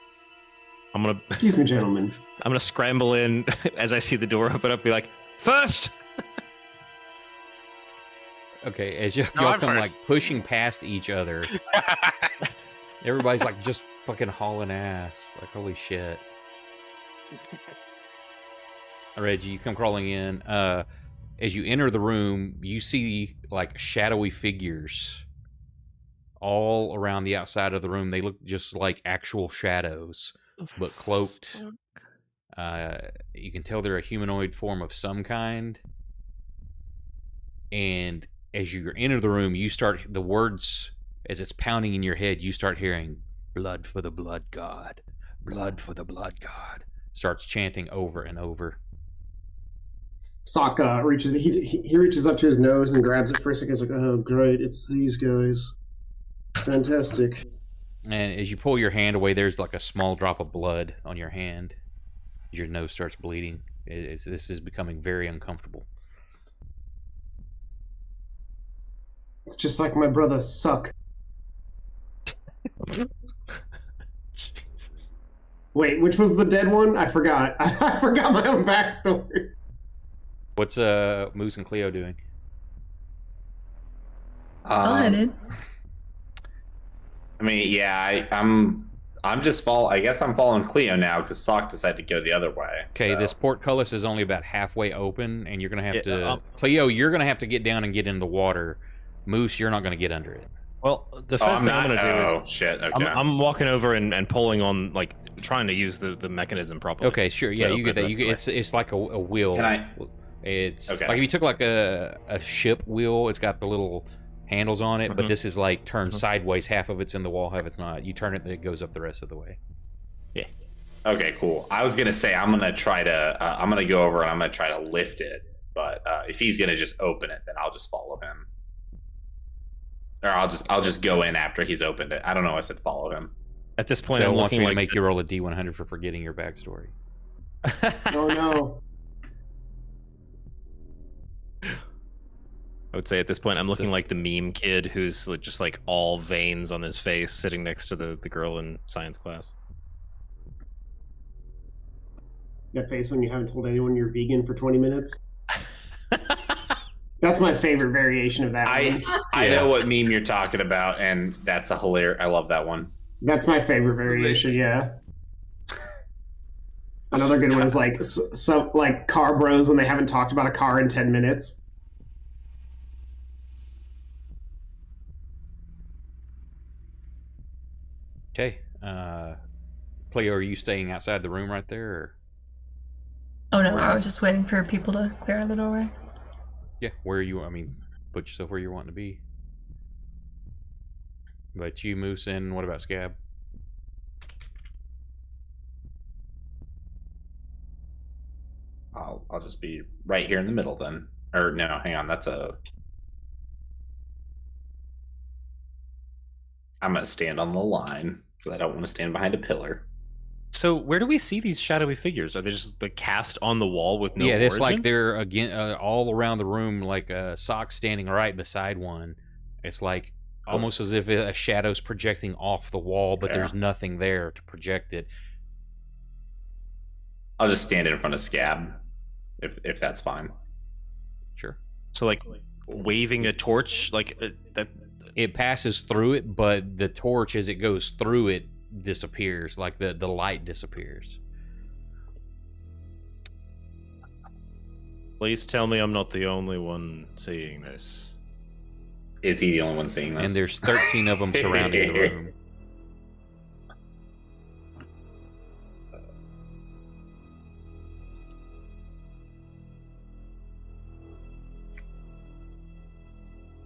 I'm gonna Excuse me, gentlemen. I'm gonna scramble in as I see the door open up, be like, first! Okay, as No, y'all I'm come first. like pushing past each other, everybody's like just fucking hauling ass. Like, holy shit. Reggie, you come crawling in. As you enter the room, you see like shadowy figures all around the outside of the room. They look just like actual shadows, but cloaked. You can tell they're a humanoid form of some kind. And as you enter the room, you start the words as it's pounding in your head. You start hearing "Blood for the Blood God, Blood for the Blood God." Starts chanting over and over. Sokka reaches. He reaches up to his nose and grabs it for a second. He's like, "Oh, great! It's these guys. Fantastic." And as you pull your hand away, there's like a small drop of blood on your hand. Your nose starts bleeding. This is becoming very uncomfortable. It's just like my brother Suck. Jesus. Wait, which was the dead one? I forgot. I forgot my own backstory. What's Moose and Cleo doing? I'll head in. I mean, yeah, I'm just I guess I'm following Cleo now because Sock decided to go the other way. Okay, so. this portcullis is only about halfway open, and you're gonna have Yeah, to. Cleo, you're gonna have to get down and get in the water. Moose, you're not gonna get under it. Well, the first thing I'm gonna do is shit. Okay. I'm walking over and pulling on, like, trying to use the mechanism properly. Okay, sure. Yeah, to you get open that. it You the get, rest it's like a wheel. Can I? It's Okay. like if you took like a ship wheel. It's got the little handles on it, but Mhm. this is like turned Mhm. sideways. Half of it's in the wall, half it's not. You turn it, it goes up the rest of the way. Okay, cool. I was gonna say I'm gonna try to. I'm gonna go over and I'm gonna try to lift it. But if he's gonna just open it, then I'll just follow him. Or I'll just go in after he's opened it. I don't know. I said follow him. At this point, So it I'm wants looking me to like make you roll a D100 for forgetting your backstory. Oh no. I would say at this point, I'm looking like the meme kid who's like, just like all veins on his face, sitting next to the girl in science class. That face when you haven't told anyone you're vegan for 20 minutes. That's my favorite variation of that one. I know what meme you're talking about, and that's a hilarious. I love that one. That's my favorite variation, yeah. Another good one is like some like car bros when they haven't talked about a car in 10 minutes. Okay. Cleo, are you staying outside the room right there? Or? Oh no, I was just waiting for people to clear out of the doorway. Yeah, where are you? I mean, put yourself where you're wanting to be. But you, Moose, and what about Scab? I'll just be right here in the middle then. Or no, hang on. That's a. I'm gonna stand on the line because I don't want to stand behind a pillar. So where do we see these shadowy figures? Are they just like cast on the wall with no yeah, it's origin? like they're again all around the room, like a sock standing right beside one. It's like almost as if a shadow's projecting off the wall, but Okay. there's nothing there to project it. I'll just stand in front of Scab, if that's fine. Sure. So like waving a torch, like that. It passes through it, but the torch, as it goes through it, disappears. Like the light disappears. Please tell me I'm not the only one seeing this. Is he the only one seeing this? And there's 13 of them surrounding the room.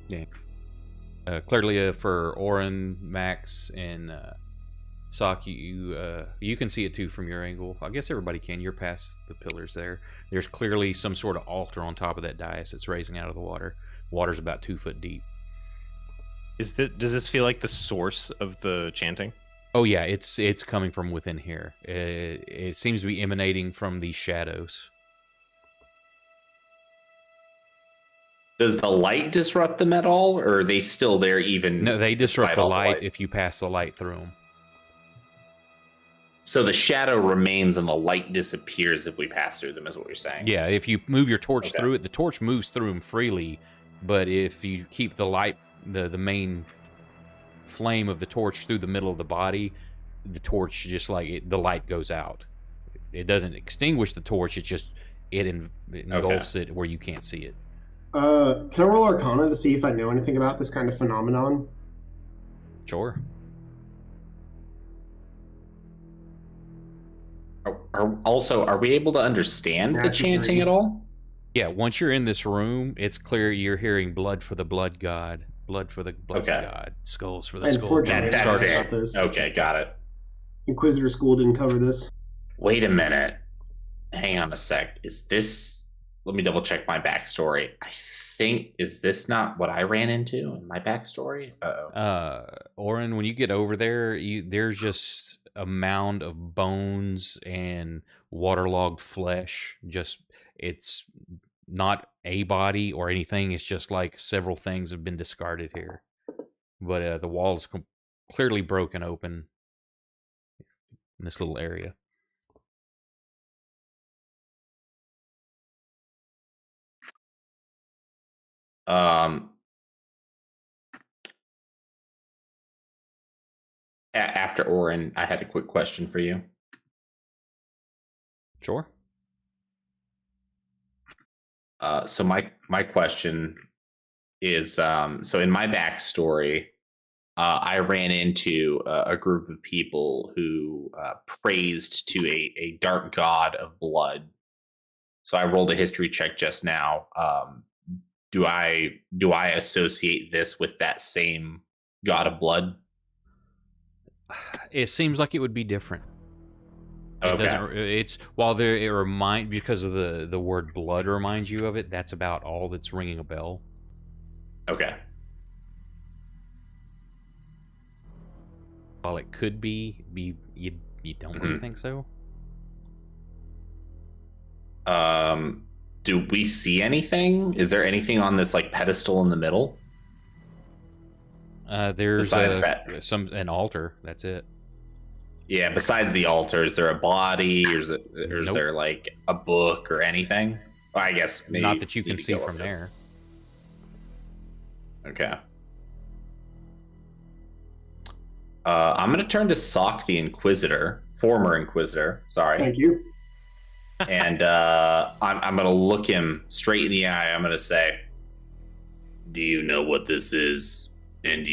Yeah. Clearly, for Orin, Max, and Sock, you can see it too from your angle. I guess everybody can. You're past the pillars there. There's clearly some sort of altar on top of that dais that's raising out of the water. Water's about 2 foot deep. Does this feel like the source of the chanting? Oh yeah, it's coming from within here. It seems to be emanating from these shadows. Does the light disrupt them at all, or are they still there even? No, they disrupt despite the all light if you pass the light through them. So the shadow remains and the light disappears if we pass through them, is what you're saying? Yeah, if you move your torch Okay. through it, the torch moves through them freely. But if you keep the light, the main flame of the torch through the middle of the body, the torch just the light goes out. It doesn't extinguish the torch. It's just it engulfs it where you can't see it. Can I roll Arcana to see if I know anything about this kind of phenomenon? Sure. Are we able to understand the Magic chanting ring. at all? Yeah, once you're in this room, it's clear you're hearing blood for the blood god, blood for the blood Okay. god, skulls for the And skull fortunately, god. That's I it. got this. Okay, got it. Inquisitor School didn't cover this. Wait a minute. Hang on a sec. Let me double check my backstory. I think, is this not what I ran into in my backstory? Uh-oh. Orin, when you get over there, there's just a mound of bones and waterlogged flesh. It's not a body or anything. It's just like several things have been discarded here. But the wall is clearly broken open in this little area. After Orin, I had a quick question for you. Sure. So my question is, so in my backstory, I ran into a group of people who praised to a dark god of blood. So I rolled a history check just now. Do I associate this with that same god of blood? It seems like it would be different. It Okay. doesn't. It's because of the word blood reminds you of it. That's about all that's ringing a bell. Okay. While it could be you don't really think so. Do we see anything? Is there anything on this like pedestal in the middle? There's Besides that. an altar. That's it. Yeah, besides the altar, is there a body, or is Nope. there like a book or anything? Well, I guess maybe Not that you need can to see go from up there. Okay. I'm gonna turn to Sock the Inquisitor, former Inquisitor. Sorry. Thank you. And I'm gonna look him straight in the eye. I'm gonna say, "Do you know what this is? And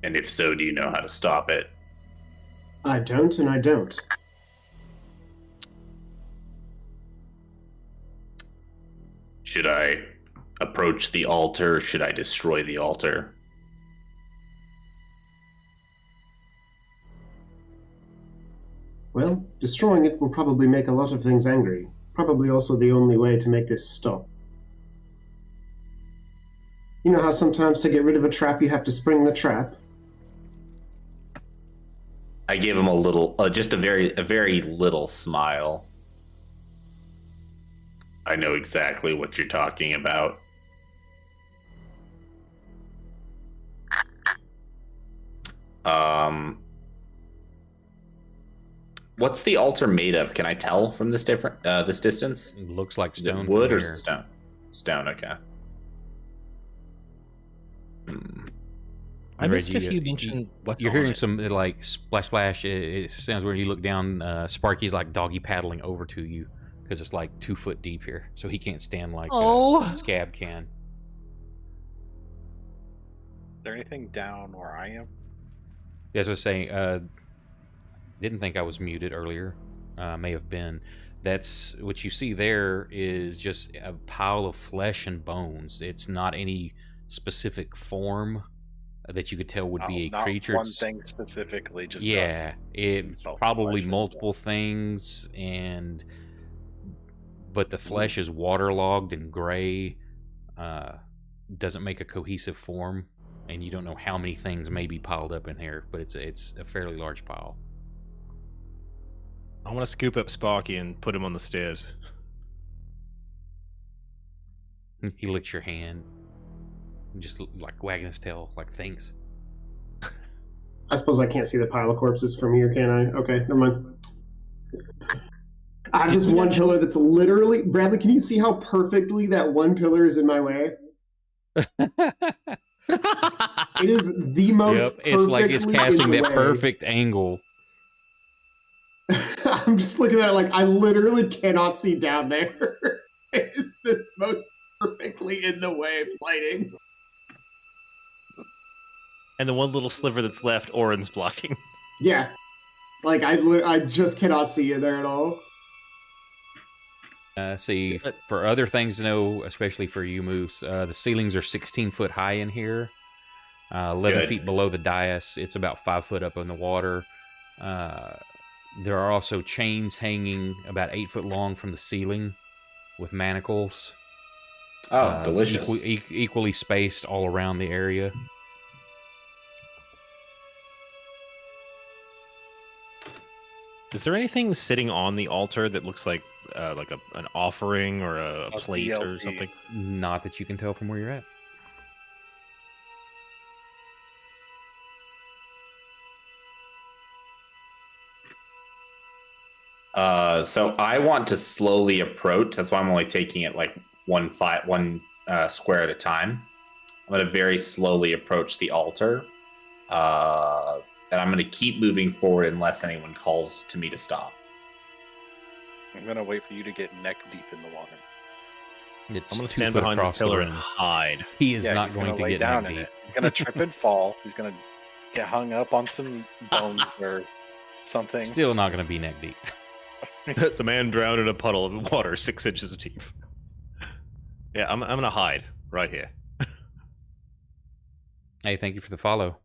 and if so, do you know how to stop it?" I don't, and I don't. Should I approach the altar? Should I destroy the altar? Well, destroying it will probably make a lot of things angry. Probably also the only way to make this stop. You know how sometimes to get rid of a trap you have to spring the trap? I give him a little, just a very little smile. I know exactly what you're talking about. What's the altar made of? Can I tell from this distance? It looks like Is it stone. wood from or is here. it stone? Stone, okay. I missed if you mentioned what's You're on hearing it. some like splash splash. It sounds weird. You look down. Sparky's like doggy paddling over to you because it's like 2 foot deep here, so he can't stand like Scab can. Is there anything down where I am? As I was saying, didn't think I was muted earlier. May have been. That's what you see there is just a pile of flesh and bones. It's not any specific form that you could tell would be a not creature. one thing specifically, just yeah, it's both probably flesh and multiple blood. things, but the flesh is waterlogged and gray. Doesn't make a cohesive form, and you don't know how many things may be piled up in here, but it's a fairly large pile. I want to scoop up Sparky and put him on the stairs. He licks your hand, just like wagging his tail, like thanks. I suppose I can't see the pile of corpses from here, can I? Okay, never mind. I have this one pillar that's literally... Bradley, can you see how perfectly that one pillar is in my way? It is the most Yep, it's like it's perfectly casting in the that way. perfect angle. I'm just looking at it like I literally cannot see down there. It is the most perfectly in the way of lighting. And the one little sliver that's left, Oren's blocking. Yeah. Like, I just cannot see you there at all. See, for other things to know, especially for you, Moose, the ceilings are 16 foot high in here. 11 Good. feet below the dais. It's about 5 foot up in the water. There are also chains hanging about 8 foot long from the ceiling with manacles. Oh, delicious. Equally spaced all around the area. Is there anything sitting on the altar that looks like an offering or a plate or DLP. something? Not that you can tell from where you're at. So I want to slowly approach. That's why I'm only taking it like one square at a time. I'm going to very slowly approach the altar. And I'm going to keep moving forward unless anyone calls to me to stop. I'm gonna wait for you to get neck deep in the water. It's I'm going to 2 stand foot behind across this the pillar room. and hide. He is Yeah, not he's going gonna to lay get down neck in deep. it. He's gonna trip and fall. He's gonna get hung up on some bones or something. Still not going to be neck deep. The man drowned in a puddle of water 6 inches deep. Yeah, I'm going to hide right here. Hey, thank you for the follow.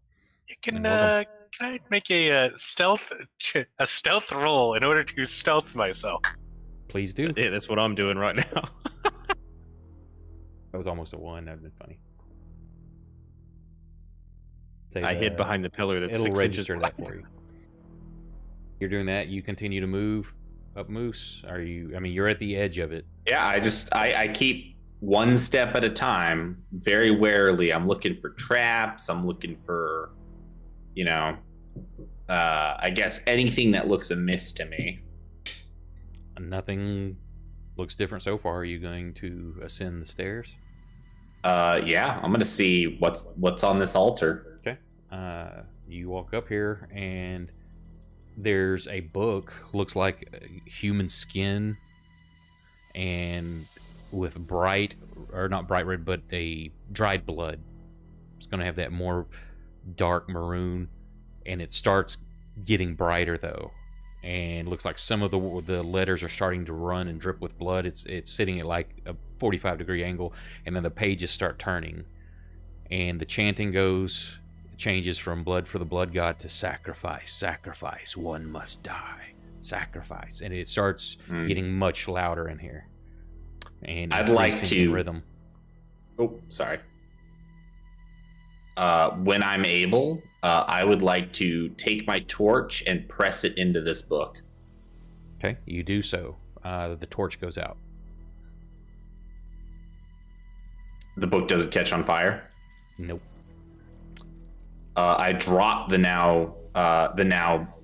You can Welcome. can I make a stealth roll in order to stealth myself? Please do. Yeah, that's what I'm doing right now. That was almost a 1. That would have been funny. Say I hid behind the pillar that's It'll 6 inches register that wide. for you. You're doing that. You continue to move up, Moose. Are you? I mean, you're at the edge of it. Yeah, I keep one step at a time, very warily. I'm looking for traps. I'm looking for, I guess anything that looks amiss to me. Nothing looks different so far. Are you going to ascend the stairs? Yeah, I'm gonna see what's on this altar. Okay. You walk up here, and there's a book. Looks like human skin, and with not bright red, but a dried blood. It's going to have that more dark maroon, and it starts getting brighter though, and looks like some of the letters are starting to run and drip with blood. It's sitting at like a 45-degree angle, and then the pages start turning, and the chanting changes from blood for the blood god to sacrifice, sacrifice, one must die, sacrifice, and it starts getting much louder in here. And I'd like increasing in to- rhythm. Oh, sorry. When I'm able, I would like to take my torch and press it into this book. Okay, you do so. The torch goes out. The book doesn't catch on fire. Nope. I drop the now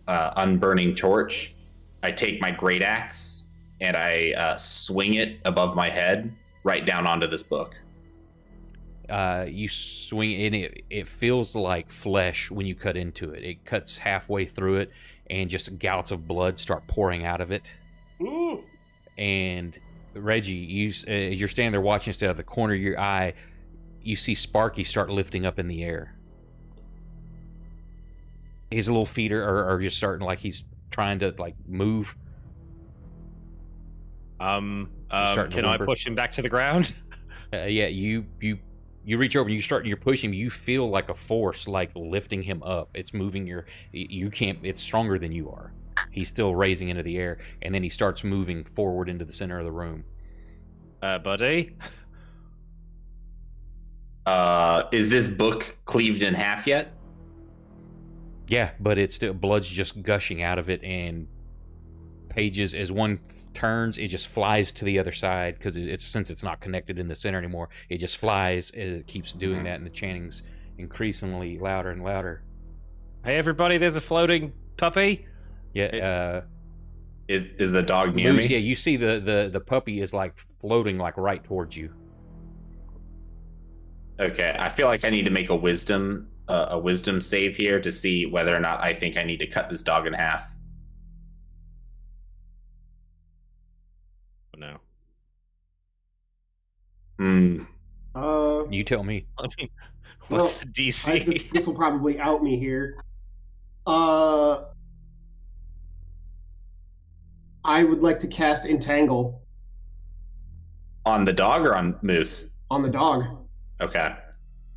unburning torch. I take my great axe and I swing it above my head right down onto this book. You swing in it. It feels like flesh when you cut into it. It cuts halfway through it, and just gouts of blood start pouring out of it. Ooh. And Reggie, you as you're standing there watching this out of the corner of your eye, you see Sparky start lifting up in the air. His little feet are just starting like he's trying to like move. Can I push him back to the ground? Yeah, you reach over and you're pushing him. You feel like a force like lifting him up. It's moving you can't. It's stronger than you are. He's still raising into the air, and then he starts moving forward into the center of the room. Buddy. Is this book cleaved in half yet? Yeah, but it's still blood's just gushing out of it, and pages as one turns, it just flies to the other side because since it's not connected in the center anymore, it just flies as it keeps doing that, and the chanting's increasingly louder and louder. Hey everybody, there's a floating puppy. Yeah. Is the dog near me? Yeah, you see the puppy is like floating like right towards you. Okay, I feel like I need to make a wisdom save here to see whether or not I think I need to cut this dog in half. No. You tell me. I mean, what's the DC? This will probably out me here. I would like to cast Entangle. On the dog or on Moose? On the dog. Okay.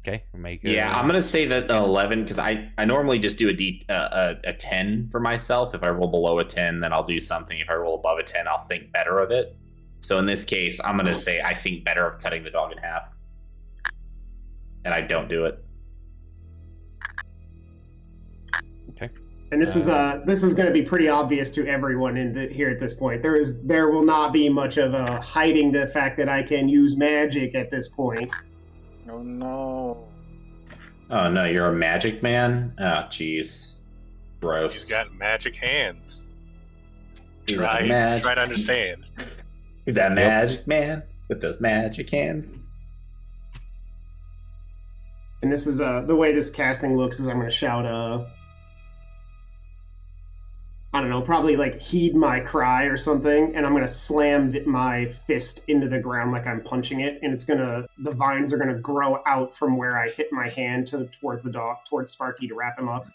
Okay, I'm gonna say that an 11 because I normally just do a 10 for myself. If I roll below a 10, then I'll do something. If I roll above a 10, I'll think better of it. So in this case, I'm gonna say I think better of cutting the dog in half, and I don't do it. Okay. And this is going to be pretty obvious to everyone here at this point. There will not be much of a hiding the fact that I can use magic at this point. Oh no! Oh no, you're a magic man? Oh jeez, gross. He's got magic hands. He's Try to understand. He's that magic man with those magic hands. And this is the way this casting looks is I'm going to shout I don't know, probably like heed my cry or something, and I'm gonna slam my fist into the ground like I'm punching it, and the vines are gonna grow out from where I hit my hand towards the dog, towards Sparky to wrap him up.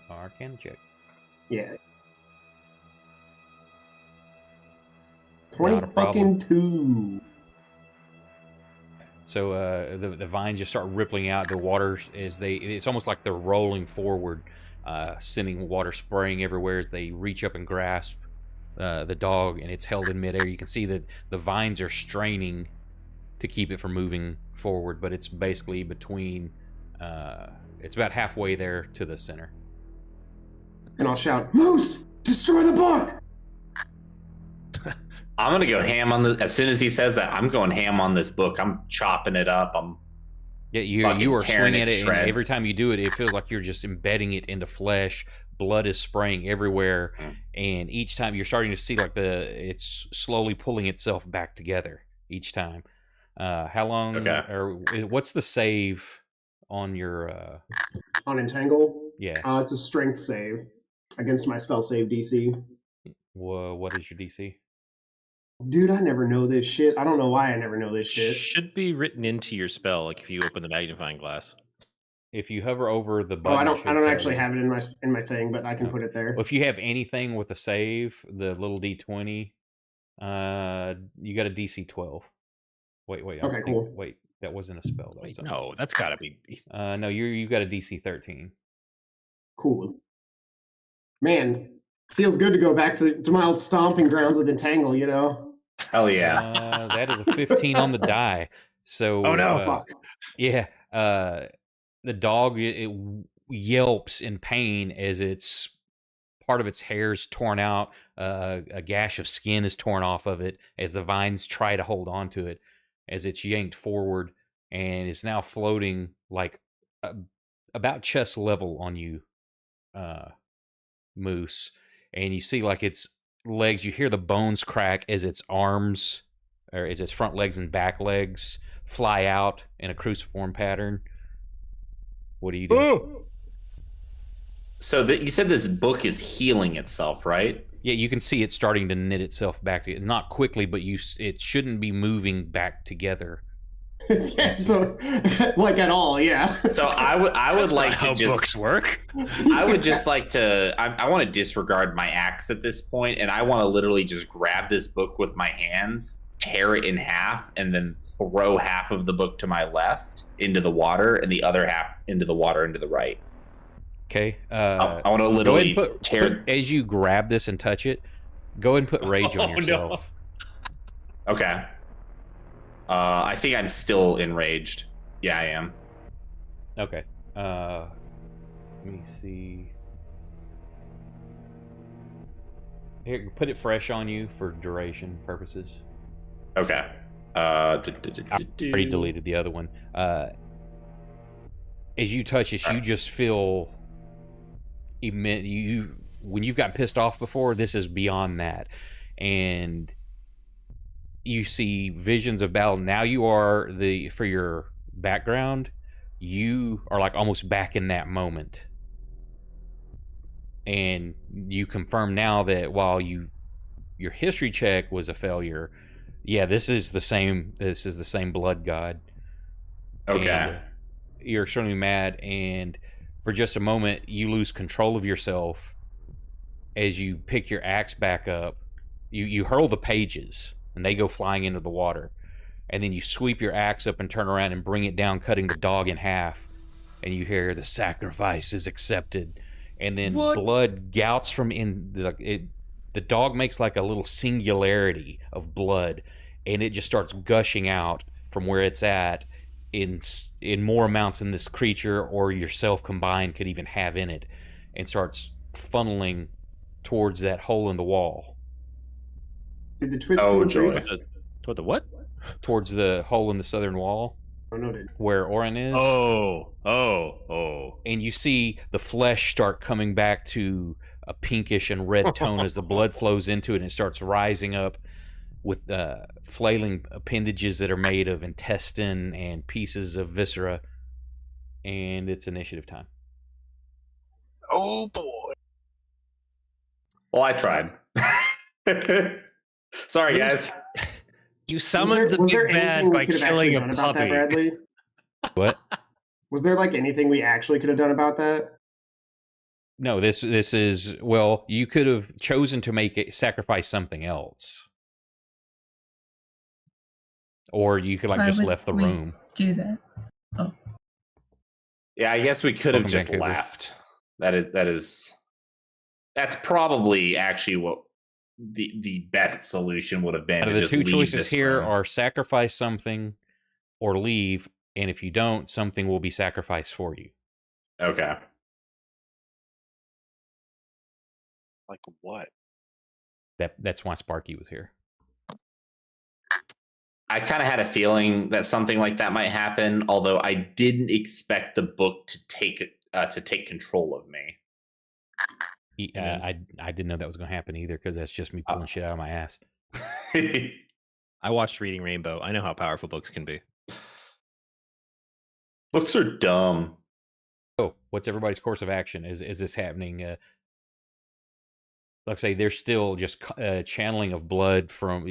Arcana check. Yeah. 20 So the vines just start rippling out. The water it's almost like they're rolling forward, sending water spraying everywhere as they reach up and grasp the dog, and it's held in midair. You can see that the vines are straining to keep it from moving forward, but it's basically between. It's about halfway there to the center. And I'll shout, "Moose, destroy the book!" I'm gonna go ham on this. As soon as he says that, I'm going ham on this book. I'm chopping it up. You are swinging at it, and every time you do it, it feels like you're just embedding it into flesh. Blood is spraying everywhere, and each time you're starting to see like it's slowly pulling itself back together each time. How long? Okay. Or what's the save on your? On Entangle? Yeah. It's a strength save against my spell save DC. What is your DC? Dude, I never know this shit. I don't know why I never know this shit. Should be written into your spell, like if you open the magnifying glass. If you hover over the button, I don't actually have it in my thing, but I can put it there. Well, if you have anything with a save, the little D20, you got a DC 12. Wait. Okay, cool. Wait, that wasn't a spell though. Wait, no, that's got to be. No, you've got a DC 13. Cool. Man, feels good to go back to my old stomping grounds with Entangle, you know? Hell yeah. That is a 15 on the die. So, oh no. Fuck. Yeah. The dog, it yelps in pain as part of its hair is torn out. A gash of skin is torn off of it as the vines try to hold on to it as it's yanked forward, and it's now floating like about chest level on you, Moose. And you see like its legs, you hear the bones crack as its arms, or as its front legs and back legs fly out in a cruciform pattern. What do you do? So you said this book is healing itself, right? Yeah, you can see it starting to knit itself back together. Not quickly, but it shouldn't be moving back together. Yeah, so, like at all, yeah. So I would like how to just books work. I would just like to I want to disregard my axe at this point, and I want to literally just grab this book with my hands, tear it in half, and then throw half of the book to my left into the water and the other half into the water into the right. Okay. I want to Go literally ahead and tear. as you grab this and touch it, go ahead and put rage on Oh, yourself. Okay. I think I'm still enraged. Yeah, I am. Okay. Let me see. Here, put it fresh on you for duration purposes. Okay. I already deleted the other one. As you touch this, you just feel when you've gotten pissed off before, this is beyond that. And you see visions of battle. Now you are for your background, you are like almost back in that moment. And you confirm now that while your history check was a failure, yeah, this is the same blood god. Okay. And you're extremely mad, and for just a moment you lose control of yourself as you pick your axe back up. You hurl the pages and they go flying into the water, and then you sweep your axe up and turn around and bring it down, cutting the dog in half, and you hear the sacrifice is accepted, and then blood gouts from the dog makes like a little singularity of blood, and it just starts gushing out from where it's at in more amounts than this creature or yourself combined could even have in it, and starts funneling towards that hole in the wall. Did the Twitch joy. Toward the what? Towards the hole in the southern wall where Orin is. Oh. And you see the flesh start coming back to a pinkish and red tone as the blood flows into it, and it starts rising up with flailing appendages that are made of intestine and pieces of viscera. And it's initiative time. Oh boy. Well, I tried. Sorry, guys. You summoned the big bad by killing a puppy. Bradley? What? Was there like anything we actually could have done about that? No, this is, well, you could have chosen to sacrifice something else. Or you could just left the room. Do that. Oh. Yeah, I guess we could have Welcome just back, left. That's probably actually what the best solution would have been. The two choices here are sacrifice something or leave, and if you don't, something will be sacrificed for you. Okay. Like what? That's why Sparky was here. I kind of had a feeling that something like that might happen, although I didn't expect the book to take control of me. I didn't know that was going to happen either, because that's just me pulling shit out of my ass. I watched Reading Rainbow. I know how powerful books can be. Books are dumb. Oh, what's everybody's course of action? Is this happening? Like I say, there's still just channeling of blood from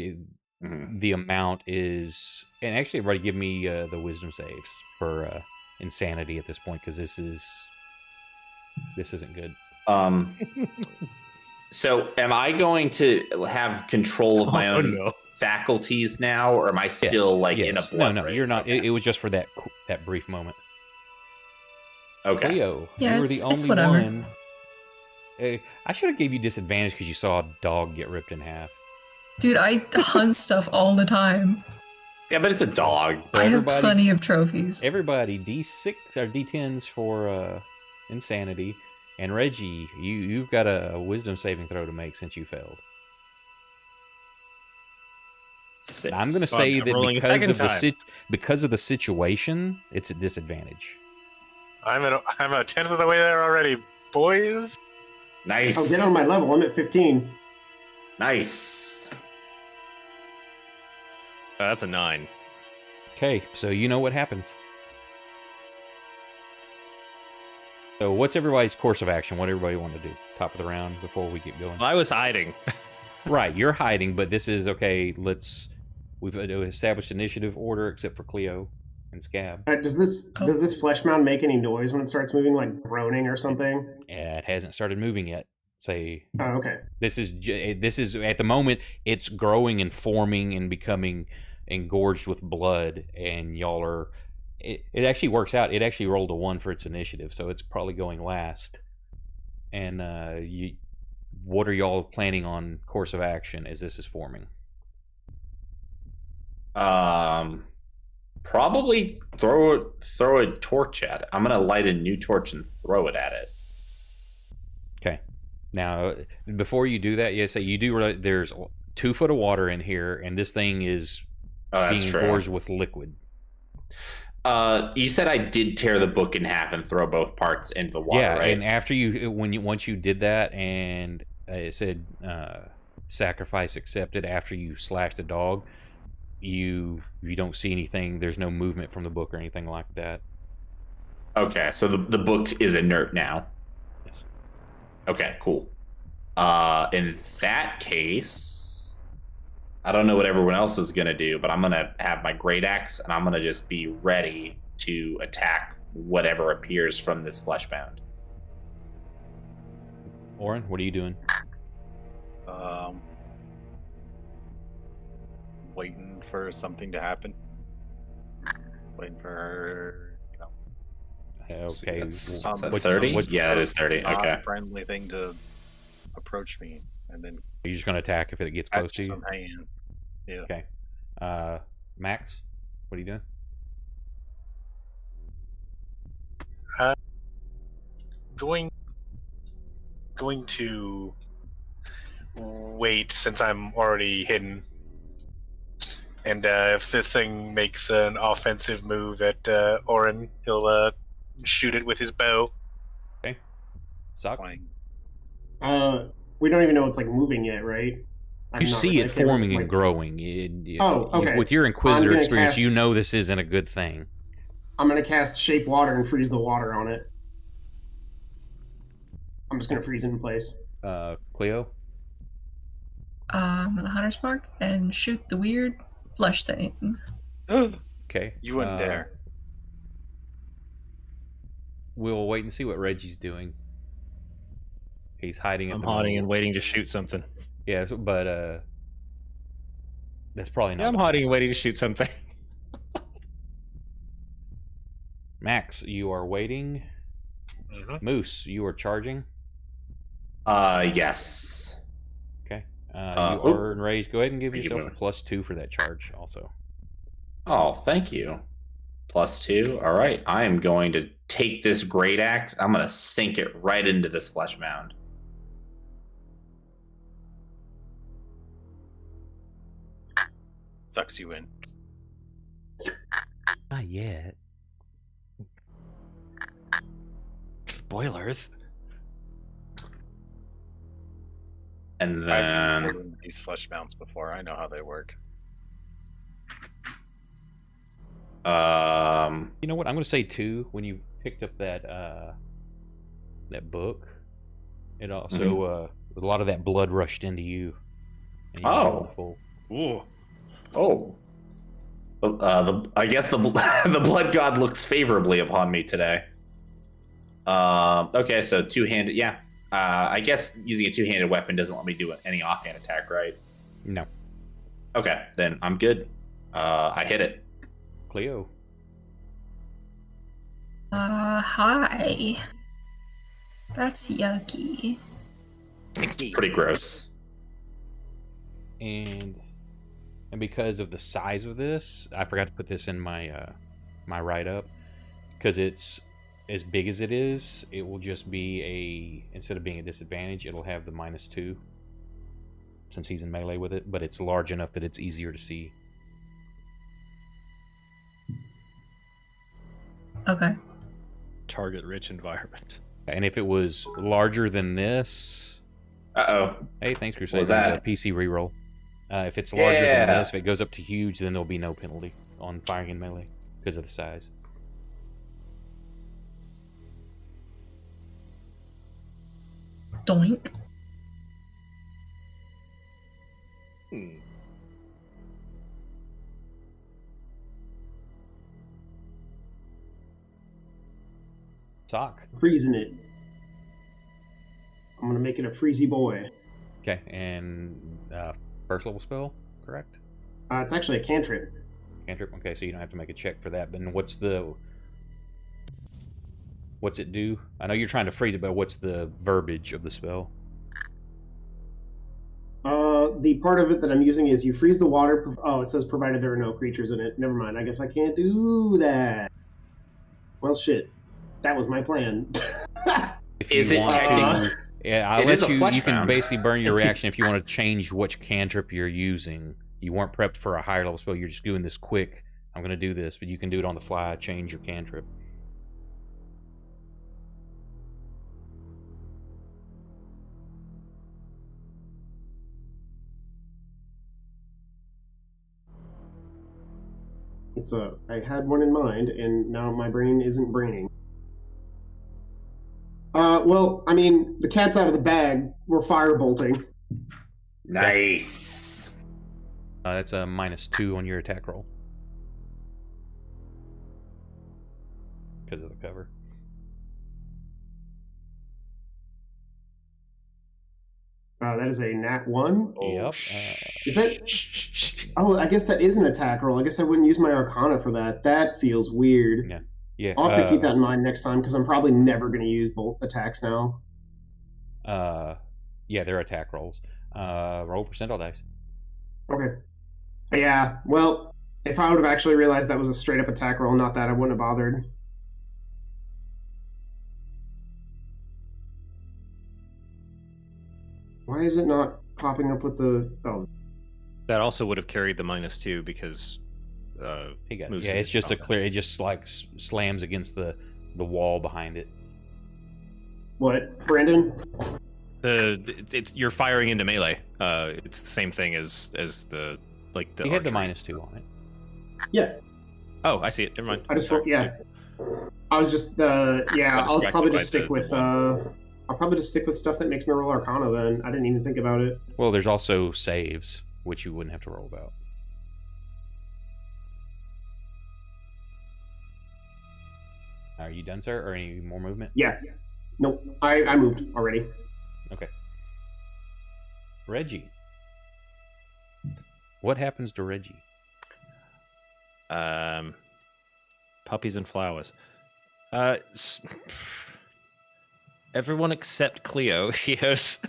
the amount is, and actually everybody give me the wisdom saves for insanity at this point, because this isn't good. So am I going to have control of my own faculties now, or am I still in a blood No, rage? you're not. It was just for that brief moment. Okay. Leo, Yeah, you were the it's only whatever. one. I should have gave you disadvantage because you saw a dog get ripped in half. Dude, I hunt stuff all the time. Yeah, but it's a dog. So I have plenty of trophies. Everybody, D6 or D10s for insanity. And Reggie, you've got a wisdom saving throw to make since you failed. 6. I'm going to So say I'm that rolling a because of the situation, it's a disadvantage. I'm a 10th of the way there already, boys. Nice. Oh, get on my level. I'm at 15. Nice. That's a 9. Okay, so you know what happens. So what's everybody's course of action? What everybody want to do? Top of the round before we get going. Well, I was hiding. Right, you're hiding, but this is okay. We've established initiative order except for Cleo and Scab. Does this flesh mound make any noise when it starts moving, like groaning or something? It hasn't started moving yet. Oh, okay. This is at the moment it's growing and forming and becoming engorged with blood, and y'all are. It actually works out. It actually rolled a 1 for its initiative, so it's probably going last. And what are y'all planning on course of action as this is forming? Probably throw a torch at it. I'm gonna light a new torch and throw it at it. Okay. Now, before you do that, yes, you do. There's 2 foot of water in here, and this thing is being engorged with liquid. You said I did tear the book in half and throw both parts into the water, right? And after once you did that, and it said sacrifice accepted after you slashed a dog, you don't see anything. There's no movement from the book or anything like that. Okay, so the book is inert now. Yes. Okay, cool. In that case, I don't know what everyone else is going to do, but I'm going to have my great axe, and I'm going to just be ready to attack whatever appears from this fleshbound. Oren, what are you doing? Waiting for something to happen. Waiting for, Okay. That's What's- 30? what's- Yeah, it is 30. Okay. friendly thing to approach me, and then You're just going to attack if it gets close catch to you? some hand. Yeah. Okay. Max, what are you doing? Going to wait since I'm already hidden. And if this thing makes an offensive move at Orin, he'll shoot it with his bow. Sock? Flying. We don't even know it's like moving yet, right? You see it forming and growing. Okay. With your Inquisitor gonna experience, cast- you know this isn't a good thing. I'm gonna cast Shape Water and freeze the water on it. I'm just gonna freeze it in place. Cleo? I'm gonna Hunter's Mark and shoot the weird flesh thing. Okay. You wouldn't dare. We'll wait and see what Reggie's doing. He's hiding at I'm the hiding moment. and waiting to shoot something. Yeah, but that's probably not. Yeah, I'm hiding and waiting to shoot something. Max, you are waiting. Mhm. Moose, you are charging. Yes. Okay. You oh. are enraged. Go ahead and give Thank you, yourself a brother. +2 for that charge, also. Oh, thank you. +2. All right. I am going to take this great axe. I'm going to sink it right into this flesh mound. Sucks you in. Not yet. Spoilers. And I've then rolled into these flesh mounts before. I know how they work. You know what? I'm going to say 2. When you picked up that book, it also a lot of that blood rushed into you. And you Oh. full. Ooh. Oh. I guess the the blood god looks favorably upon me today. Okay, so two-handed. Yeah. I guess using a two-handed weapon doesn't let me do any offhand attack, right? No. Okay, then I'm good. I hit it. Cleo. Hi. That's yucky. It's pretty gross. And because of the size of this, I forgot to put this in my my write-up. Because it's as big as it is, it will just be instead of being a disadvantage, it'll have the -2 since he's in melee with it. But it's large enough that it's easier to see. Okay. Target rich environment. And if it was larger than this, Uh-oh. hey, thanks, What Crusade. was There's that? a PC reroll. If it's larger than Yeah. this, if it goes up to huge, then there'll be no penalty on firing in melee because of the size. Doink. Sock. Freezing it. I'm gonna make it a freezy boy. Okay, and first level spell, correct? It's actually a cantrip. Cantrip. Okay, so you don't have to make a check for that. But then what's it do? I know you're trying to freeze it, but what's the verbiage of the spell? The part of it that I'm using is you freeze the water. Oh, it says provided there are no creatures in it. Never mind. I guess I can't do that. Well, shit. That was my plan. If Is you it want technically? to, yeah, I'll It let is a you. flesh You can round. basically burn your reaction if you want to change which cantrip you're using. You weren't prepped for a higher level spell. You're just doing this quick. I'm going to do this, but you can do it on the fly. Change your cantrip. I had one in mind, and now my brain isn't braining. Well, I mean, the cat's out of the bag. We're firebolting. Nice. That's a -2 on your attack roll because of the cover. That is a nat 1. Yep. Is that? Oh, I guess that is an attack roll. I guess I wouldn't use my Arcana for that. That feels weird. Yeah. Yeah. I'll have to keep that in mind next time because I'm probably never going to use bolt attacks now. Yeah, they're attack rolls. Roll percentile dice. Okay. Yeah. Well, if I would have actually realized that was a straight up attack roll, not that, I wouldn't have bothered. Why is it not popping up with the? Oh, That also would have carried the -2 because He got, moves yeah, his it's just a attack. clear. It just like slams against the wall behind it. what, Brandon? It's you're firing into melee. It's the same thing as the like the. He had the archery. -2 on it. Yeah. Oh, I see it. Never mind. I just Sorry. yeah. I was just yeah. I'll distracted probably by just stick the with one. I'll probably just stick with stuff that makes me roll Arcana. Then I didn't even think about it. Well, there's also saves, which you wouldn't have to roll about. Are you done, sir? Or any more movement? Yeah. Nope. I moved already. Okay. Reggie. What happens to Reggie? Puppies and flowers. Everyone except Cleo. He goes.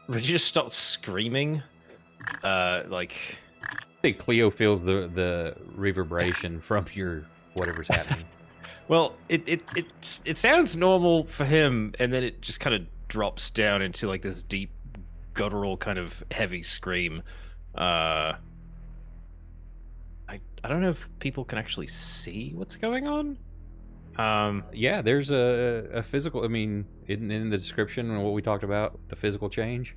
Reggie just starts screaming. Like. I think Cleo feels the reverberation from your whatever's happening. Well, it sounds normal for him, and then it just kind of drops down into like this deep, guttural kind of heavy scream. I don't know if people can actually see what's going on. Yeah, there's a physical. I mean, in the description and what we talked about, the physical change.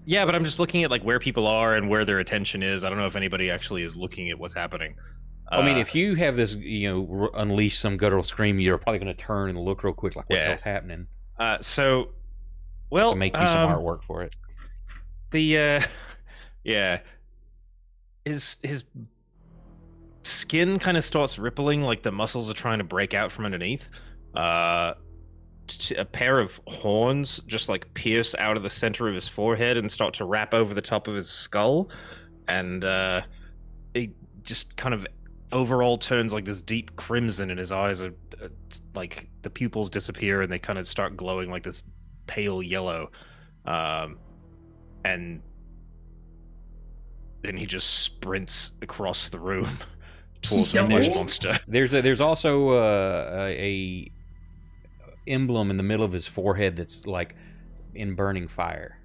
Yeah, but I'm just looking at like where people are and where their attention is. I don't know if anybody actually is looking at what's happening. I mean, if you have this, unleash some guttural scream, you're probably going to turn and look real quick, like what the Yeah. hell's happening. Well, To make you some artwork for it. Yeah, his skin kind of starts rippling, like the muscles are trying to break out from underneath. A pair of horns just like pierce out of the center of his forehead and start to wrap over the top of his skull, and it just kind of overall turns like this deep crimson, and his eyes are like the pupils disappear and they kind of start glowing like this pale yellow, and then he just sprints across the room towards the flesh monster. There's also a emblem in the middle of his forehead that's like in burning fire.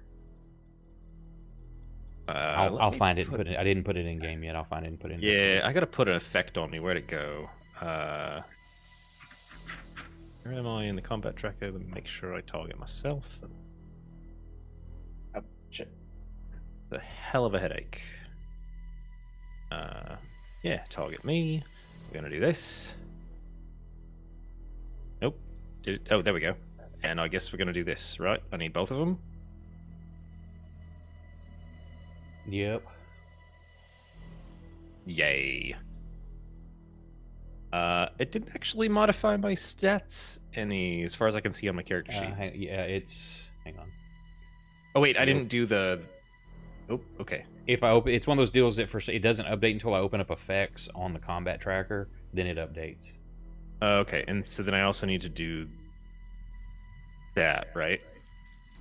I'll find it. Put it. I didn't put it in game yet. I'll find it and put it in. Yeah, I gotta put an effect on me. Where'd it go? Where am I in the combat tracker? Let me make sure I target myself. Oh, shit. The hell of a headache. Yeah, target me. We're gonna do this. Nope. Oh, there we go. And I guess we're gonna do this, right? I need both of them. Yep. Yay. It didn't actually modify my stats any, as far as I can see on my character sheet. Yeah, it's... Hang on. Oh wait, I Nope. didn't do the... Oh, okay. If I open... It's one of those deals that it doesn't update until I open up effects on the combat tracker, then it updates. Okay, and so then I also need to do that, right?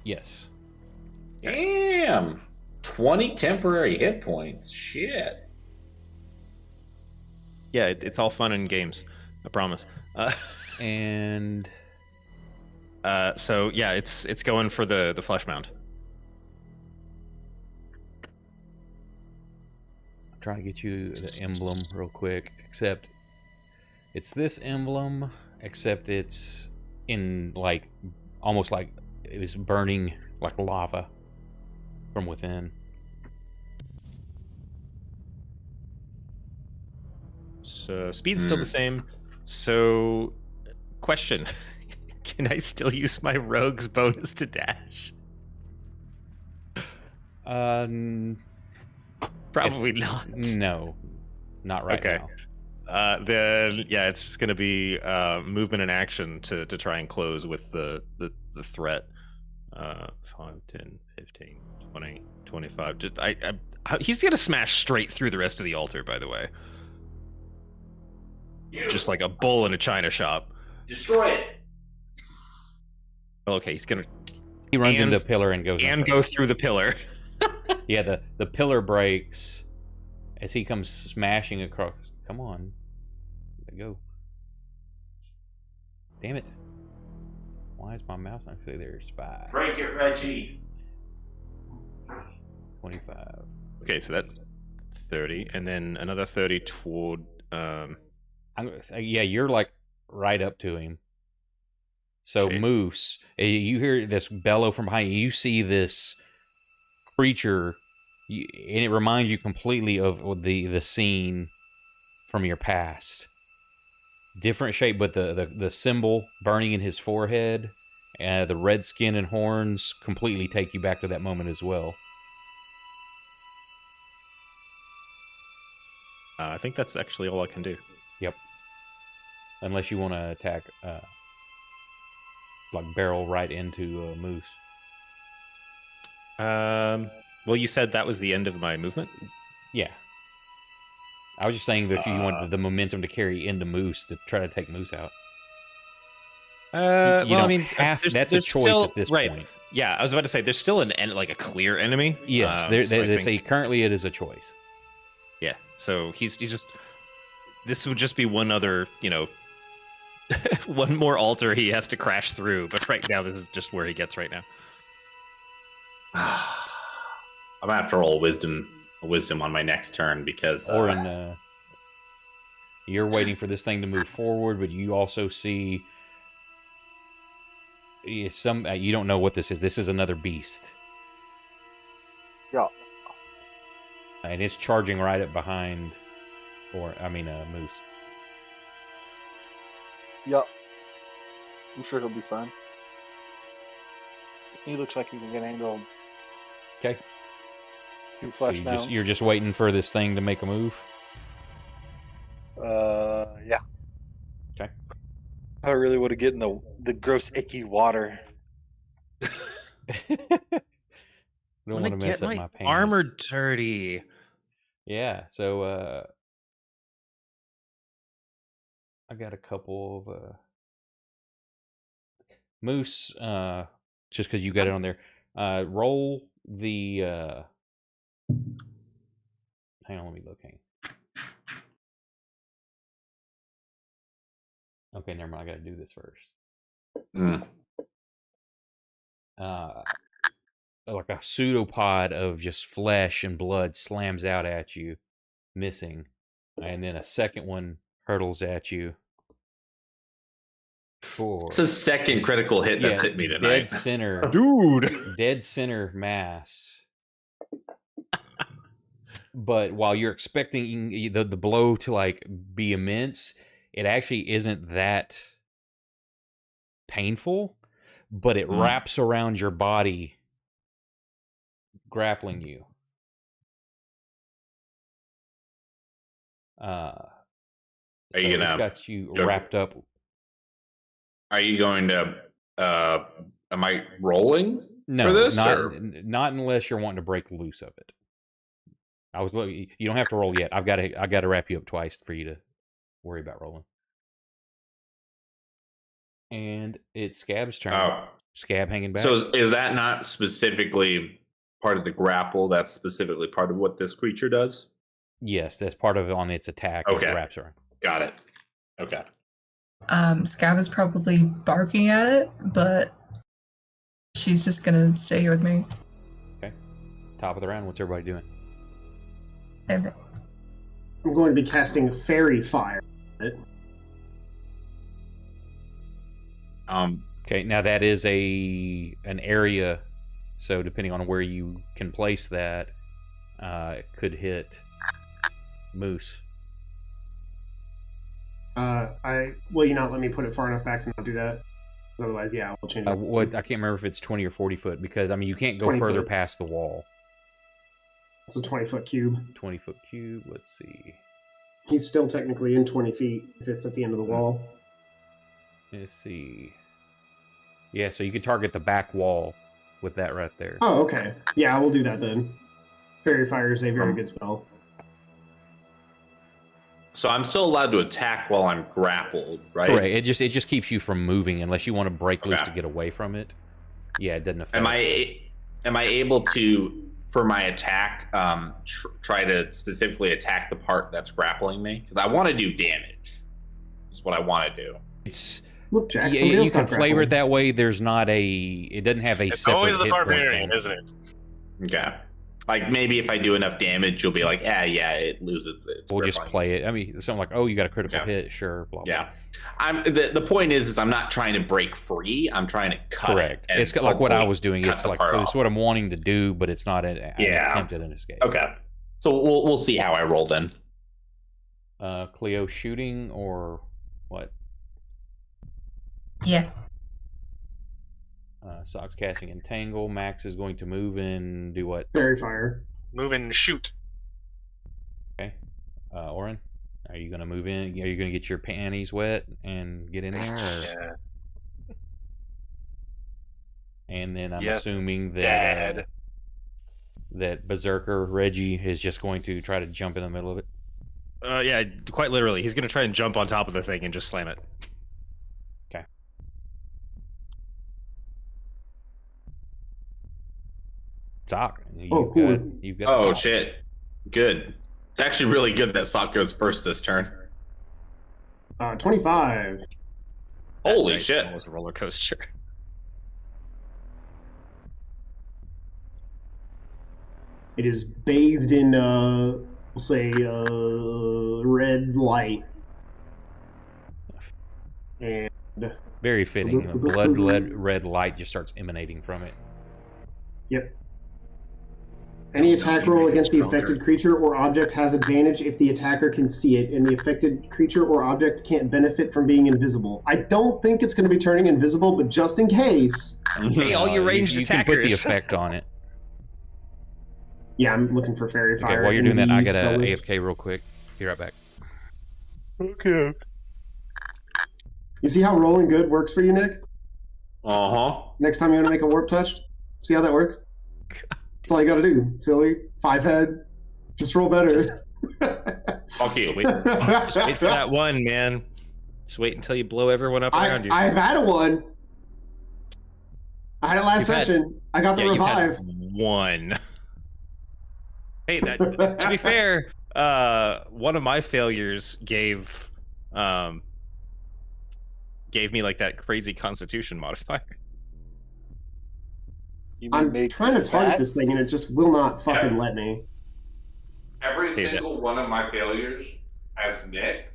Yes. Damn. 20 temporary hit points. Shit. Yeah, it's all fun in games. I promise. And... So yeah, it's going for the flesh mound. I'm trying to get you the emblem real quick, except it's this emblem, except it's in like almost like it was burning like lava from within. So speed's still the same. So question. Can I still use my rogue's bonus to dash? Probably not. No, not right Okay. now. Then yeah, it's just gonna be movement and action to try and close with the threat. 5, 10, 15, 20, 25. Just he's gonna smash straight through the rest of the altar, by the way. Just like a bull in a china shop. Destroy it. Okay, he's gonna He runs into a pillar and goes and in go through the pillar. Yeah, the pillar breaks as he comes smashing across. Come on, let go. Damn it! Why is my mouse not say there's 5? Break it, Reggie. 25. Okay, so that's 30, and then another 30 toward. I'm gonna say, yeah, you're like right up to him. So Shit. Moose, you hear this bellow from behind you. You see this creature, and it reminds you completely of the scene from your past. Different shape, but the symbol burning in his forehead, the red skin and horns completely take you back to that moment as well. I think that's actually all I can do. Yep. Unless you want to attack, like barrel right into Moose. Well, you said that was the end of my movement. Yeah. I was just saying that if you wanted the momentum to carry into Moose to try to take Moose out. Well, don't I mean, have. there's That's a choice still, at this right. point. Yeah, I was about to say there's still like a clear enemy. Yes, so they I say think- currently it is a choice. Yeah, so he's just. This would just be one other, one more altar he has to crash through. But right now, this is just where he gets right now. I'm gonna have to roll wisdom on my next turn because Or in you're waiting for this thing to move forward, but you also see some. You don't know what this is. This is another beast. Yeah. And it's charging right up behind, Moose. Yep. I'm sure he'll be fine. He looks like he can get handled. Okay. 2 So flesh mounds. you're just waiting for this thing to make a move. Yeah. Okay. I really want to get in the gross, icky water. I don't want to mess up my pants. armor dirty. Yeah, so I got a couple of Moose, just because you got it on there. Roll the hang on, let me look. Okay, never mind, I gotta do this first. Like a pseudopod of just flesh and blood slams out at you, missing. And then a second one hurtles at you. it's the second critical hit that's hit me tonight. Dead center. Dude. Dead center mass. But while you're expecting the blow to like be immense, it actually isn't that painful, but it wraps around your body, grappling you. Are So you it's gonna? got you wrapped up. Are you going to? Am I rolling No, for this? not unless you're wanting to break loose of it. I was looking. You don't have to roll yet. I got to wrap you up twice for you to worry about rolling. And it's Scab's turn. Oh, Scab hanging back. so is that not specifically part of the grapple? That's specifically part of what this creature does. Yes, that's part of it on its attack. Okay. It wraps around. Got it. Okay. Scab is probably barking at it, but she's just gonna stay here with me. Okay. Top of the round. What's everybody doing? Same thing. I'm going to be casting Fairy Fire. Okay. Now that is an area, so depending on where you can place that, it could hit Moose. Will you not let me put it far enough back to not do that? Otherwise, yeah, we'll change it. I can't remember if it's 20 or 40 foot because you can't go 20 further foot. past the wall. It's a 20-foot cube. 20-foot cube. Let's see. He's still technically in 20 feet if it's at the end of the wall. Let's see. Yeah, so you could target the back wall with that right there. Oh, okay. Yeah, we'll do that then. Fairy Fire is a very good spell. So I'm still allowed to attack while I'm grappled, right? Correct. It just keeps you from moving unless you want to break loose Okay. to get away from it. Yeah, it doesn't affect. Am I able to, for my attack, try to specifically attack the part that's grappling me? Because I want to do damage. Is what I want to do. It's Look, Jack, yeah, you can flavor it that way. There's not it doesn't have a It's separate always the hit point barbarian, on it. isn't it? Okay. Like maybe if I do enough damage, you'll be like, yeah, it loses its. We'll grip just on you. play it. I mean, something like, oh, you got a critical Yeah. hit, sure, blah blah. Yeah. The point is I'm not trying to break free. I'm trying to cut. Correct. It and It's like what I hopefully was doing. cut It's the like part it's off. what I'm wanting to do, but it's not an Yeah. attempt at an escape. Okay. So we'll see how I roll then. Cleo shooting or what? Yeah. Sox casting Entangle. Max is going to move and do what? Fairy Fire. Move and shoot. Okay. Oren, are you going to move in? Are you going to get your panties wet and get in there? Or? Yeah. And then I'm Yep. assuming that Dad. that Berserker Reggie is just going to try to jump in the middle of it. Yeah, quite literally. He's going to try and jump on top of the thing and just slam it. Sock. Oh, cool. You've got Oh the top. shit. Good. It's actually really good that Sock goes first this turn. 25. Holy That shit. was a roller coaster. It is bathed in, we'll say, red light. And Very fitting. The red light just starts emanating from it. yep. Any attack roll against the affected creature or object has advantage if the attacker can see it, and the affected creature or object can't benefit from being invisible. I don't think it's going to be turning invisible, but just in case. Hey, all you ranged you can put the attackers. effect on it. Yeah, I'm looking for Fairy Okay, Fire. while you're in doing that, the I got spell a list. AFK real quick. Be right back. Okay. You see how rolling good works for you, Nick? Uh-huh. Next time you want to make a warp touch, see how that works? That's all you got to do, silly. 5 head. Just roll better. Fuck you. Just wait for that one, man. Just wait until you blow everyone up around you. I've had one. I had it last You've had- session. I got the Yeah, you've had revive. one. Hey, to be fair, one of my failures gave me like that crazy Constitution modifier. I'm made trying to target that? this thing and it just will not fucking let me. Every Hey, single one of my failures as Nick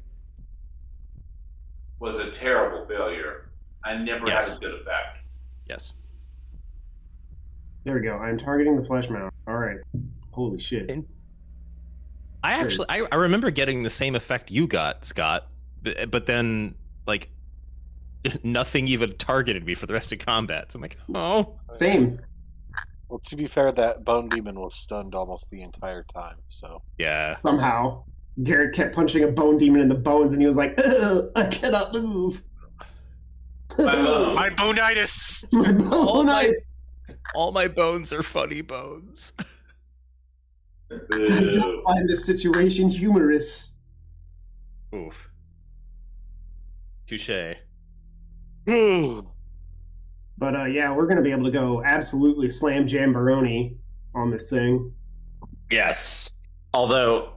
was a terrible failure. I never Yes. had a good effect. Yes. There we go. I'm targeting the flesh mount. All right. Holy shit. And I remember getting the same effect you got, Scott, but then like nothing even targeted me for the rest of combat. So I'm like, oh. Same. Well, to be fair, that bone demon was stunned almost the entire time. So Yeah. Somehow, Garrett kept punching a bone demon in the bones, and he was like, "Ugh, I cannot move." My bonitis. My bone. All my bones are funny bones. I don't find this situation humorous. Oof. Touche. But yeah, we're gonna be able to go absolutely slam Jamborone on this thing. Yes. Although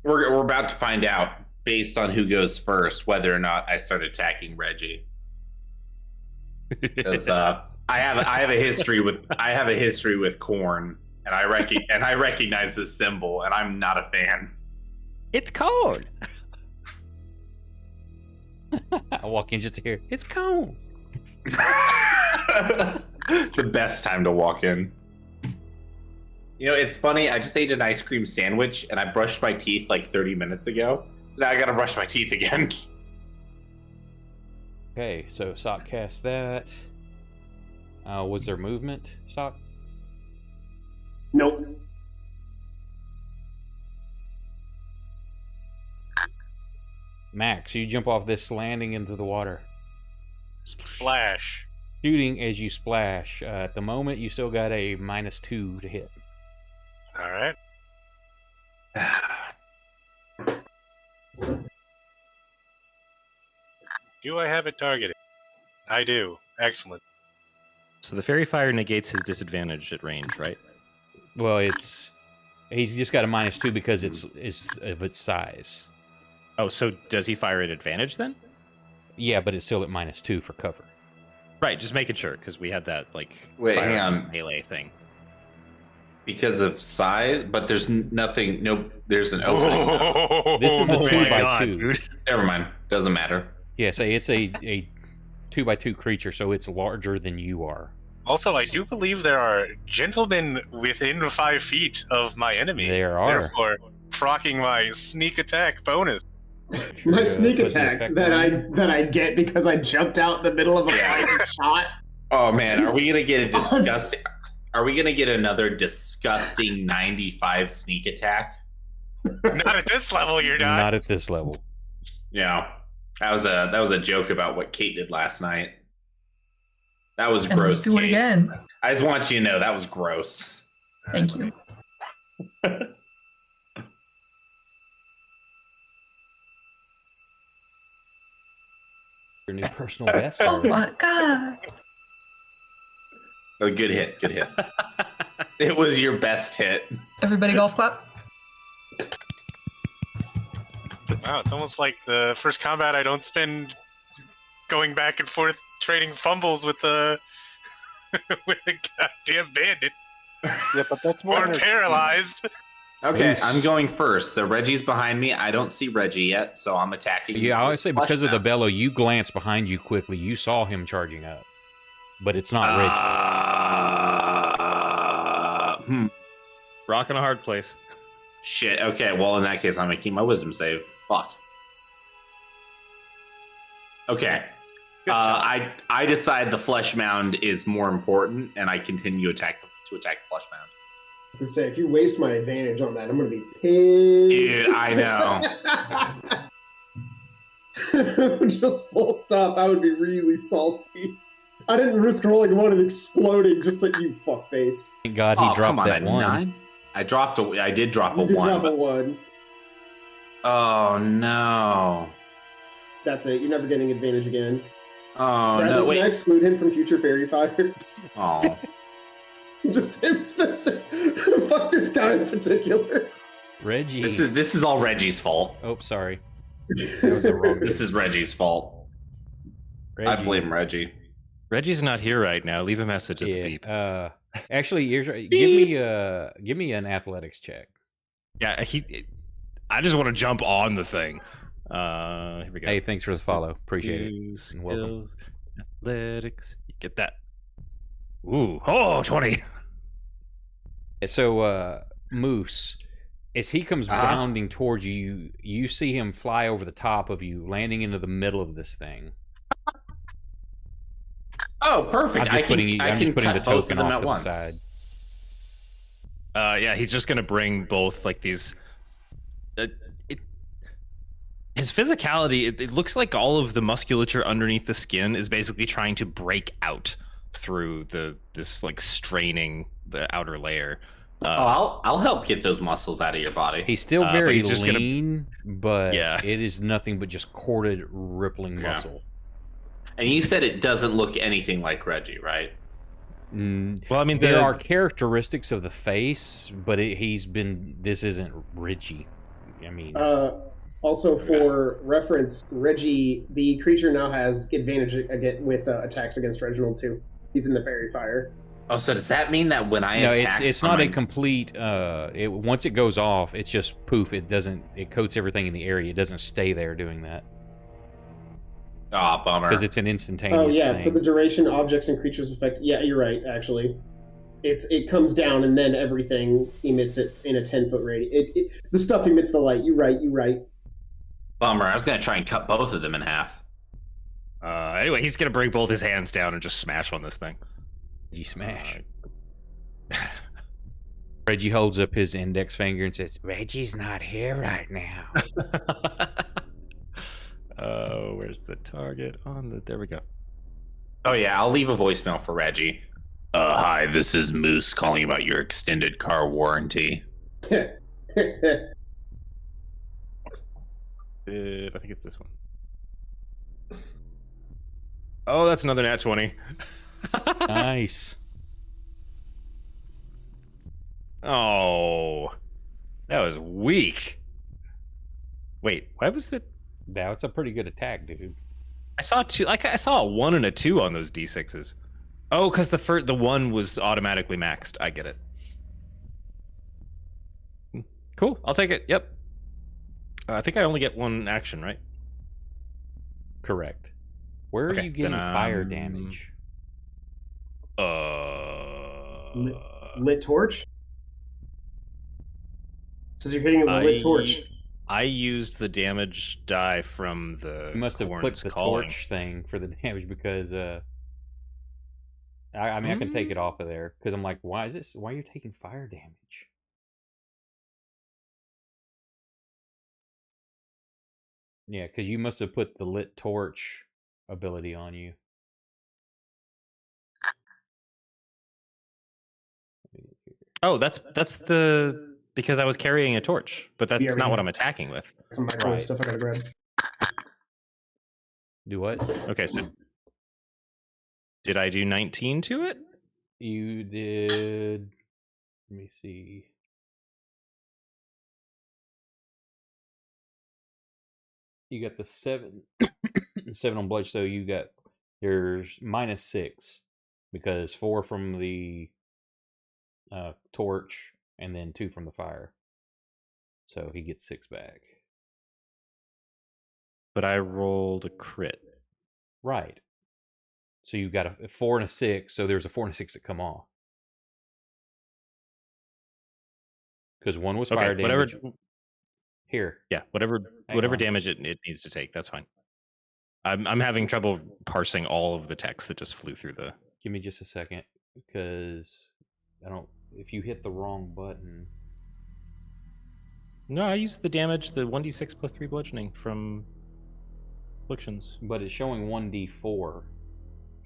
we're about to find out based on who goes first whether or not I start attacking Reggie. Because I have a history with corn, and I recognize this symbol, and I'm not a fan. It's cold. I walk in just to hear, it's cold. The best time to walk in. You know, it's funny. I just ate an ice cream sandwich, and I brushed my teeth like 30 minutes ago. So now I gotta brush my teeth again. Okay, so Sock cast that. Was there movement, Sock? Nope. Max, you jump off this landing into the water. Splash. Shooting as you splash. At the moment, you still got a -2 to hit. All right. Do I have it targeted? I do. Excellent. So the fairy fire negates his disadvantage at range, right? Well, he's just got a -2 because it's of its size. Oh, so does he fire at advantage then? Yeah, but it's still at -2 for cover. Right, just making sure, because we had that, like, Wait, fire hang on. melee thing. Because of size, but there's nothing. Nope. There's an opening. though. This is a Oh my 2 by God, 2. dude. Never mind. Doesn't matter. Yeah, so it's a 2 by 2 creature, so it's larger than you are. Also, I do believe there are gentlemen within 5 feet of my enemy. There are. Therefore, proccing my sneak attack bonus. My sneak Put the attack effect that on. I get because I jumped out in the middle of a fighting shot. Oh man, are we gonna get a disgusting? Are we gonna get another disgusting 95 sneak attack? Not at this level, you're not. Not at this level. Yeah, that was a joke about what Kate did last night. That was And gross. do it Kate. again. I just want you to know that was gross. Thank you. Your new personal best. Oh Sorry. my god. Oh, good hit. Good hit. It was your best hit. Everybody golf clap. Wow, it's almost like the first combat I don't spend going back and forth trading fumbles with the with the goddamn bandit yeah, but that's more. or entertaining. paralyzed. Okay, Oops. I'm going first. So Reggie's behind me. I don't see Reggie yet, so I'm attacking. Yeah, I always say Flush because of the now. bellow, you glance behind you quickly. You saw him charging up, but it's not Reggie. Rock in a hard place. Shit. Okay. Well, in that case, I'm gonna keep my wisdom save. Fuck. Okay. I decide the flesh mound is more important, and I continue to attack the flesh mound. I was gonna say, if you waste my advantage on that, I'm gonna be pissed. Dude, I know. Just full stop. I would be really salty. I didn't risk rolling one and exploding just like you fuckface. Thank God he Oh, come dropped on, that a one. 9? I did drop a You did 1. drop a but- one. Oh no. That's it. You're never getting advantage again. Oh Bradley, no. can I Wait. exclude him from future fairy fires? Oh. Just him specific. Fuck this guy in particular. Reggie. This is all Reggie's fault. Oh, sorry. That was the wrong. This is Reggie's fault. Reggie. I blame Reggie. Reggie's not here right now. Leave a message at the Yeah. beep. Actually, give me an athletics check. Yeah, I just want to jump on the thing. Here we go. Hey, thanks for the follow. Appreciate it. Skills, And welcome. athletics. You get that. Ooh. Oh, 20. So, Moose, as he comes Uh-huh. bounding towards you, you see him fly over the top of you, landing into the middle of this thing. Oh, perfect. I'm just putting the cut both token of them off at to the once. side. Yeah, he's just gonna bring both like these. His physicality, it looks like all of the musculature underneath the skin is basically trying to break out through this like straining the outer layer. I'll help get those muscles out of your body. He's still very he's just lean, but Yeah. it is nothing but just corded, rippling muscle. And you said it doesn't look anything like Reggie, right? Well, I mean, There are characteristics of the face, but this isn't Richie. I mean, Also, for reference, Reggie, the creature now has advantage with attacks against Reginald too. He's in the fairy fire. Oh, so does that mean that when I no, attack, it's not a complete. Once it goes off, it's just poof. It doesn't. It coats everything in the area. It doesn't stay there doing that. Oh, bummer. Because it's an instantaneous. Oh yeah, thing. for the duration, objects and creatures affect. Yeah, you're right. Actually, it comes down and then everything emits it in a 10-foot radius. The stuff emits the light. You're right. You're right. Bummer. I was gonna try and cut both of them in half. Anyway, he's gonna bring both his hands down and just smash on this thing. Reggie smash. Reggie holds up his index finger and says, "Reggie's not here right now." Where's the target on the? There we go. Oh yeah, I'll leave a voicemail for Reggie. Hi, this is Moose calling about your extended car warranty. I think it's this one. Oh, that's another nat 20. Nice. Oh, that was weak. Wait, why was the? That's a pretty good attack, dude. I saw two. Like I saw a 1 and a 2 on those d6s. Oh, because the 1 was automatically maxed. I get it. Cool. I'll take it. Yep. I think I only get 1 action, right? Correct. Where are you getting fire damage? Lit torch. It says you're hitting it with a lit torch. I used the damage die from the. You must have clicked the torch thing for the damage because I mean I can take it off of there because I'm like, why are you taking fire damage? Yeah, because you must have put the lit torch ability on you. Oh, that's the because I was carrying a torch, but that's not what I'm attacking with. Some microwave stuff I gotta grab. Do what? Okay, so did I do 19 to it? You did. Let me see. You got the 7, 7 on bludge, so you got there's -6 because 4 from the torch and then 2 from the fire. So he gets 6 back. But I rolled a crit. Right. So you got a 4 and a 6, so there's a 4 and a 6 that come off. Because 1 was fire damage. Whatever. Here. Yeah, whatever damage it needs to take, that's fine. I'm having trouble parsing all of the text that just flew through the. Give me just a second, because I don't. If you hit the wrong button. No, I used the damage, the 1d6 plus 3 bludgeoning from afflictions. But it's showing 1d4,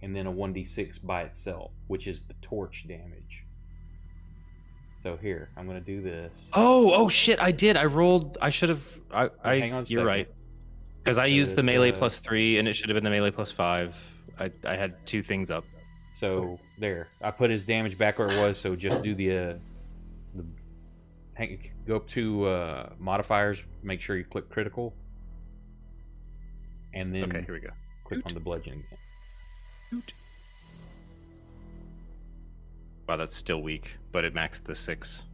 and then a 1d6 by itself, which is the torch damage. So here, I'm gonna do this. Oh shit! I did. I rolled. I should have. Hang on a You're second. right. Because I used the melee plus 3, and it should have been the melee plus 5. I had 2 things up. So there, I put his damage back where it was. So just do go up to modifiers. Make sure you click critical, and then Okay, here we go. click on the bludgeoning. Wow, that's still weak, but it maxed the 6.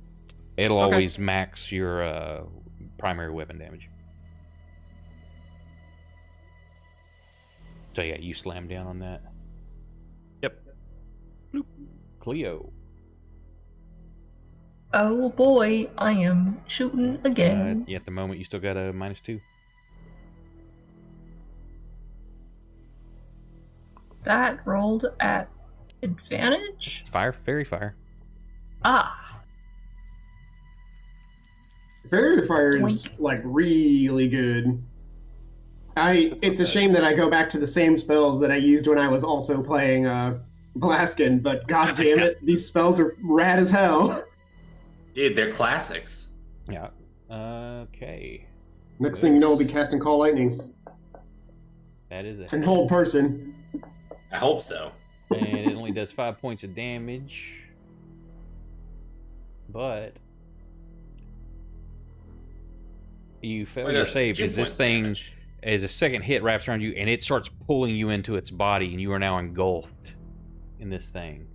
It'll Okay. always max your primary weapon damage. So yeah, you slam down on that. Yep. Cleo. Oh boy, I am shooting again. Yeah, at the moment you still got a -2. That rolled at advantage? Fire, fairy fire. Ah. Fairy fire is Boink. like really good. It's a shame that I go back to the same spells that I used when I was also playing Blaskin, but god damn it, these spells are rad as hell. Dude, they're classics. Yeah. Okay. Next thing you know, I'll be casting Call Lightning That is it. and Hold Person. I hope so. And it only does 5 points of damage. But you fail your save because this thing, as a second hit wraps around you, and it starts pulling you into its body, and you are now engulfed in this thing.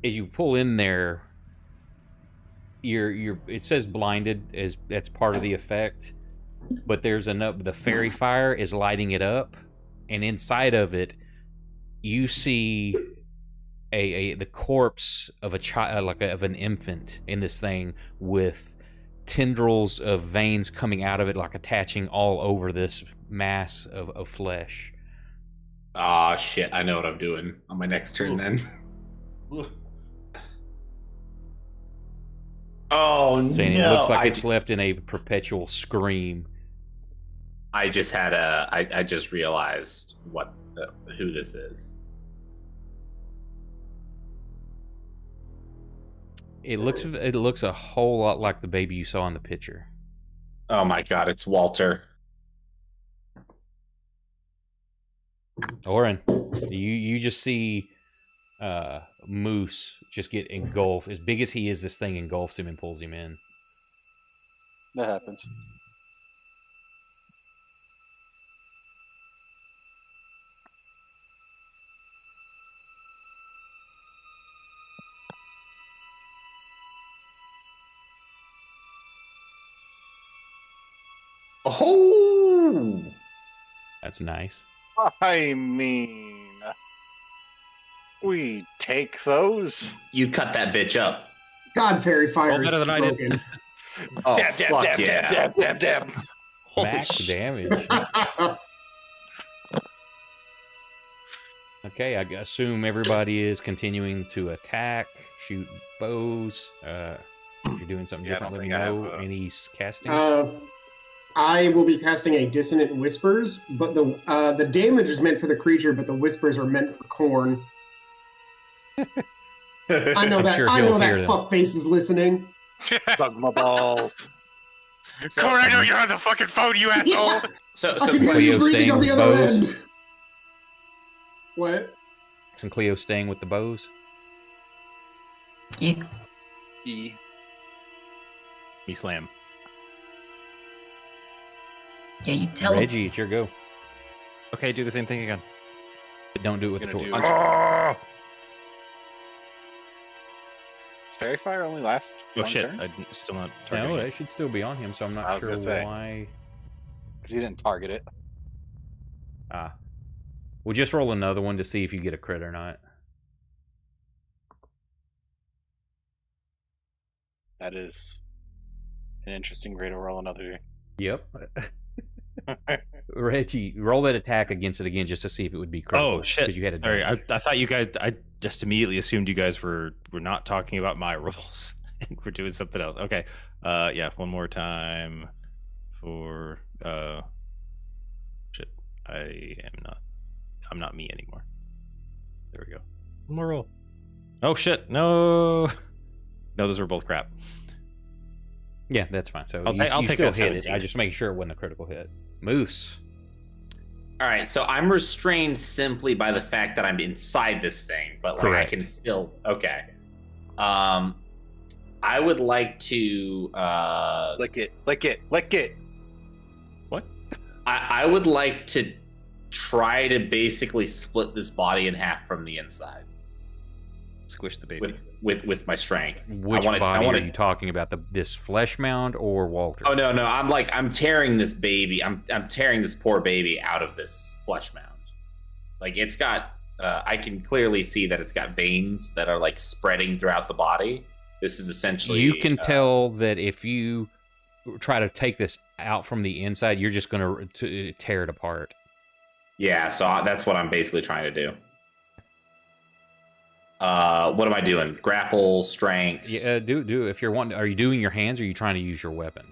As you pull in there, it says blinded, as that's part of the effect, but there's the fairy fire is lighting it up, and inside of it you see the corpse of a child, of an infant in this thing, with tendrils of veins coming out of it, like attaching all over this mass of flesh. Ah, shit, I know what I'm doing on my next turn then. Oh, Saying no. It looks like it's left in a perpetual scream. I just had I just realized who this is. It looks a whole lot like the baby you saw in the picture. Oh my god, it's Walter. Oren, you just see Moose just get engulfed. As big as he is, this thing engulfs him and pulls him in. That happens. Oh, That's nice. I mean, we take those. you cut that bitch up. God, Fairy Fire Roll is better than I did. broken. Oh, Dab, dab, fuck dab, yeah. dab, dab, dab, dab. Holy Max shit. damage. Okay, I assume everybody is continuing to attack, shoot bows. If you're doing something Yeah, I different, don't let me think I have know. a- Any casting? I will be casting a Dissonant Whispers, but the damage is meant for the creature, but the whispers are meant for Corn. I know I'm that. sure I he'll know hear that them. fuckface is listening. Suck my balls. Corn, I know you're on the fucking phone, you asshole. So I can hear Cleo you breathing on staying the with other bows? end. What? And Cleo staying with the bows. Yeah. E. Me slam. Yeah, you tell him. Reggie, it's your go. Okay, do the same thing again. But don't do it with the Gonna torch. do- Oh, Fairy Fire only lasts one shit! turn? I'm still not No, targeting it it. should still be on him, so I'm I not was sure gonna say. why. Because he didn't target it. Ah. We'll just roll another one to see if you get a crit or not. That is an interesting way to roll another. Yep. Reggie, roll that attack against it again just to see if it would be critical. Oh shit! Because you had a Sorry, damage. I thought you guys. I just immediately assumed you guys were not talking about my rolls and we're doing something else. Okay. Yeah. One more time for shit. I'm not me anymore. There we go. One more roll. Oh shit! No. No, those were both crap. Yeah, that's fine. So I'll you, take- I'll you take still that hit it. 17. I just make sure it wasn't a critical hit. Moose. All right, so I'm restrained simply by the fact that I'm inside this thing, but like Correct. I can still. Okay. I would like to. Lick it, lick it, lick it. What? I would like to try to basically split this body in half from the inside Squish the baby. with my strength. Which I body wanna, are you talking about? This flesh mound or Walter? Oh no, I'm tearing this baby. I'm tearing this poor baby out of this flesh mound. Like it's got. I can clearly see that it's got veins that are like spreading throughout the body. This is essentially. You can tell that if you try to take this out from the inside, you're just going to tear it apart. Yeah, so that's what I'm basically trying to do. What am I doing? Grapple, strength. Yeah, do if you're wanting. Are you doing your hands, or are you trying to use your weapon?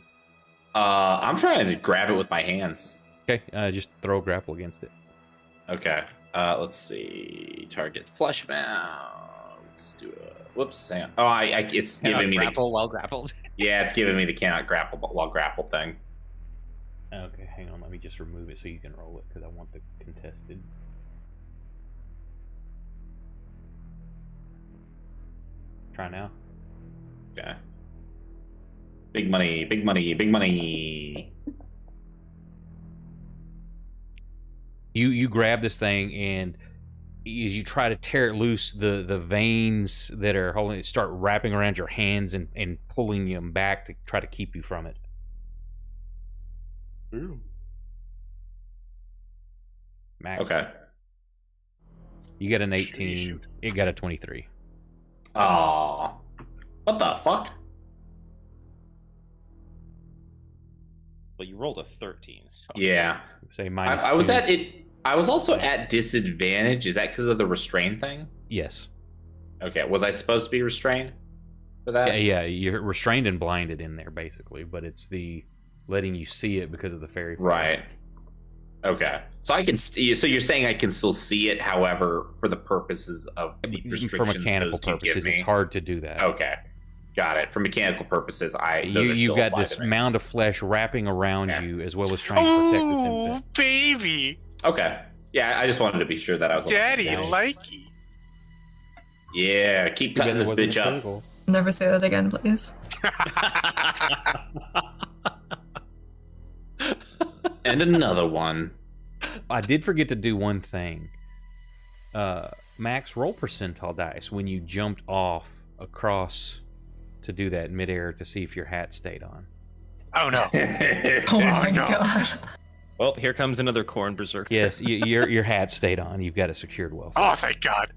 I'm trying to grab it with my hands. Okay, just throw a grapple against it. Okay. Let's see. Target flesh mount. Let's do a. Whoops. Hang on. Oh, it's giving me grapple while grappled. Yeah, it's giving me the cannot grapple while grappled thing. Okay, hang on. Let me just remove it so you can roll it because I want the contested. Try now. Okay. Big money, big money, big money. You grab this thing, and as you try to tear it loose, the veins that are holding it start wrapping around your hands and pulling them back to try to keep you from it. Ooh. Max. Okay. You got an 18. It got a 23. Aw. What the fuck? Well, you rolled a 13. So. Yeah. Say minus I was 2. at it. I was also at disadvantage. Is that because of the restrain thing? Yes. Okay. Was I supposed to be restrained for that? Yeah, you're restrained and blinded in there, basically, but it's the letting you see it because of the fairy fire. Right. Okay. So I can. So you're saying I can still see it, however, for the purposes of the restrictions For mechanical those two give purposes, me? it's hard to do that. Okay. Got it. For mechanical purposes, You've got this mound of flesh wrapping around you, as well as trying to protect this infant. Baby, Okay. Yeah, I just wanted to be sure that I was. Daddy, Nice. likey. Yeah, keep cutting this bitch up. Never say that again, please. And another one. I did forget to do one thing. Max, roll percentile dice when you jumped off across to do that midair to see if your hat stayed on. Oh no! Oh my no. god. Well, here comes another corn berserker. Yes, your hat stayed on. You've got it secured well. Oh, thank God.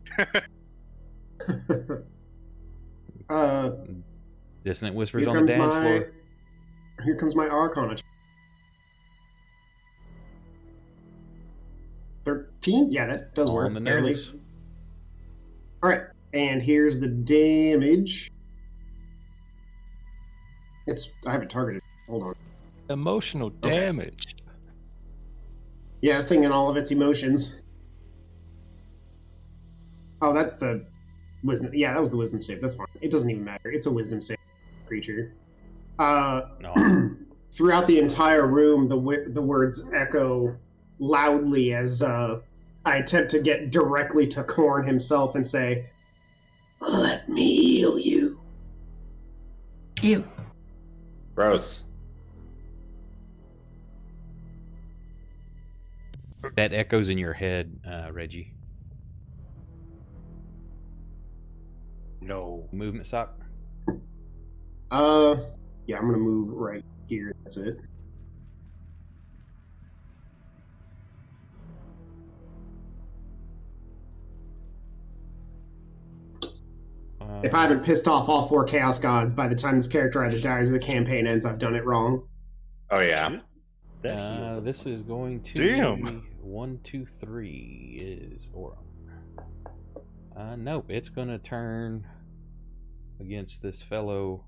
Dissonant whispers Here on the comes dance floor. Here comes my Arcana. 13? Yeah, that does On work. the barely. nose. Alright, and here's the damage. I have it targeted. Hold on. Emotional damage. Yeah, I was thinking all of its emotions. Oh, that's the wisdom. Yeah, that was the wisdom save. That's fine. It doesn't even matter. It's a wisdom save creature. No. Throughout the entire room, the words echo loudly as I attempt to get directly to Korn himself and say, "Let me heal you." You. Gross. That echoes in your head, Reggie. No. Movement sock. Yeah, I'm gonna move right here. That's it. If I haven't pissed off all 4 Chaos Gods by the time this character either dies or the campaign ends, I've done it wrong. Oh yeah. This is going to Damn. be 1, 2, 3 is Aurum. Nope, it's gonna turn against this fellow.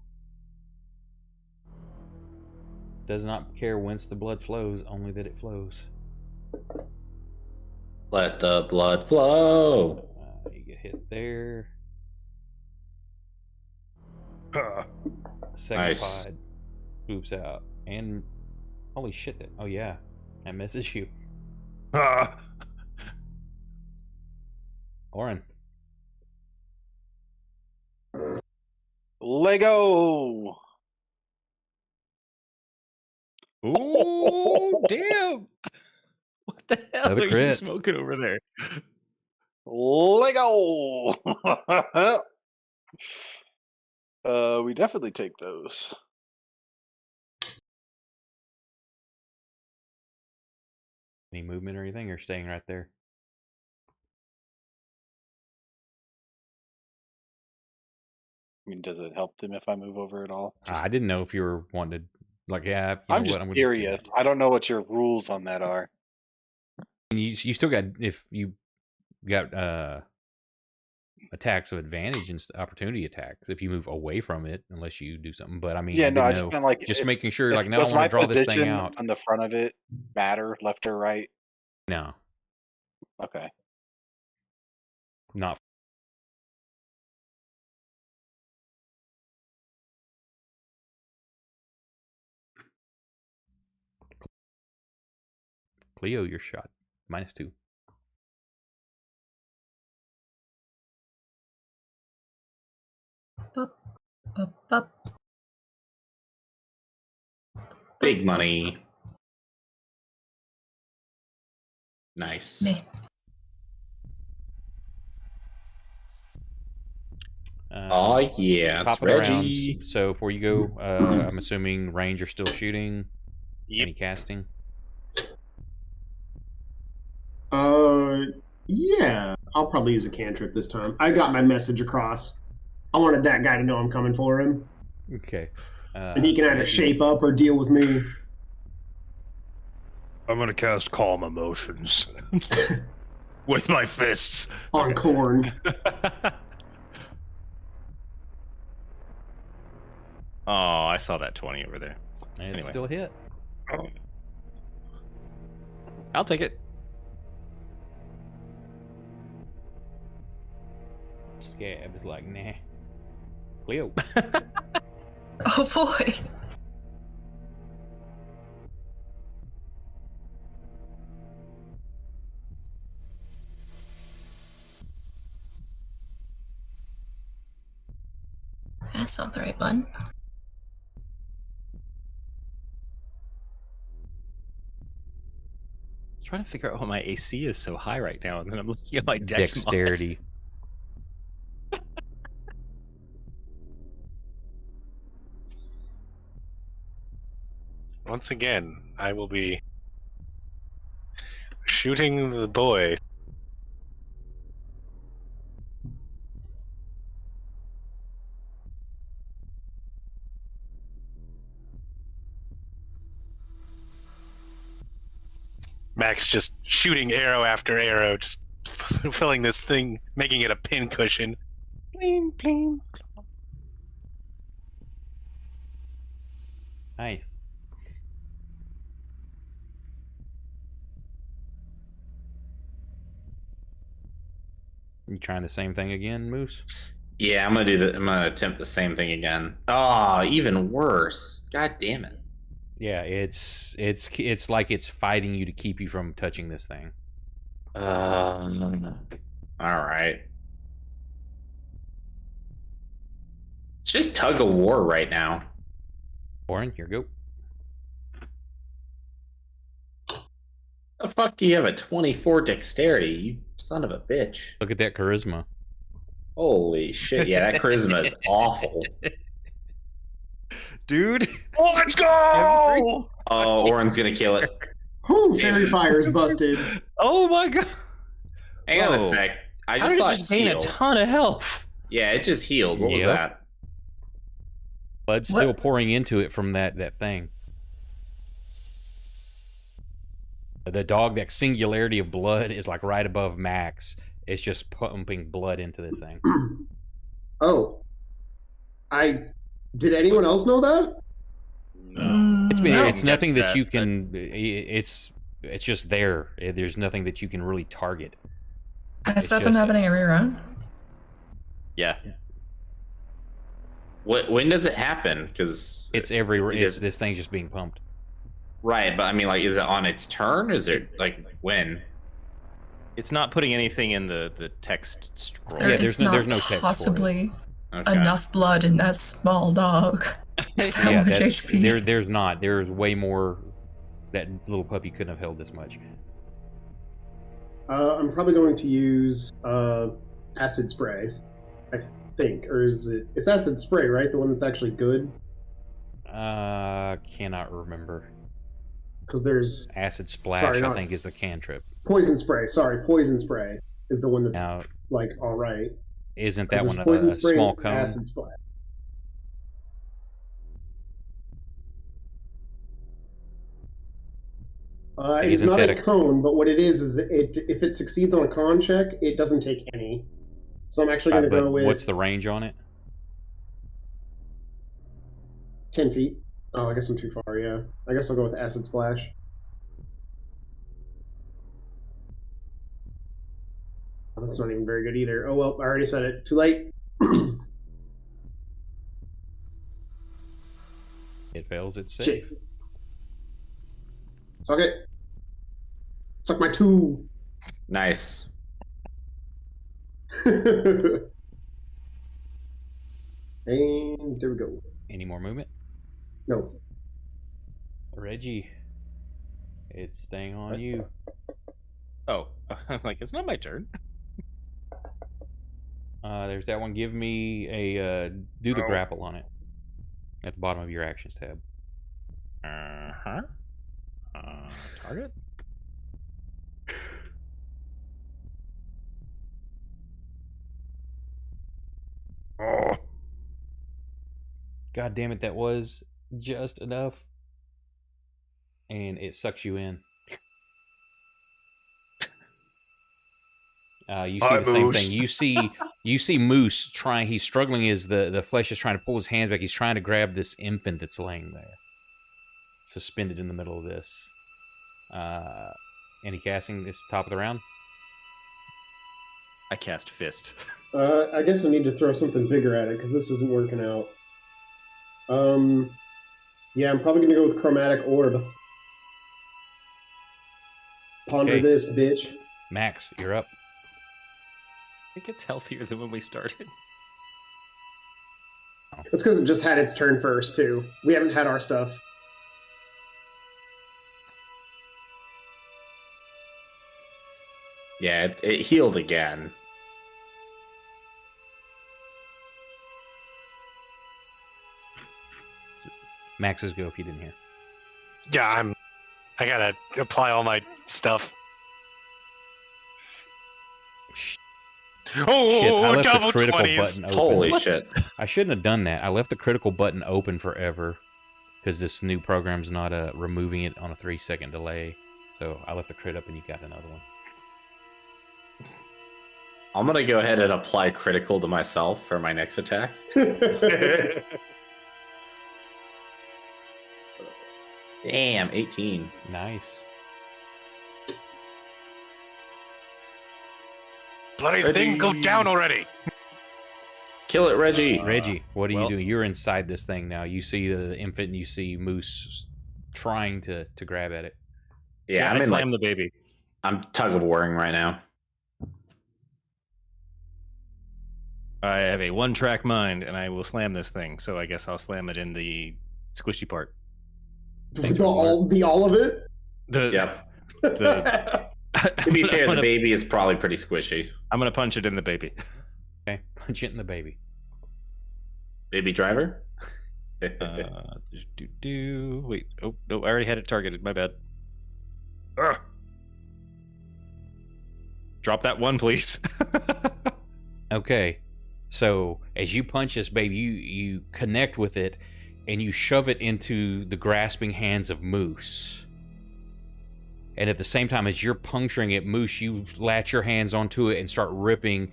Does not care whence the blood flows, only that it flows. Let the blood flow. You get hit there. Second Nice. pod boops out. And holy shit, oh yeah, that misses you. Oren. Lego. Ooh, damn! What the hell Another are you crit. smoking over there? Lego. We definitely take those. Any movement or anything, or staying right there? I mean, does it help them if I move over at all? I didn't know if you were wanting to Like, yeah, you know I'm what, just I'm gonna do curious. that. I don't know what your rules on that are. And you still got, if you got attacks of advantage and opportunity attacks if you move away from it, unless you do something. But I mean, Yeah, I no, didn't I just know. meant like Just making sure, like, now I does want my to draw this thing position out. on the front of it matter, left or right? No, Okay. not. Cleo, your shot. -2. Bup, bup, bup. Big money. Nice. Me. Oh yeah, Top it's of the Reggie. rounds. So before you go, I'm assuming range are still shooting. Yep. Any casting? Yeah. I'll probably use a cantrip this time. I got my message across. I wanted that guy to know I'm coming for him. Okay. And he can either shape up or deal with me. I'm gonna cast Calm Emotions with my fists On corn. Oh, I saw that 20 over there. It's Anyway. still a hit. I'll take it. Scab is like, nah. Cleo. Oh boy. That's not the right button. I'm trying to figure out why my AC is so high right now, and then I'm looking at my dex mod. Dexterity. Once again, I will be shooting the boy. Max just shooting arrow after arrow, just filling this thing, making it a pincushion. Bling, bling. Nice. You trying the same thing again, Moose? Yeah, I'm gonna attempt the same thing again. Oh, even worse. God damn it. Yeah, it's like it's fighting you to keep you from touching this thing. All right. It's just tug of war right now. Oren, here go. The fuck do you have a 24 dexterity, you son of a bitch? Look at that charisma. Holy shit! Yeah, that charisma is awful. Dude. Let's go! Oh, Oren's gonna kill it. Whew, fairy fire is busted. Oh my god. Hang on a Whoa. sec. I How just did saw it just gain a heal. ton of health? Yeah, it just healed. What was Yep. that? Blood's What? still pouring into it from that thing. The dog, that singularity of blood is like right above max. It's just pumping blood into this thing. Oh. Did anyone else know that? It's nothing that that, you can. It's just there. There's nothing that you can really target. Has It's that been just- happening every round? Yeah. When does it happen? Because It's this thing's just being pumped. right, but I mean, like, is it on its turn? Is it like when? It's not putting anything in the text scroll. Yeah, there's is no- not there's no text for it. possibly Okay. enough blood in that small dog. How Yeah, much that's HP? there's not. There's way more. That little puppy couldn't have held this much. I'm probably going to use acid spray, I think. Or is it... It's acid spray, right? The one that's actually good? Cannot remember. Because there's Acid splash, Sorry, I not- think, is the cantrip. poison spray. Sorry, poison spray is the one that's, Now, like, all right. isn't 'Cause that there's one poison a spray small and cone? acid splash. It is not Isn't a that cone, but what it is it if it succeeds on a con check, it doesn't take any. So I'm actually going to but go with what's the range on it? 10 feet. Oh, I guess I'm too far, yeah. I guess I'll go with Acid Splash. Oh, that's not even very good either. Oh well, I already said it. Too late. It fails its save. Shit. Suck it. Suck my two. Nice. And there we go. Any more movement? No. Reggie, it's staying on you. Oh, I'm like, it's not my turn. There's that one. Give me a do the grapple on it at the bottom of your actions tab. Target. Oh. God damn it, that was just enough. And it sucks you in. You see the same thing. You see Moose trying. He's struggling as the flesh is trying to pull his hands back. He's trying to grab this infant that's laying there, suspended in the middle of this. Any casting this top of the round? I cast Fist. I guess I need to throw something bigger at it because this isn't working out. Yeah, I'm probably gonna go with Chromatic Orb. Ponder Okay. this, bitch. Max, you're up. I think it's healthier than when we started. It's because it just had its turn first, too. We haven't had our stuff. Yeah, it healed again. Max's go if you didn't hear. Yeah, I gotta apply all my stuff. Shh. Oh, Shit, I left double the critical 20s. button open. Holy shit. I shouldn't have done that. I left the critical button open forever because this new program's not removing it on a 3-second delay. So I left the crit up and you got another one. I'm gonna go ahead and apply critical to myself for my next attack. Damn, 18. Nice. Bloody Reggie. thing, go down already. Kill it, Reggie. Reggie, what are you well- doing? You're inside this thing now. You see the infant and you see Moose trying to grab at it. Yeah, I I'm in slam like the baby. I'm tug of warring right now. I have a one-track mind, and I will slam this thing. So I guess I'll slam it in the squishy part. Thanks for the all of it? The Yep. the. To be fair, the baby is probably pretty squishy. I'm gonna punch it in the baby. Okay, punch it in the baby. Baby driver? Wait, oh no, I already had it targeted. My bad. Ugh. Drop that one, please. Okay, so as you punch this baby, you connect with it and you shove it into the grasping hands of Moose. And at the same time as you're puncturing it, Moose, you latch your hands onto it and start ripping,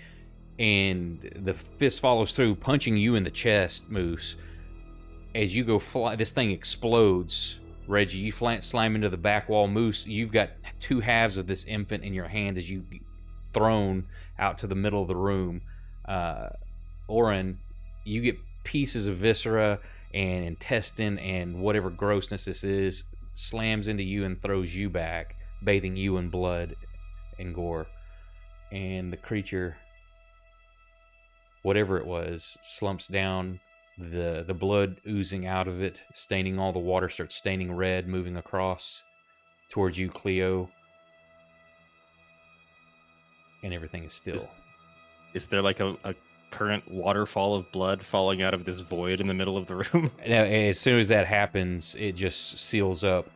and the fist follows through, punching you in the chest, Moose. As you go fly, this thing explodes. Reggie, you slam into the back wall. Moose, you've got two halves of this infant in your hand as you thrown out to the middle of the room. Oren, you get pieces of viscera and intestine and whatever grossness this is, slams into you and throws you back, bathing you in blood and gore. And the creature, whatever it was, slumps down, the blood oozing out of it, staining all the water, starts staining red, moving across towards you, Cleo. And everything is still. Is there like a current waterfall of blood falling out of this void in the middle of the room? Now, as soon as that happens, it just seals up.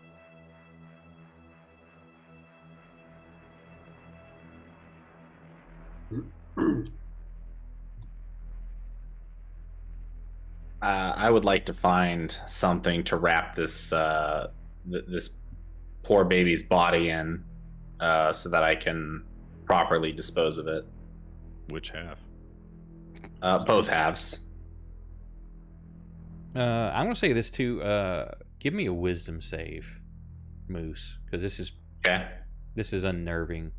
I would like to find something to wrap this this poor baby's body in, so that I can properly dispose of it. Which half? Both halves. I'm gonna say this too. Give me a wisdom save, Moose, because Okay. this is unnerving.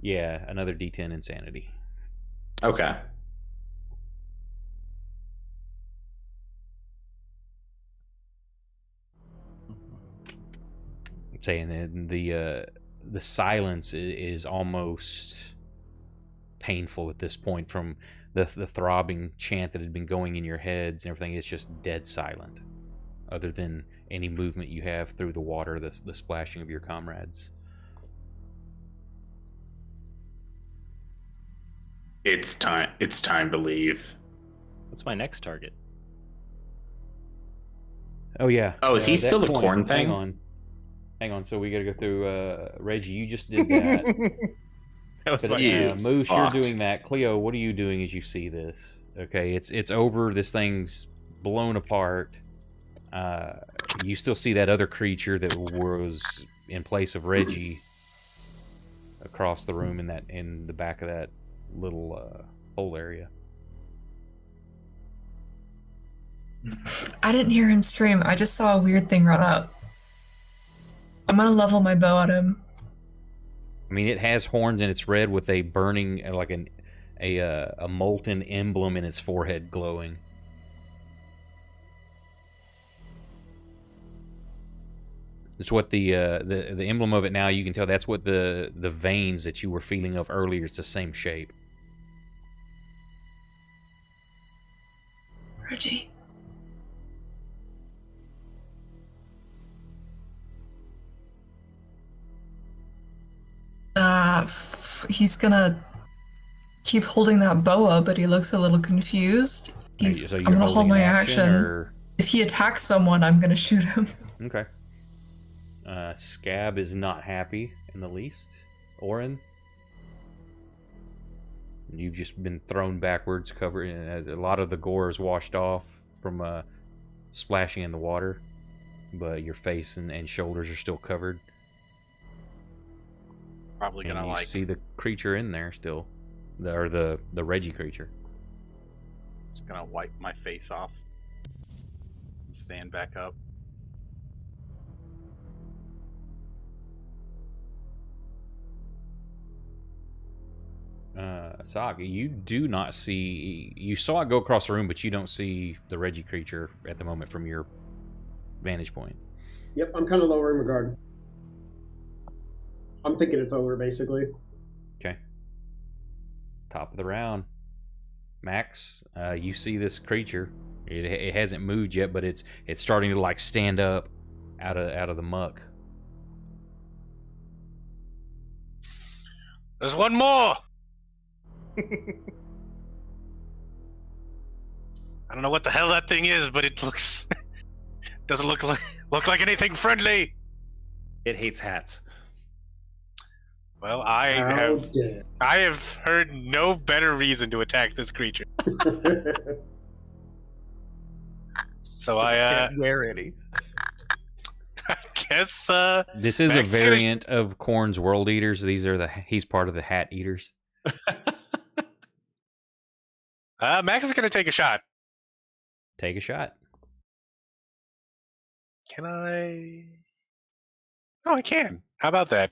Yeah, another D10 insanity. Okay. I'm saying that the silence is almost painful at this point from the throbbing chant that had been going in your heads and everything. It's just dead silent, other than any movement you have through the water, the splashing of your comrades. It's time. It's time to leave. What's my next target? Oh yeah. Oh, is he that still the 20 corn thing? Hang on. So we got to go through. Reggie, you just did that. That was But, my You Moose, fuck. you're doing that. Cleo, what are you doing as you see this? Okay, it's over. This thing's blown apart. You still see that other creature that was in place of Reggie across the room in the back of that little hole area. I didn't hear him scream. I just saw a weird thing run up. I'm gonna level my bow at him. I mean, it has horns and it's red with a burning, like a molten emblem in its forehead glowing. It's what the emblem of it now. You can tell that's what the veins that you were feeling of earlier. It's the same shape. Reggie. He's gonna keep holding that boa, but he looks a little confused. So I'm you're gonna hold holding my an action. or... If he attacks someone, I'm gonna shoot him. Okay. Scab is not happy in the least. Orin, you've just been thrown backwards, covered. A lot of the gore is washed off from splashing in the water, but your face and shoulders are still covered. Probably And gonna you like see the creature in there still, the Reggie creature. it's gonna wipe my face off. Stand back up. Saga, you do not see. You saw it go across the room, but you don't see the Reggie creature at the moment from your vantage point. Yep, I'm kind of lowering my guard. I'm thinking it's over, basically. Okay. Top of the round, Max. You see this creature. It hasn't moved yet, but it's starting to like stand up out of the muck. There's one more. I don't know what the hell that thing is, but it looks doesn't look like anything friendly. It hates hats. Well, I How have dare. heard no better reason to attack this creature. So I Can't wear any. guess This is Max a is gonna- variant of Korn's World Eaters. These are he's part of the Hat Eaters. Max is going to take a shot. Take a shot. Can I? Oh, I can. How about that?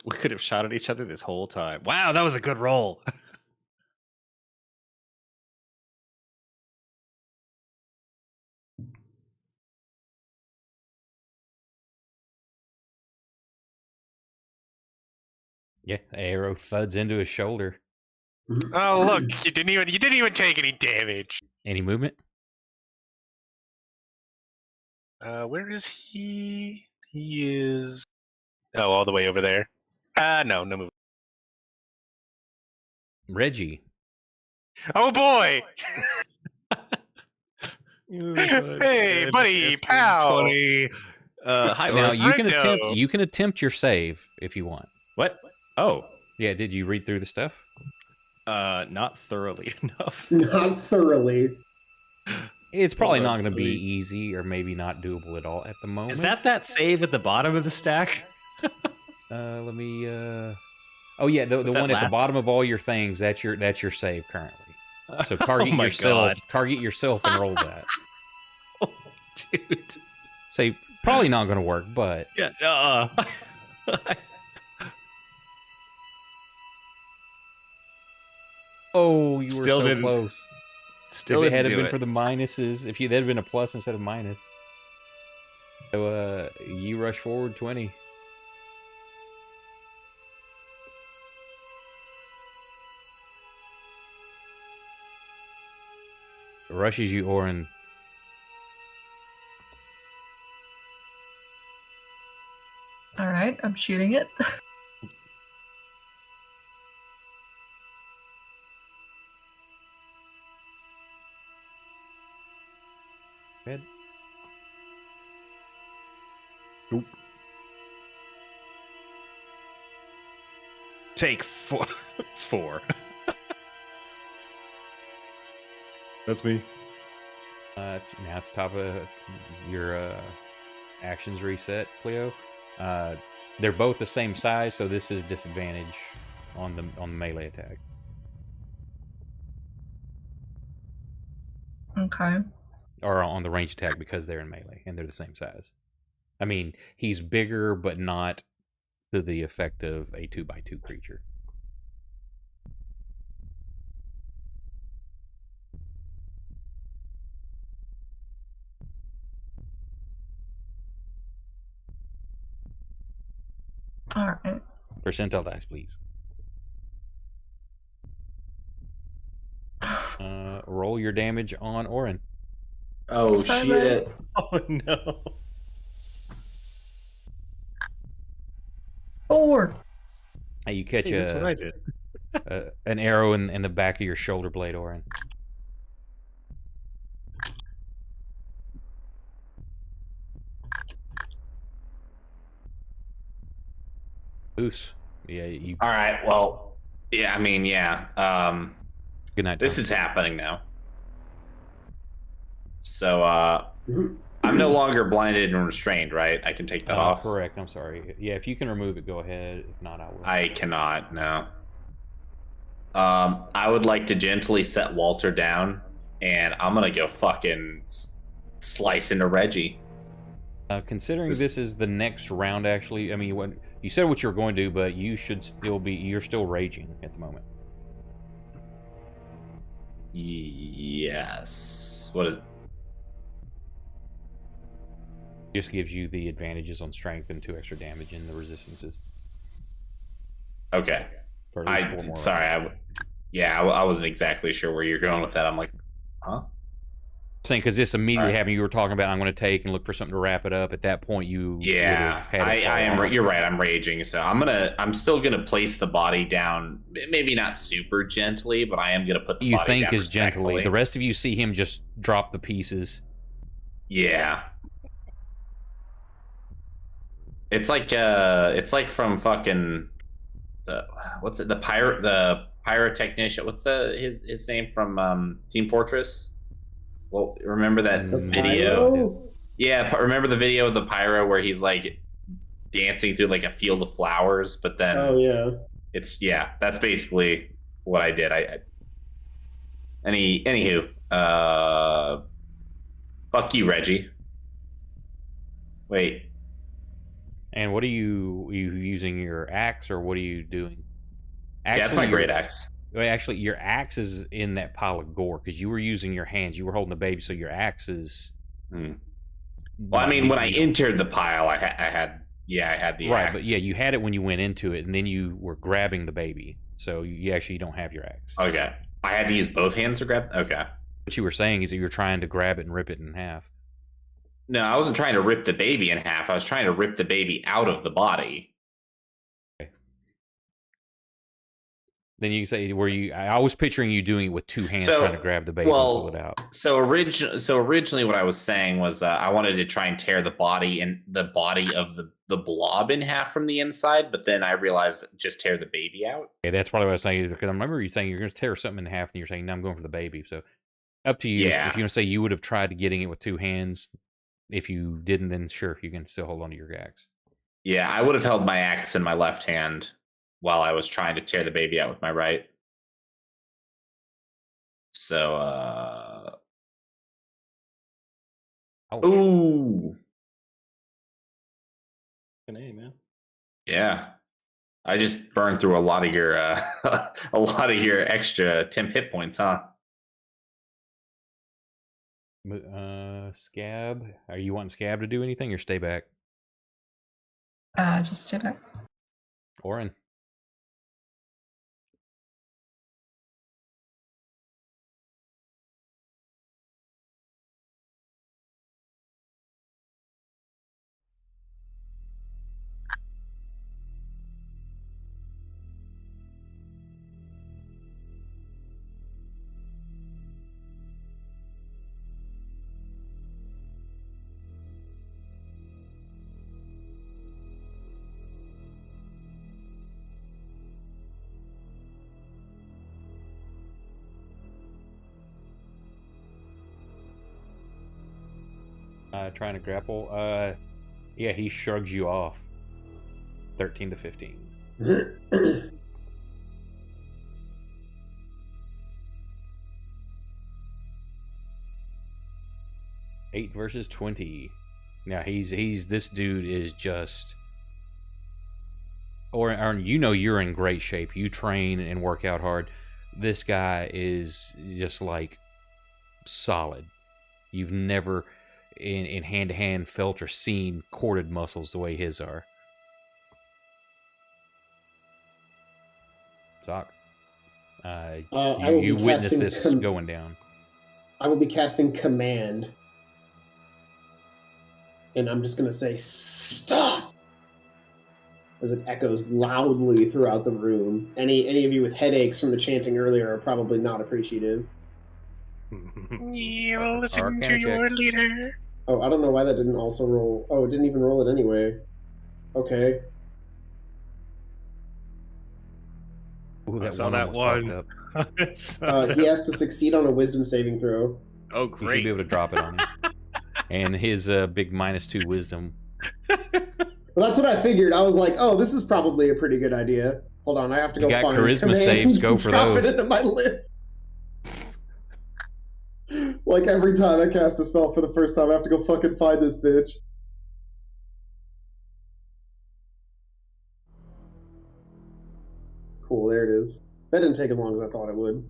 We could have shot at each other this whole time. Wow, that was a good roll. Yeah, the arrow thuds into his shoulder. Oh, look, you didn't even take any damage. Any movement? Where is he? He is all the way over there. No movement. Reggie. Oh boy! Hey, buddy, pal. Hi, Now Friendo. you can attempt your save if you want. What? Oh, Yeah, did you read through the stuff? not thoroughly enough. Not thoroughly. It's probably Hold not on, going to be let me- easy, or maybe not doable at all at the moment. Is that save at the bottom of the stack? Let me. Oh yeah, the that one at the last- bottom of all your things. That's your save currently. So Oh target my yourself. God. Target yourself and roll that. Dude. Say probably not going to work, but Yeah. oh, you were Still so didn't- close. Still If it didn't had do been it. for the minuses, if you that had been a plus instead of minus. So you rush forward 20. Rushes you, Orin. All right, I'm shooting it. Good. Take four. Four. That's me. Now it's top of your actions reset, Cleo. They're both the same size, so this is disadvantage on the melee attack. Okay. Or on the range attack because they're in melee and they're the same size. I mean, he's bigger, but not to the effect of a 2x2 creature. All right. Percentile dice, please. Roll your damage on Orin. Oh Sorry, shit! Oh no. 4. Hey, you catch Hey, that's what I did. an arrow in the back of your shoulder blade, Orin. Oos. Yeah, you. All right. Well, yeah. I mean, yeah. Good night. This Tom. is happening now. So, I'm no longer blinded and restrained, right? I can take that off. Correct. I'm sorry. Yeah, if you can remove it, go ahead. If not, I will. I cannot. No. I would like to gently set Walter down, and I'm gonna go fucking slice into Reggie. Considering this is the next round, actually, I mean, you said what you were going to do, but you should still be. You're still raging at the moment. Yes. What is? Just gives you the advantages on strength and 2 extra damage in the resistances. Okay. For at least 4 more Sorry. rounds. I wasn't exactly sure where you're going with that. I'm like, huh? Saying because this immediately Alright. happened, you were talking about I'm going to take and look for something to wrap it up. At that point, you Yeah, would've had it fall I am. off. You're right. I'm raging, so I'm still gonna place the body down. Maybe not super gently, but I am gonna put the You body think down is gently. respectfully. The rest of you see him just drop the pieces. Yeah. It's like from fucking what's it, the pyrotechnician, what's his name from Team Fortress? Well, remember that video? Pyro? Yeah, remember the video of the pyro where he's like dancing through like a field of flowers, but then Oh yeah. that's basically what I did. Anywho, fuck you, Reggie. Wait. And what are you using your axe, or what are you doing? Yeah, that's my great axe. Well, actually, your axe is in that pile of gore because you were using your hands. You were holding the baby, so your axe is. Well, I mean, when I entered the pile, I had the right, axe. but yeah, you had it when you went into it, and then you were grabbing the baby. So you actually don't have your axe. Okay, I had to use both hands to grab. Okay. What you were saying is that you're trying to grab it and rip it in half. No, I wasn't trying to rip the baby in half. I was trying to rip the baby out of the body. Then you can say, I was picturing you doing it with 2 hands, trying to grab the baby and pull it out. So originally, what I was saying was I wanted to try and tear the body of the blob in half from the inside, but then I realized just tear the baby out. Okay, that's probably what I was saying, because I remember you saying you're going to tear something in half, and you're saying, no, I'm going for the baby. So Up to you. Yeah. If you want to say you would have tried getting it with 2 hands, if you didn't, then sure, you can still hold on to your axe. Yeah, I would have held my axe in my left hand while I was trying to tear the baby out with my right. So, Ouch. ooh, Hey, man. yeah. I just burned through a lot of your a lot of your extra temp hit points, huh? Scab. Are you wanting Scab to do anything or stay back? Just stay back. Orin. Trying to grapple. Yeah, he shrugs you off. 13 to 15. 8 versus 20. Now he's this dude is just. Or you know you're in great shape. You train and work out hard. This guy is just like solid. You've never in hand-to-hand felt or seen corded muscles the way his are. Sock. You witness this going down. I will be casting Command. And I'm just going to say, stop! As it echoes loudly throughout the room. Any of you with headaches from the chanting earlier are probably not appreciative. You listen Arcana to your check. leader. Oh, I don't know why that didn't also roll. Oh, it didn't even roll it anyway. Okay. Ooh, I that saw one that almost one. popped up. He has to succeed on a wisdom saving throw. Oh, You should great. be able to drop it on him. And his big -2 wisdom. Well, that's what I figured. I was like, oh, this is probably a pretty good idea. Hold on, I have to You go got find charisma Command saves, and go for drop those. it into my list. Like every time I cast a spell for the first time, I have to go fucking find this bitch. Cool, there it is. That didn't take as long as I thought it would.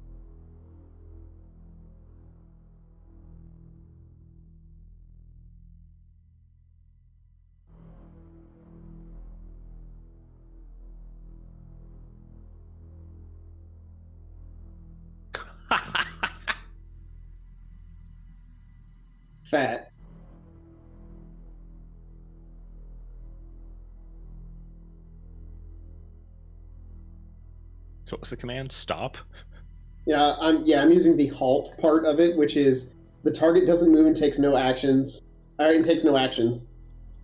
Fat. So what's the command? Stop? Yeah, I'm using the halt part of it, which is the target doesn't move and takes no actions. It takes no actions.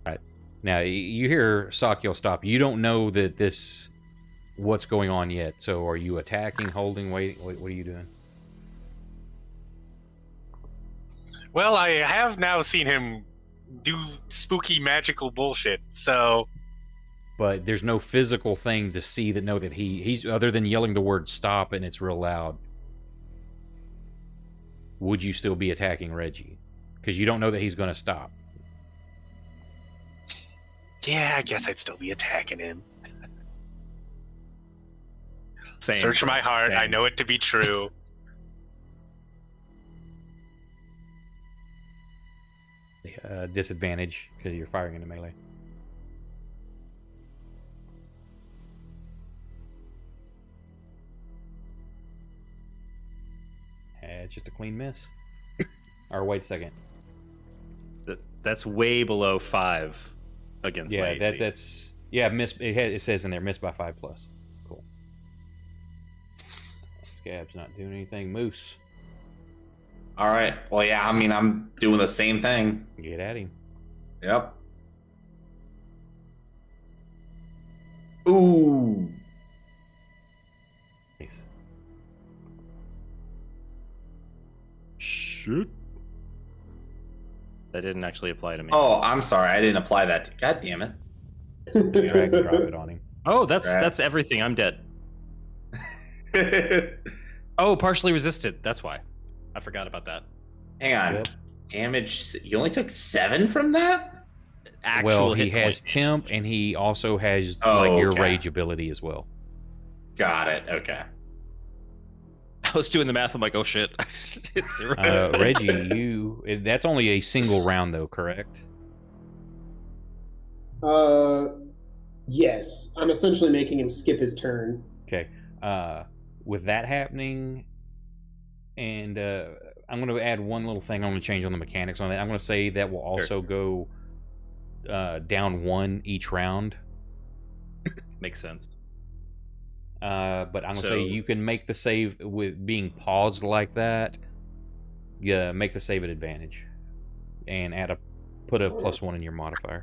Right. Now, you hear Sakyo stop. You don't know that what's going on yet. So are you attacking, holding, waiting? What are you doing? Well, I have now seen him do spooky magical bullshit, so But there's no physical thing to see that know that he's other than yelling the word stop and it's real loud. Would you still be attacking Reggie? Because you don't know that he's going to stop. yeah, I guess I'd still be attacking him. Same. Search my heart, Same. I know it to be true. Disadvantage because you're firing into melee. It's just a clean miss. Or wait a second. That's way below 5 against my AC. that's miss. It says in there miss by 5+. Cool. Scab's not doing anything. Moose, All right. Well, yeah. I mean, I'm doing the same thing. get at him. Yep. Ooh. Nice. That didn't actually apply to me. Oh, I'm sorry. I didn't apply that. God damn it. Just drag and drop it on him. Oh, that's Right. that's everything. I'm dead. Oh, partially resisted. That's why. I forgot about that. Hang on. Yep. Damage. You only took 7 from that? Actual Well, he hit has point temp, and he also has Oh, like your okay. rage ability as well. Got it. Okay. I was doing the math. I'm like, oh shit. It's 0. Reggie, that's only a single round though, correct? Yes. I'm essentially making him skip his turn. Okay. With that happening, and I'm going to add one little thing. I'm going to change on the mechanics on that. I'm going to say that will also go down 1 each round. Makes sense. But I'm going to say you can make the save with being paused like that. Yeah, make the save at advantage, and put a +1 in your modifier.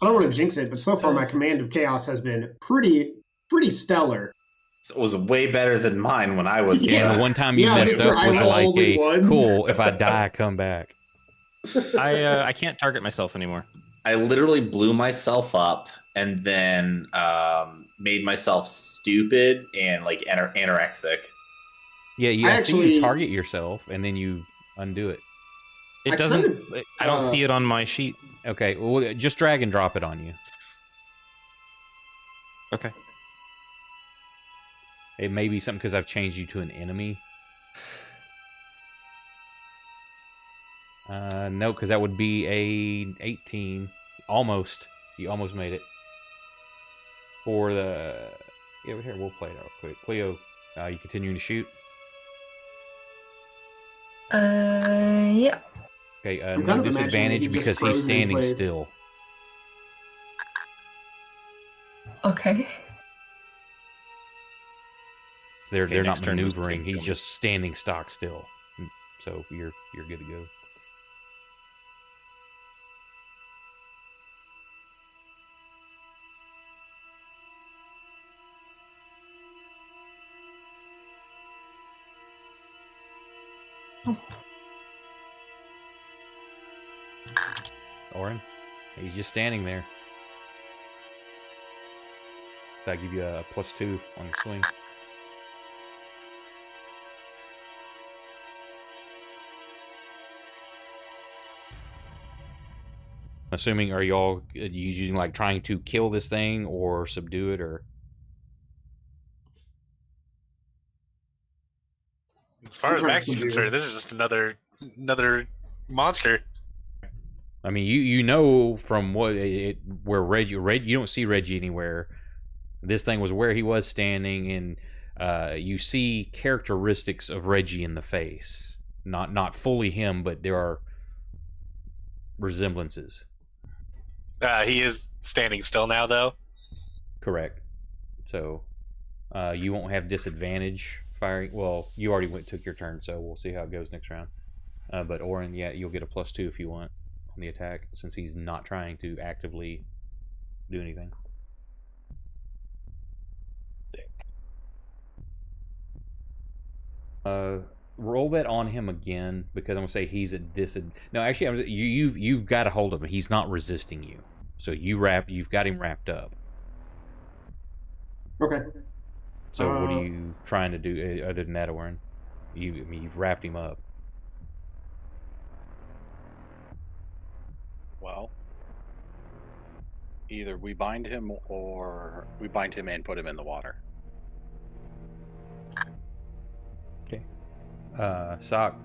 I don't want to jinx it, but so far my command of chaos has been pretty stellar. It was way better than mine when I was. And the one time you messed Mr. up was I like only a once. cool. If I die, I come back. I can't target myself anymore. I literally blew myself up and then made myself stupid and like anorexic. Yeah, I see you target yourself and then you undo it. It doesn't. I don't see it on my sheet. Okay, well, just drag and drop it on you. Okay. It may be something because I've changed you to an enemy. No, because that would be a 18. Almost. You almost made it. For the... Yeah, here, we'll play it out quick. Cleo, you continuing to shoot? Yeah. Okay, I'm no kind of disadvantage imagining he's because just he's frozen in standing place. still. Okay. So they're Okay, not next turn was maneuvering. take He's them. just standing stock still. So you're good to go. Orin, he's just standing there. So I give you a +2 on your swing. Assuming, are y'all using like trying to kill this thing or subdue it, or? As far as I'm Max is trying to concerned, this is just another monster. I mean, you know from where Reggie, you don't see Reggie anywhere. This thing was where he was standing, and you see characteristics of Reggie in the face. Not fully him, but there are resemblances. He is standing still now, though. Correct. So you won't have disadvantage firing. Well, you already took your turn, so we'll see how it goes next round. But Orin, yeah, you'll get a +2 if you want on the attack, since he's not trying to actively do anything. Roll that on him again, because I'm gonna say he's at disadvantage. No, actually, you've got a hold of him. He's not resisting you, so you've got him wrapped up. Okay. So what are you trying to do other than that, Orin? You've wrapped him up. Well, either we bind him or we bind him and put him in the water. Okay. Sock.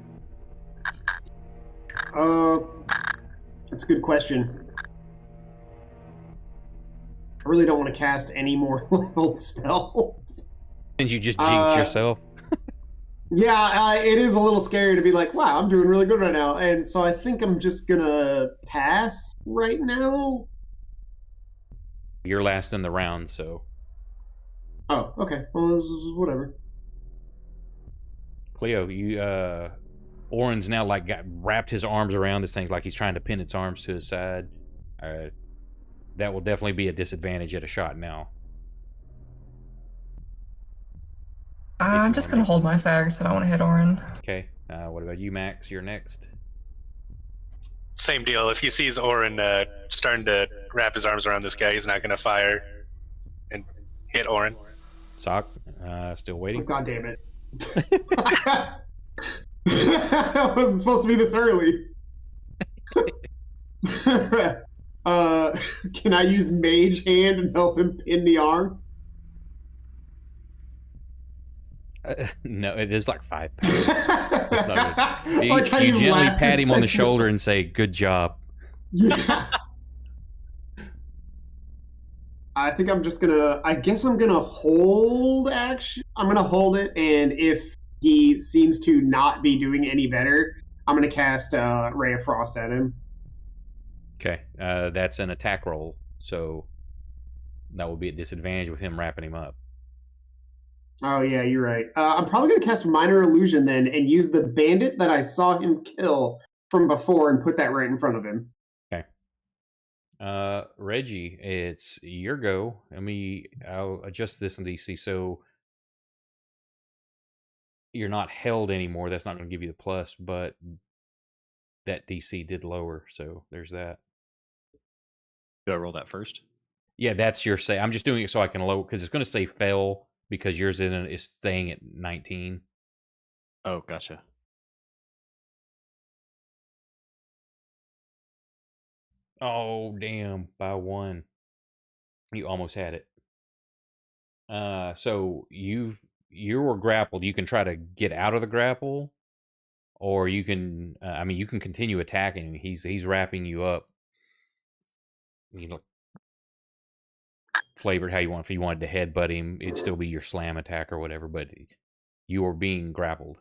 That's a good question. I really don't want to cast any more leveled spells. Since you just jinxed yourself. Yeah, it is a little scary to be like, wow, I'm doing really good right now. And so I think I'm just gonna pass right now. You're last in the round, so. Oh, okay. Well, this is whatever. Cleo, Orin's now like got wrapped his arms around this thing like he's trying to pin its arms to his side. That will definitely be a disadvantage at a shot now. I'm just gonna hold my fire because I don't want to hit Orin. Okay. What about you, Max? You're next. Same deal. If he sees Orin starting to wrap his arms around this guy, he's not going to fire and hit Orin. Sock, still Oh, waiting. God damn it. I wasn't supposed to be this early. Can I use Mage Hand and help him pin the arms? No, it is like 5 pounds. That's not good. You, Like how you gently laughed pat and him on the said- shoulder and say, "Good job." Yeah. I think I'm just gonna. I guess I'm gonna hold action. I'm gonna hold it, and if he seems to not be doing any better, I'm gonna cast Ray of Frost at him. Okay, that's an attack roll, so that will be at disadvantage with him wrapping him up. Oh yeah, you're right. I'm probably gonna cast Minor Illusion then, and use the bandit that I saw him kill from before, and put that right in front of him. Reggie, it's your go. I'll adjust this in DC so you're not held anymore. That's not going to give you the plus, but that DC did lower, so there's that. Do I roll that first? Yeah, that's your say. I'm just doing it so I can lower because it's going to say fail because yours is staying at 19. Oh, gotcha. Oh, damn, by 1. You almost had it. So you were grappled. You can try to get out of the grapple, or you can. You can continue attacking. He's wrapping you up. You know, flavored how you want. If you wanted to headbutt him, it'd still be your slam attack or whatever. But you are being grappled.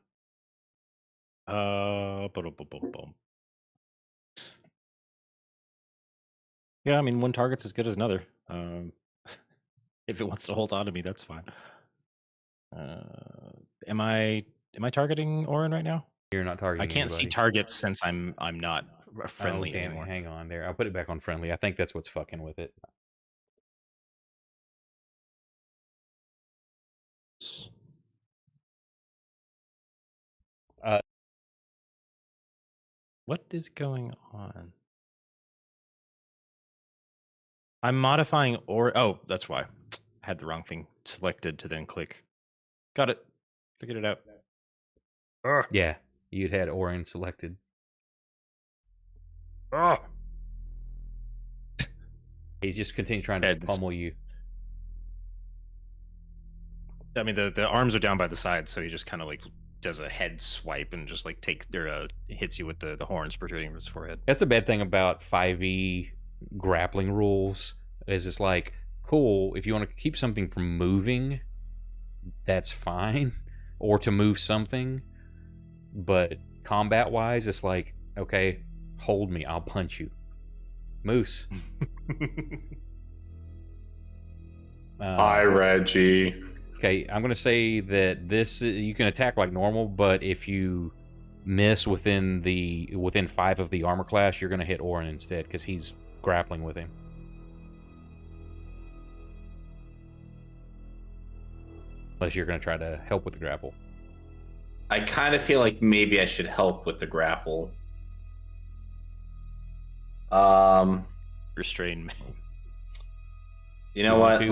Ba-dum-bum-bum-bum. Yeah, I mean, one target's as good as another. If it wants to hold on to me, that's fine. Am I targeting Orin right now? You're not targeting. I can't see anybody. targets since I'm not friendly damn anymore. It. Hang on there. I'll put it back on friendly. I think that's what's fucking with it. What is going on? I'm modifying oh, that's why. I had the wrong thing selected to then click. Got it. Figured it out. Yeah, you'd had Orin selected. He's just continuing trying to pummel you. I mean, the arms are down by the side, so he just kind of like does a head swipe and just like hits you with the horns protruding from his forehead. That's the bad thing about 5e grappling rules is it's like, cool, if you want to keep something from moving, that's fine, or to move something, but combat wise it's like, okay, hold me, I'll punch you. Moose. Hi, Reggie. Okay, I'm gonna say that this you can attack like normal, but if you miss within 5 of the armor class, you're gonna hit Orin instead because he's grappling with him. Unless you're gonna try to help with the grapple. I kind of feel like maybe I should help with the grapple. Restrain me. You know what?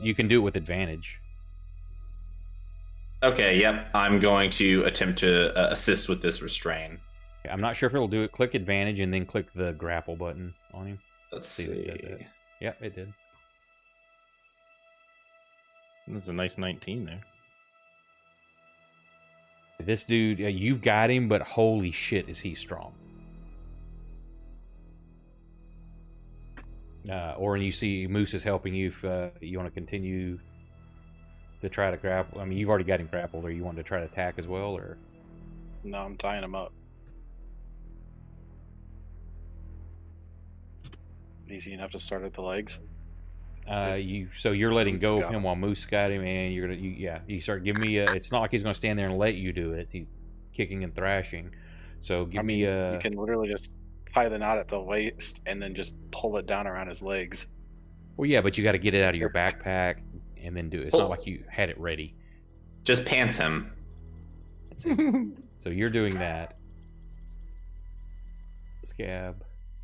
You can do it with advantage. Okay, yep. I'm going to attempt to assist with this restrain. I'm not sure if it'll do it. Click advantage and then click the grapple button on him. Let's see. If it does it. Yep, it did. That's a nice 19 there. This dude, you've got him, but holy shit, is he strong. Orin, you see Moose is helping you if you want to continue to try to grapple. I mean, you've already got him grappled, or you want to try to attack as well, or? No, I'm tying him up. Easy enough to start at the legs. You're letting Moose go of got him him. while Moose got him, and you start giving me it's not like he's gonna stand there and let you do it. He's kicking and thrashing. So give me You can literally just tie the knot at the waist and then just pull it down around his legs. Well, yeah, but you got to get it out of your backpack and then do it. It's not like you had it ready. Just pants him. So you're doing that. Scab.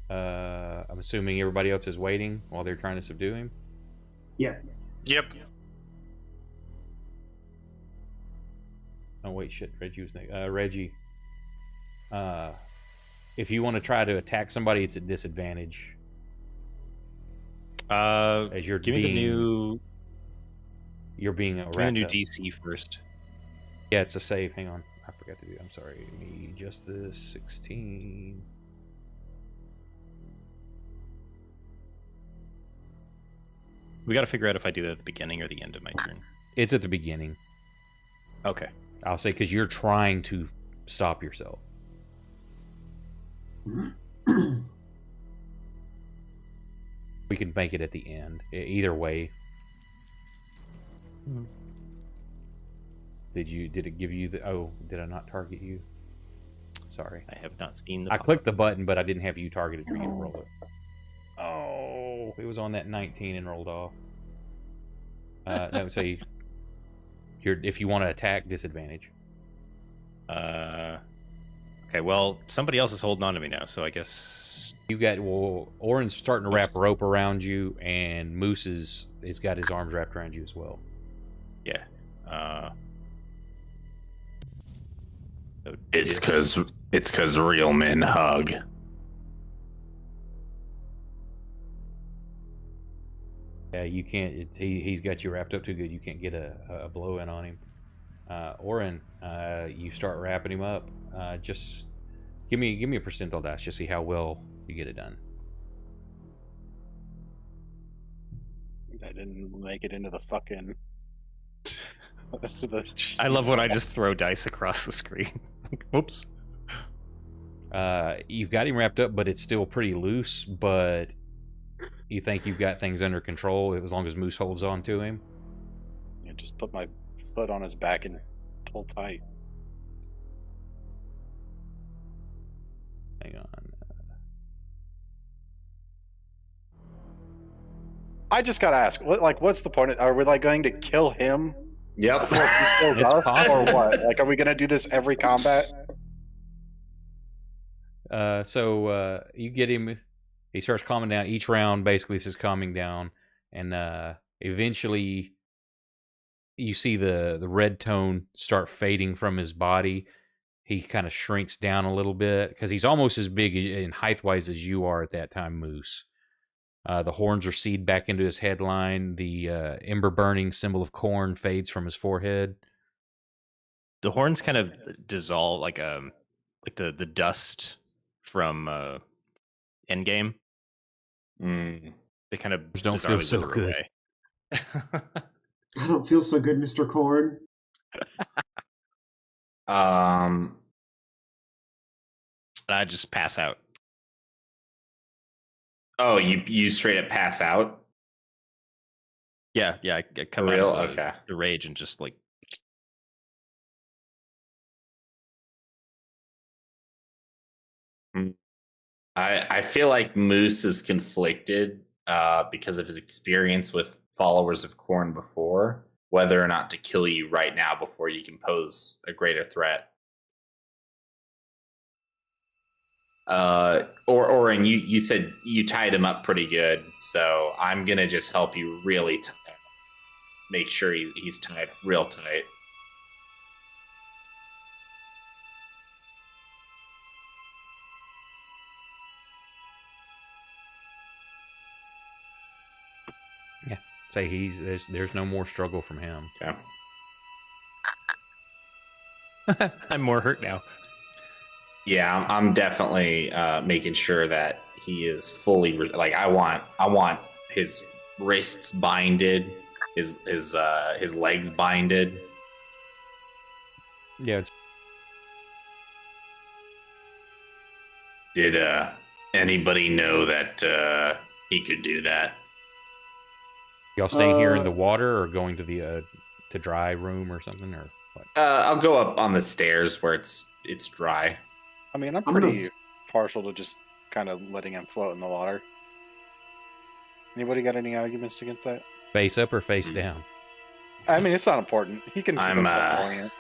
I'm assuming everybody else is waiting while they're trying to subdue him. Yeah. Yep. Oh wait, shit. Reggie was next. Reggie. If you want to try to attack somebody, it's at disadvantage. As you're give me the new. You're being Give me a new DC first. Yeah, it's a save. Hang on. I forgot to do. I'm sorry. Me Justice 16. We got to figure out if I do that at the beginning or the end of my turn. It's at the beginning. Okay. I'll say because you're trying to stop yourself. We can make it at the end. Either way. Did it give you the... Oh, did I not target you? Sorry. I have not seen the... I clicked the button, but I didn't have you targeted for you to roll it. Oh, it was on that 19 and rolled off. No, so if you want to attack, disadvantage. Okay, well, somebody else is holding on to me now, so I guess... You got... Well, Orin's starting to wrap a rope around you, and Moose has got his arms wrapped around you as well. Yeah. So It's because real men hug. Yeah, you can't. He's got you wrapped up too good. You can't get a blow in on him. Orin, you start wrapping him up. Just give me a percentile dash to see how well you get it done. I didn't make it into the fucking. I love when I just throw dice across the screen. Whoops. You've got him wrapped up, but it's still pretty loose. But you think you've got things under control as long as Moose holds on to him. Yeah, just put my foot on his back and pull tight. Hang on. I just gotta ask, what's the point? Are we going to kill him? Yep. Before he kills It's us, possible. or what? Are we gonna do this every combat? So you get him. He starts calming down. Each round basically is calming down, and eventually you see the red tone start fading from his body. He kind of shrinks down a little bit because he's almost as big in height-wise as you are at that time, Moose. The horns recede back into his headline. The ember-burning symbol of corn fades from his forehead. The horns kind of dissolve like the dust from Endgame. They kind of Don't feel bizarrely so wither good. away. I don't feel so good, Mr. Corn. And I just pass out. Oh, you straight up pass out? Yeah, I come Real? out of Okay. the rage and just like. I feel like Moose is conflicted because of his experience with followers of Korn before, whether or not to kill you right now before you can pose a greater threat. Orin, you said you tied him up pretty good, so I'm gonna just help you really make sure he's tied real tight. Yeah, say there's no more struggle from him. Okay. I'm more hurt now. Yeah, I'm definitely making sure that he is fully like I want his wrists binded, his legs binded. Yeah, Did anybody know that he could do that? y'all staying here in the water or going to the to dry room or something or what? I'll go up on the stairs where it's dry. I mean, I'm I'm gonna- pretty partial to just kind of letting him float in the water. Anybody got any arguments against that? Face up or face down? I mean, it's not important. He can keep I'm, himself buoyant.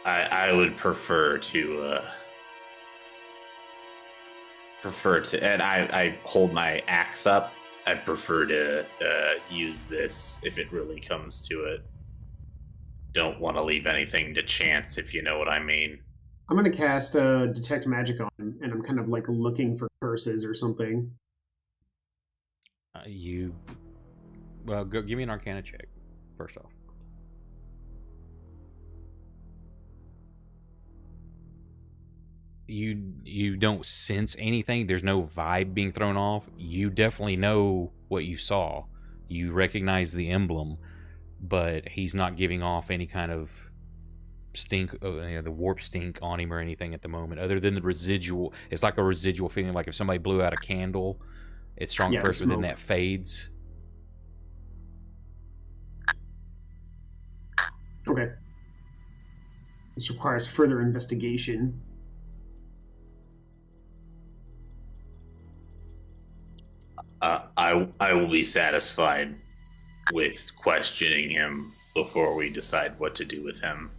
I would prefer to, and I hold my axe up. I'd prefer to use this if it really comes to it. Don't want to leave anything to chance, if you know what I mean. I'm gonna cast detect magic on him, and I'm kind of like looking for curses or something. Well, go give me an Arcana check first off. You don't sense anything. There's no vibe being thrown off. You definitely know what you saw. You recognize the emblem, but he's not giving off any kind of stink, the warp stink on him or anything at the moment, other than the residual. It's like a residual feeling, like if somebody blew out a candle. It's strong Yeah, first, but then smoke. that fades. Okay. This requires further investigation. I will be satisfied with questioning him before we decide what to do with him.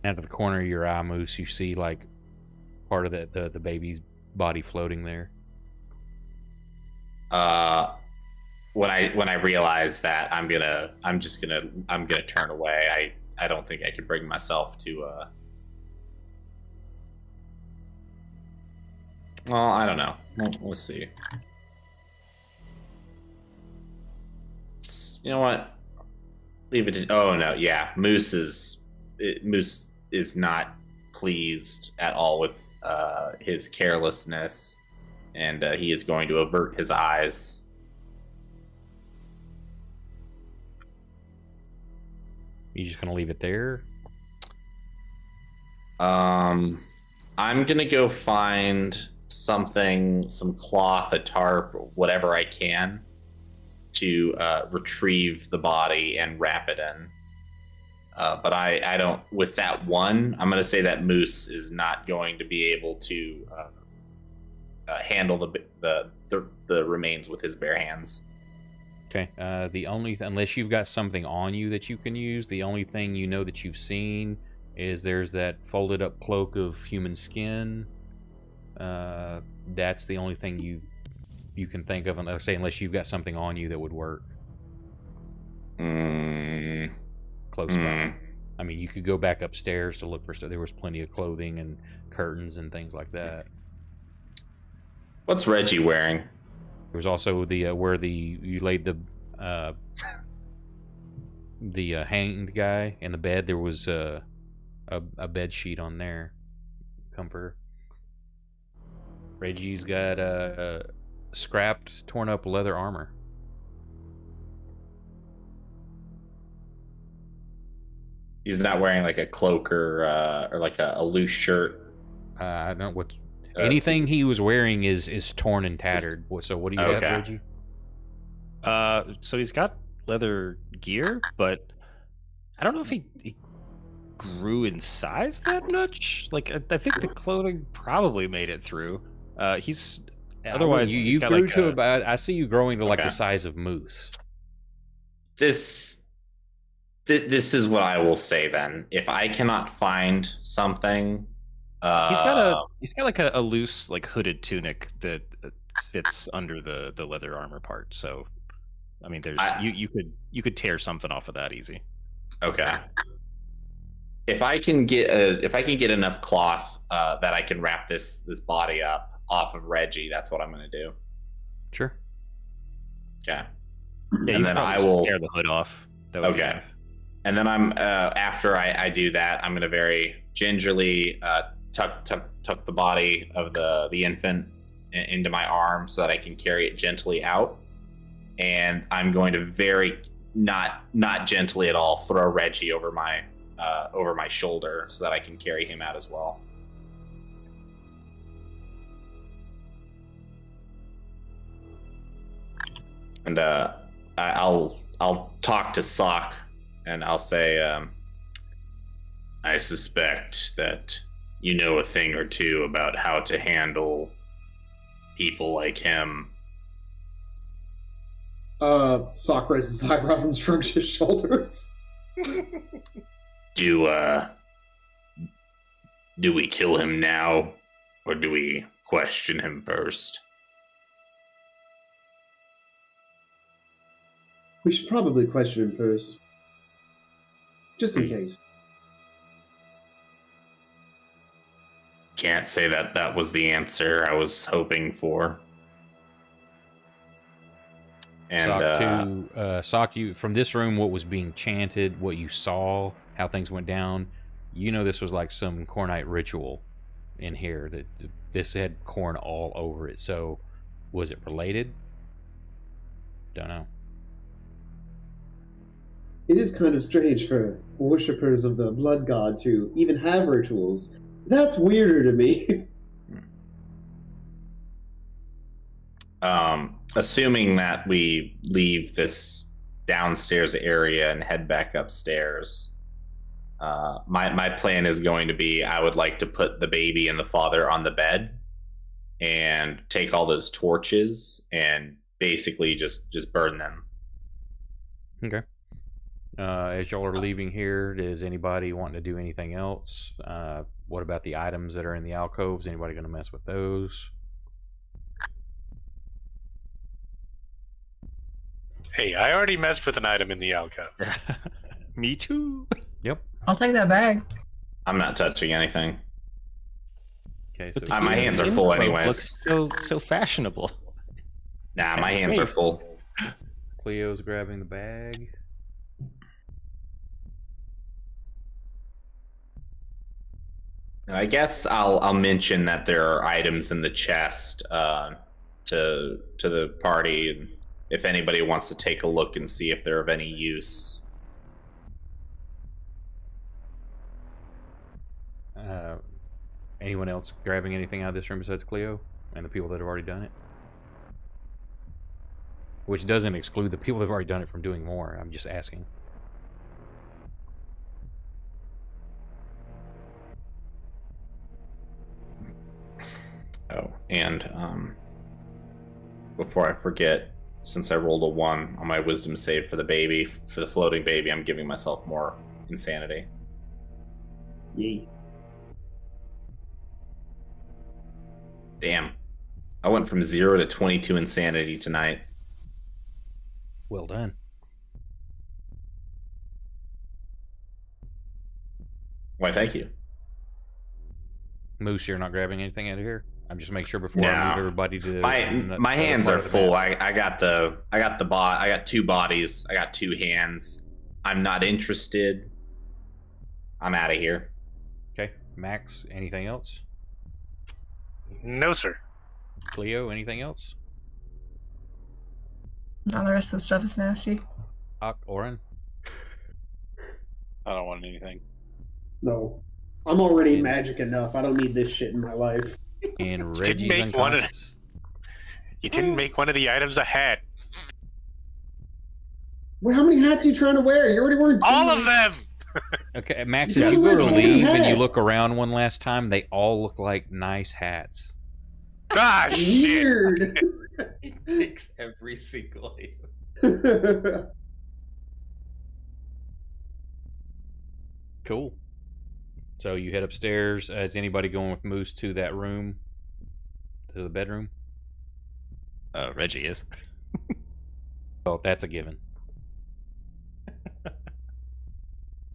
Out of the corner of your eye, Moose, you see like part of the baby's body floating there. When I realize that, I'm gonna turn away. I don't think I can bring myself to well, I don't know. We'll see. You know what? Leave it to, oh no, yeah. Moose is not pleased at all with his carelessness, and he is going to avert his eyes. You just gonna leave it there? I'm gonna go find something, some cloth, a tarp, whatever I can, to retrieve the body and wrap it in. But I don't. With that one, I'm gonna say that Moose is not going to be able to handle the remains with his bare hands. Okay. Unless you've got something on you that you can use, the only thing you know that you've seen is there's that folded up cloak of human skin. That's the only thing you can think of, and like I say, unless you've got something on you that would work. Close by. I mean, you could go back upstairs to look for stuff. There was plenty of clothing and curtains and things like that. What's Reggie wearing? There was also the where you laid the hanged guy in the bed. There was a bed sheet on there, comforter. Reggie's got scrapped, torn up leather armor. He's not wearing like a cloak or like a loose shirt. I don't know what. Anything he was wearing is torn and tattered. So what do you have, Reggie? So he's got leather gear, but I don't know if he grew in size that much. Like I think the clothing probably made it through. He's otherwise you got grew like to about. I see you growing to like Okay. the size of Moose. This is what I will say then. If I cannot find something, he's got like a loose like hooded tunic that fits under the leather armor part. So I mean, there's you could tear something off of that easy. Okay. If I can get enough cloth that I can wrap this body up off of Reggie, that's what I'm going to do. Sure. Okay. Yeah, And then I will tear the hood off. That would be Okay. enough. And then I'm after I do that, I'm going to very gingerly tuck the body of the infant into my arm so that I can carry it gently out. And I'm going to very not gently at all throw Reggie over my shoulder so that I can carry him out as well. And I'll talk to Sock and I'll say, I suspect that you know a thing or two about how to handle people like him. Sock raises his eyebrows and shrugs his shoulders. Do we kill him now, or do we question him first? We should probably question him first. Just in case. Can't say that was the answer I was hoping for. And Sock, you from this room, what was being chanted, what you saw, how things went down, you know this was like some Cornite ritual in here. That this had corn all over it. So, was it related? Don't know. It is kind of strange for worshippers of the blood god to even have rituals. That's weirder to me. Assuming that we leave this downstairs area and head back upstairs, my plan is going to be I would like to put the baby and the father on the bed and take all those torches and basically just burn them. Okay. As y'all are leaving here, does anybody want to do anything else? What about the items that are in the alcoves? Anybody going to mess with those? Hey, I already messed with an item in the alcove. Me too. Yep. I'll take that bag. I'm not touching anything. Okay. But So my hands are info full anyways. Looks so fashionable. Nah, my And hands are safe. full. Cleo's grabbing the bag. I guess I'll mention that there are items in the chest to the party, and if anybody wants to take a look and see if they're of any use. Anyone else grabbing anything out of this room besides Cleo and the people that have already done it? Which doesn't exclude the people that have already done it from doing more. I'm just asking. Oh, and before I forget, since I rolled a 1 on my wisdom save for the baby, for the floating baby, I'm giving myself more insanity. Yay. Damn. I went from 0 to 22 insanity tonight. Well done. Why, thank you. Moose, you're not grabbing anything out of here? I'm just making sure before I move everybody to My hands are full. I got 2 bodies. I got 2 hands. I'm not interested. I'm out of here. Okay. Max, anything else? No, sir. Cleo, anything else? All the rest of the stuff is nasty. Oren? I don't want anything. No. I'm already magic enough. I don't need this shit in my life. And Didn't Reggie's make one of- unconscious. You didn't make one of the items a hat. Well, how many hats are you trying to wear? You already wore All of them! Okay, Max, You if you guys go to wear leave and you hats. look around one last time, they all look like nice hats. Ah, shit. Weird. It takes every single item. Cool. So you head upstairs. Is anybody going with Moose to that room? To the bedroom? Reggie is. Oh, that's a given.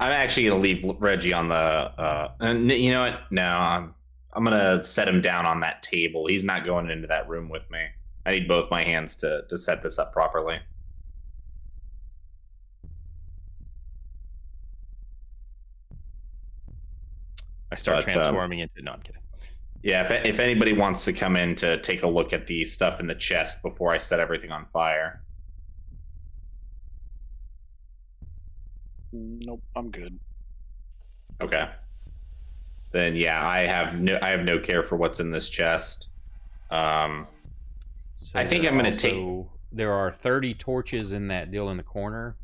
I'm actually gonna leave Reggie on the. And you know what? No, I'm gonna set him down on that table. He's not going into that room with me. I need both my hands to set this up properly. I start But, transforming into. No, I'm kidding. Yeah, if anybody wants to come in to take a look at the stuff in the chest before I set everything on fire. Nope, I'm good. Okay. Then yeah, I have no care for what's in this chest. So I think there I'm gonna also- There are 30 torches in that deal in the corner,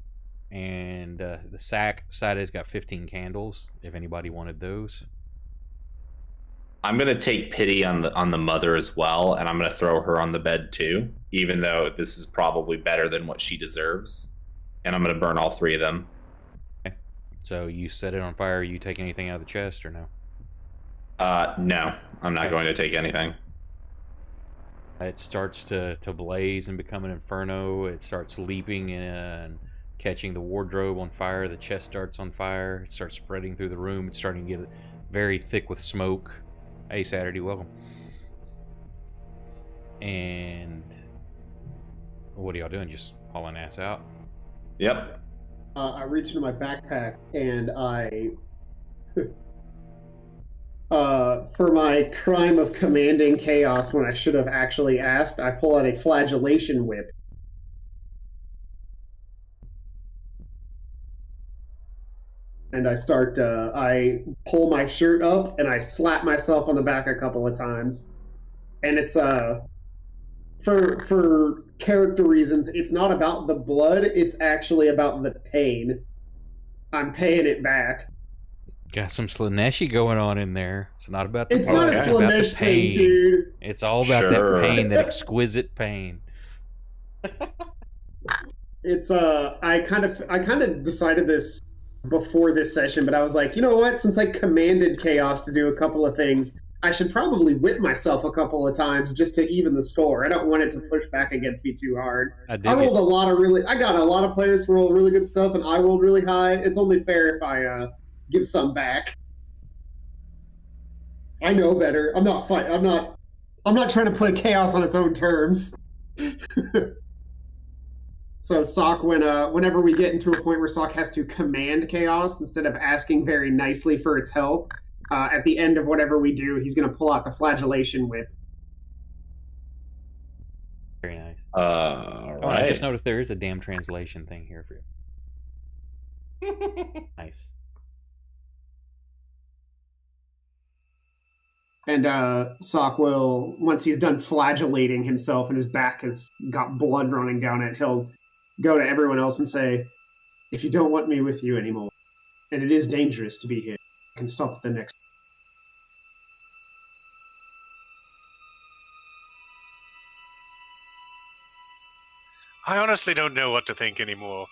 and the sack side has got 15 candles. If anybody wanted those, I'm gonna take pity on the mother as well, and I'm gonna throw her on the bed too, even though this is probably better than what she deserves. And I'm gonna burn all 3 of them. Okay. So you set it on fire. You take anything out of the chest or no? No, I'm not Okay. going to take anything. It starts to blaze and become an inferno. It starts leaping and catching the wardrobe on fire. The chest starts on fire. It starts spreading through the room. It's starting to get very thick with smoke. Hey, Saturday, welcome. And what are y'all doing? Just hauling ass out? Yep. I reach into my backpack and I, for my crime of commanding chaos when I should have actually asked, I pull out a flagellation whip. And I start, I pull my shirt up and I slap myself on the back a couple of times. And it's, for character reasons, it's not about the blood, it's actually about the pain. I'm paying it back. Got some Slaneshi going on in there. It's not about the It's blood, not a it's about the Slanesh thing, pain. dude. It's all about Sure. that pain, that exquisite pain. It's I kind of decided this before this session, but I was like, you know what? Since I commanded Chaos to do a couple of things, I should probably whip myself a couple of times just to even the score. I don't want it to push back against me too hard. I rolled a lot of I got a lot of players to roll really good stuff, and I rolled really high. It's only fair if I give some back. I know better. I'm not trying to play Chaos on its own terms. So Sock, whenever we get into a point where Sock has to command Chaos instead of asking very nicely for its help, at the end of whatever we do, he's going to pull out the flagellation whip. Very nice. Right. Oh, I just noticed there is a damn translation thing here for you. Nice. And Sock will, once he's done flagellating himself and his back has got blood running down it, he'll go to everyone else and say, if you don't want me with you anymore, and it is dangerous to be here, I can stop at the next. I honestly don't know what to think anymore.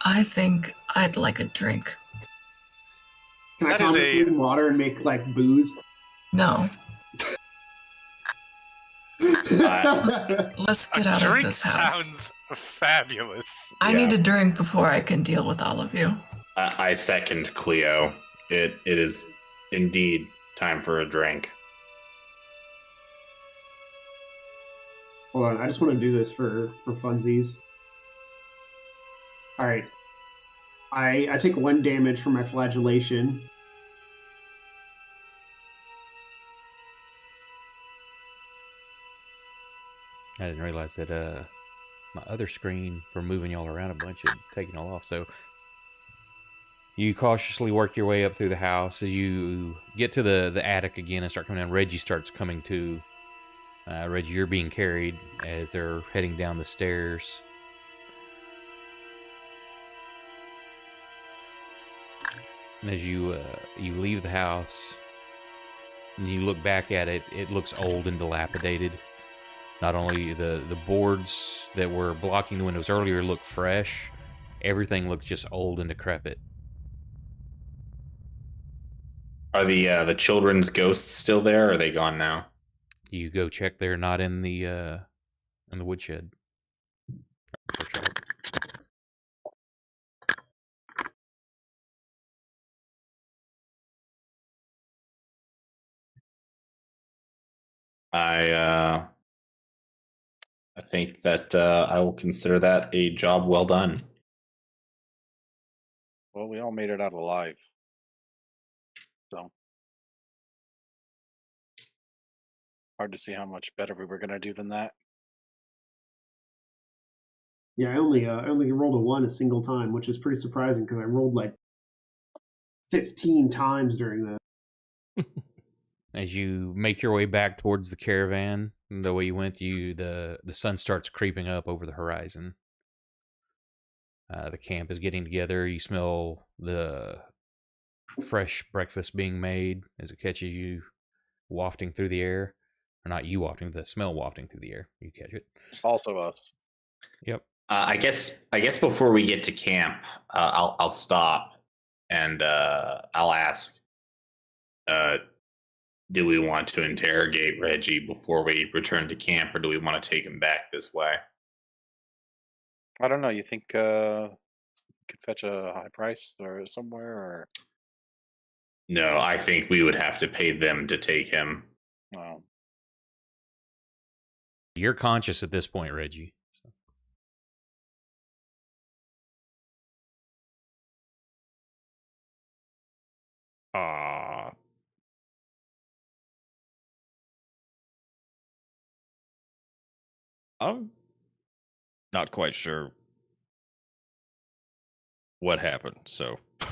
I think I'd like a drink. Can That I is conjure a- food and water and make, like, booze? No, let's get out of Drink this house. sounds fabulous. I Yeah. need a drink before I can deal with all of you. I second Cleo. It is indeed time for a drink. Hold on, I just want to do this for funsies. Alright. I take 1 damage from my flagellation. I didn't realize that my other screen for moving y'all around a bunch had taken all off. So you cautiously work your way up through the house. As you get to the attic again and start coming down, Reggie starts coming to. Reggie, you're being carried as they're heading down the stairs. And as you leave the house and you look back at it, it looks old and dilapidated. Not only the boards that were blocking the windows earlier look fresh, everything looks just old and decrepit. Are the children's ghosts still there, or are they gone now? You go check, they're not in the woodshed. I think that I will consider that a job well done. Well, we all made it out alive. So hard to see how much better we were gonna do than that. Yeah, I only rolled a 1 a single time, which is pretty surprising because I rolled like 15 times during that. As you make your way back towards the caravan, the way you went, the sun starts creeping up over the horizon. The camp is getting together. You smell the fresh breakfast being made as it catches you wafting through the air. Or not you wafting, the smell wafting through the air. You catch it. Also us. Yep. I guess before we get to camp, I'll stop and I'll ask, do we want to interrogate Reggie before we return to camp, or do we want to take him back this way? I don't know. You think could fetch a high price or somewhere, or No, I think we would have to pay them to take him. no? You're conscious at this point, Reggie. I'm not quite sure what happened. So I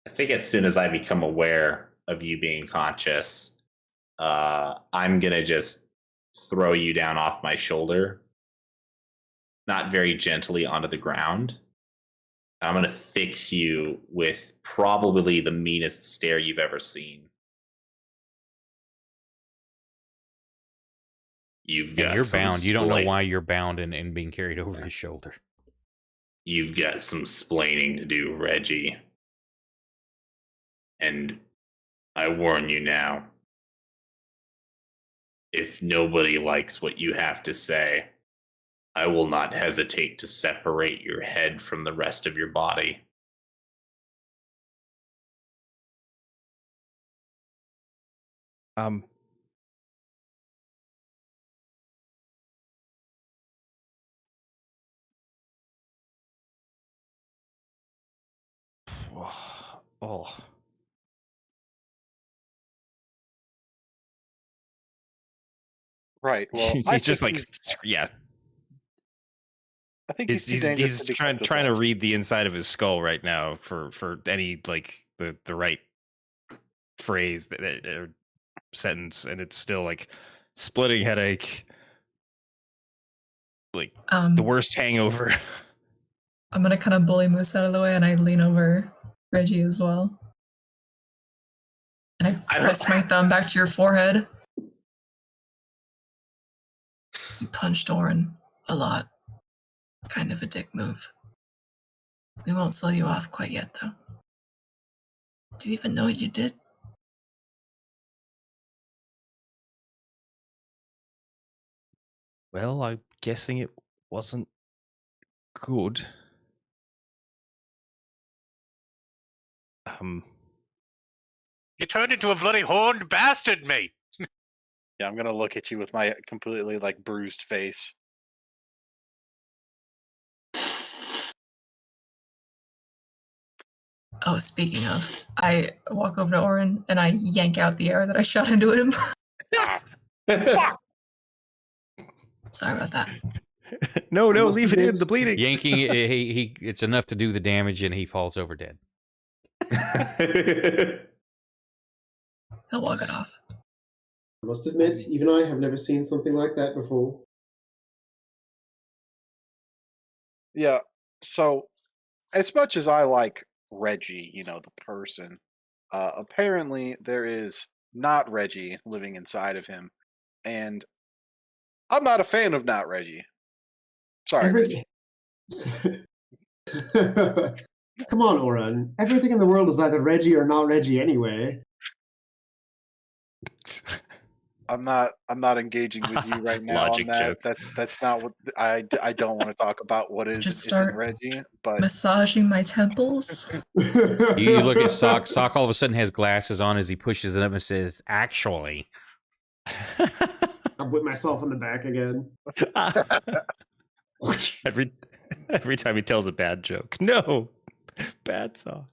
think as soon as I become aware of you being conscious, I'm gonna just throw you down off my shoulder, not very gently onto the ground. I'm gonna fix you with probably the meanest stare you've ever seen. You've got And you're some bound. You don't know splain- why you're bound and being carried over his shoulder. You've got some splaining to do, Reggie. And I warn you now, if nobody likes what you have to say, I will not hesitate to separate your head from the rest of your body. Oh, Right. Well, he's I just think like, yeah. I think he's too dangerous He's to be trying kept with to us. read the inside of his skull right now for any like the right phrase or sentence, and it's still like splitting headache, like the worst hangover. I'm gonna kind of bully Moose out of the way, and I lean over Reggie as well. And I press my thumb back to your forehead. You punched Orin a lot. Kind of a dick move. We won't sell you off quite yet, though. Do you even know what you did? Well, I'm guessing it wasn't good. You turned into a bloody horned bastard, mate. Yeah, I'm gonna look at you with my completely like bruised face. Oh, speaking of, I walk over to Orin and I yank out the arrow that I shot into him. Sorry about that. No, Must leave have it in been- the bleeding. Yanking, it's enough to do the damage, and he falls over dead. He'll walk it off. I must admit, even I have never seen something like that before. Yeah. So, as much as I like Reggie, you know, the person, apparently there is not Reggie living inside of him, and I'm not a fan of not Reggie. Sorry, Reggie. Come on, Oren. Everything in the world is either Reggie or not Reggie anyway. I'm not engaging with you right now Logic on that. joke. That's not what I don't want to talk about. What is Just isn't start Reggie? But massaging my temples. You look at Sock. Sock all of a sudden has glasses on as he pushes it up and says, "Actually." I whip myself in the back again. every time he tells a bad joke. No, bad song.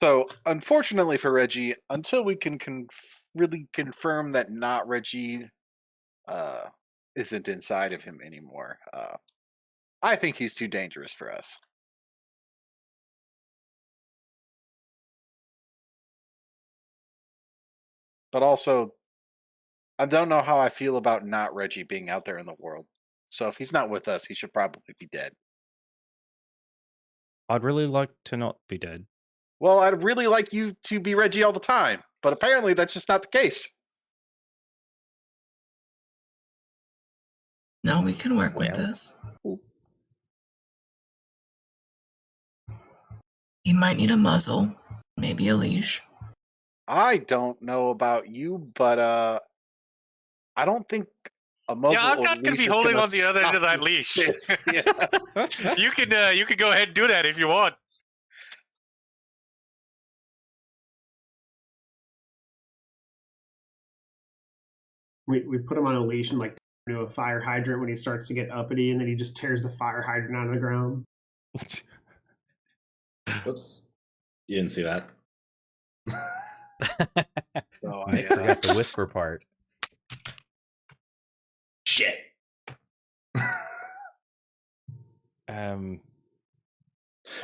so, unfortunately for Reggie, until we can really confirm that not Reggie isn't inside of him anymore, I think he's too dangerous for us. But also, I don't know how I feel about not Reggie being out there in the world. So if he's not with us, he should probably be dead. I'd really like to not be dead. Well, I'd really like you to be Reggie all the time, but apparently that's just not the case. No, we can work with Well. this. He might need a muzzle, maybe a leash. I don't know about you, but I don't think a muzzle. Yeah, I'm or not going to leash be is holding gonna on the other end of stop that you. leash. Yeah. You can go ahead and do that if you want. We put him on a leash and like to a fire hydrant when he starts to get uppity, and then he just tears the fire hydrant out of the ground. Whoops. You didn't see that. So Nick forgot the whisper part. Shit.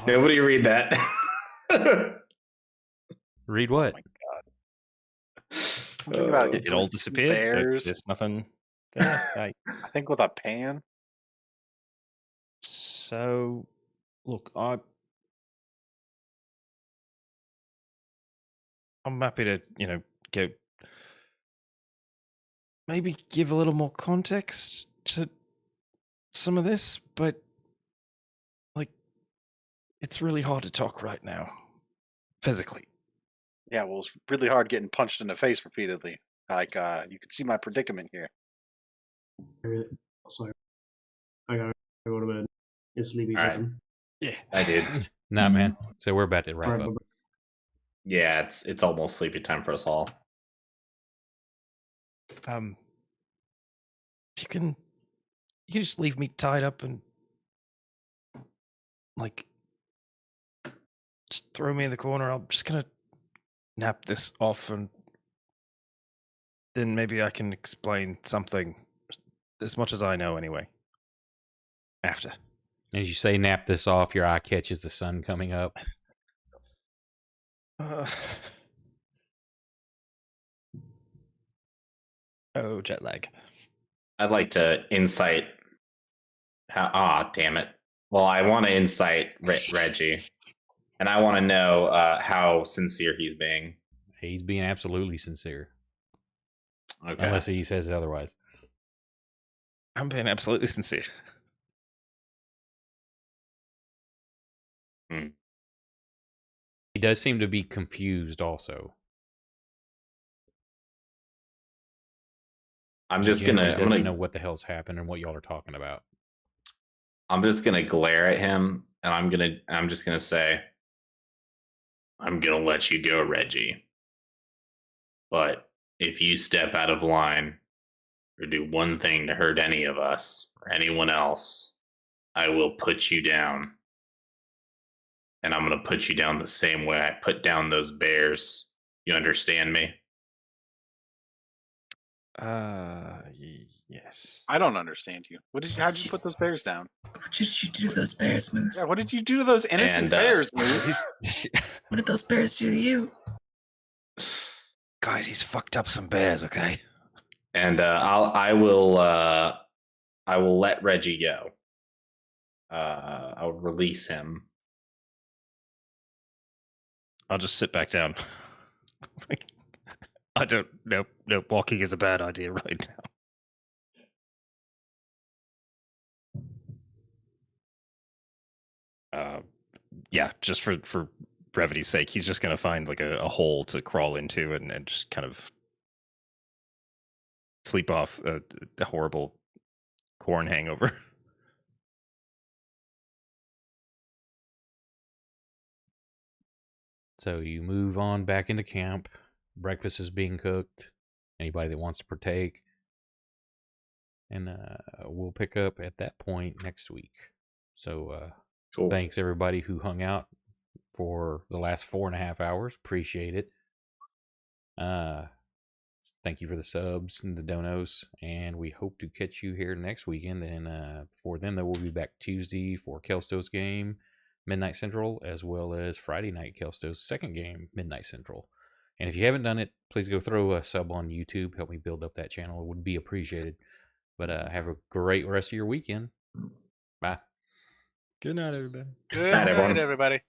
Nobody read that. Read what? Something about It all disappeared. bears. There's nothing. Yeah, I think with a pan. so, look, I'm happy to, get maybe give a little more context to some of this, but like, it's really hard to talk right now, physically. Yeah, well, it's really hard getting punched in the face repeatedly. Like, you can see my predicament here. So I gotta go to bed. It's sleepy All right. time. Yeah, I did. Nah, man. So we're about to wrap All right, up. bye-bye. Yeah, it's almost sleepy time for us all. you can just leave me tied up and like just throw me in the corner. I'm just gonna nap this off, and then maybe I can explain something, as much as I know anyway. After. As you say, nap this off, your eye catches the sun coming up. Oh, jet lag. I'd like to insight. Damn it. Well, I want to insight Reggie, and I want to know how sincere he's being. He's being absolutely sincere. Okay. Unless he says otherwise. I'm being absolutely sincere. He does seem to be confused also. I'm He just generally gonna doesn't know what the hell's happened and what y'all are talking about. I'm just gonna glare at him, and I'm just gonna say, I'm gonna let you go, Reggie. But if you step out of line or do one thing to hurt any of us or anyone else, I will put you down. And I'm gonna put you down the same way I put down those bears. You understand me? Yes. I don't understand you. How'd you put those bears down? What did you do to those bears, Moose? Yeah, what did you do to those innocent And, bears, Moose? What did those bears do to you? Guys, he's fucked up some bears, okay? And I will let Reggie go. I'll release him. I'll just sit back down. I don't know. No, walking is a bad idea right now. Yeah, just for brevity's sake, he's just gonna find like a hole to crawl into and just kind of sleep off the horrible corn hangover. So you move on back into camp. Breakfast is being cooked. Anybody that wants to partake. And we'll pick up at that point next week. So Cool. thanks everybody who hung out for the last 4.5 hours. Appreciate it. Thank you for the subs and the donos. And we hope to catch you here next weekend. And before then, though, we'll be back Tuesday for Kelsto's game, Midnight Central, as well as Friday night Kelsto's second game, Midnight Central. And if you haven't done it, please go throw a sub on YouTube. Help me build up that channel. It would be appreciated. But have a great rest of your weekend. Bye. Good night, everybody. Good Night, everyone. night, everybody.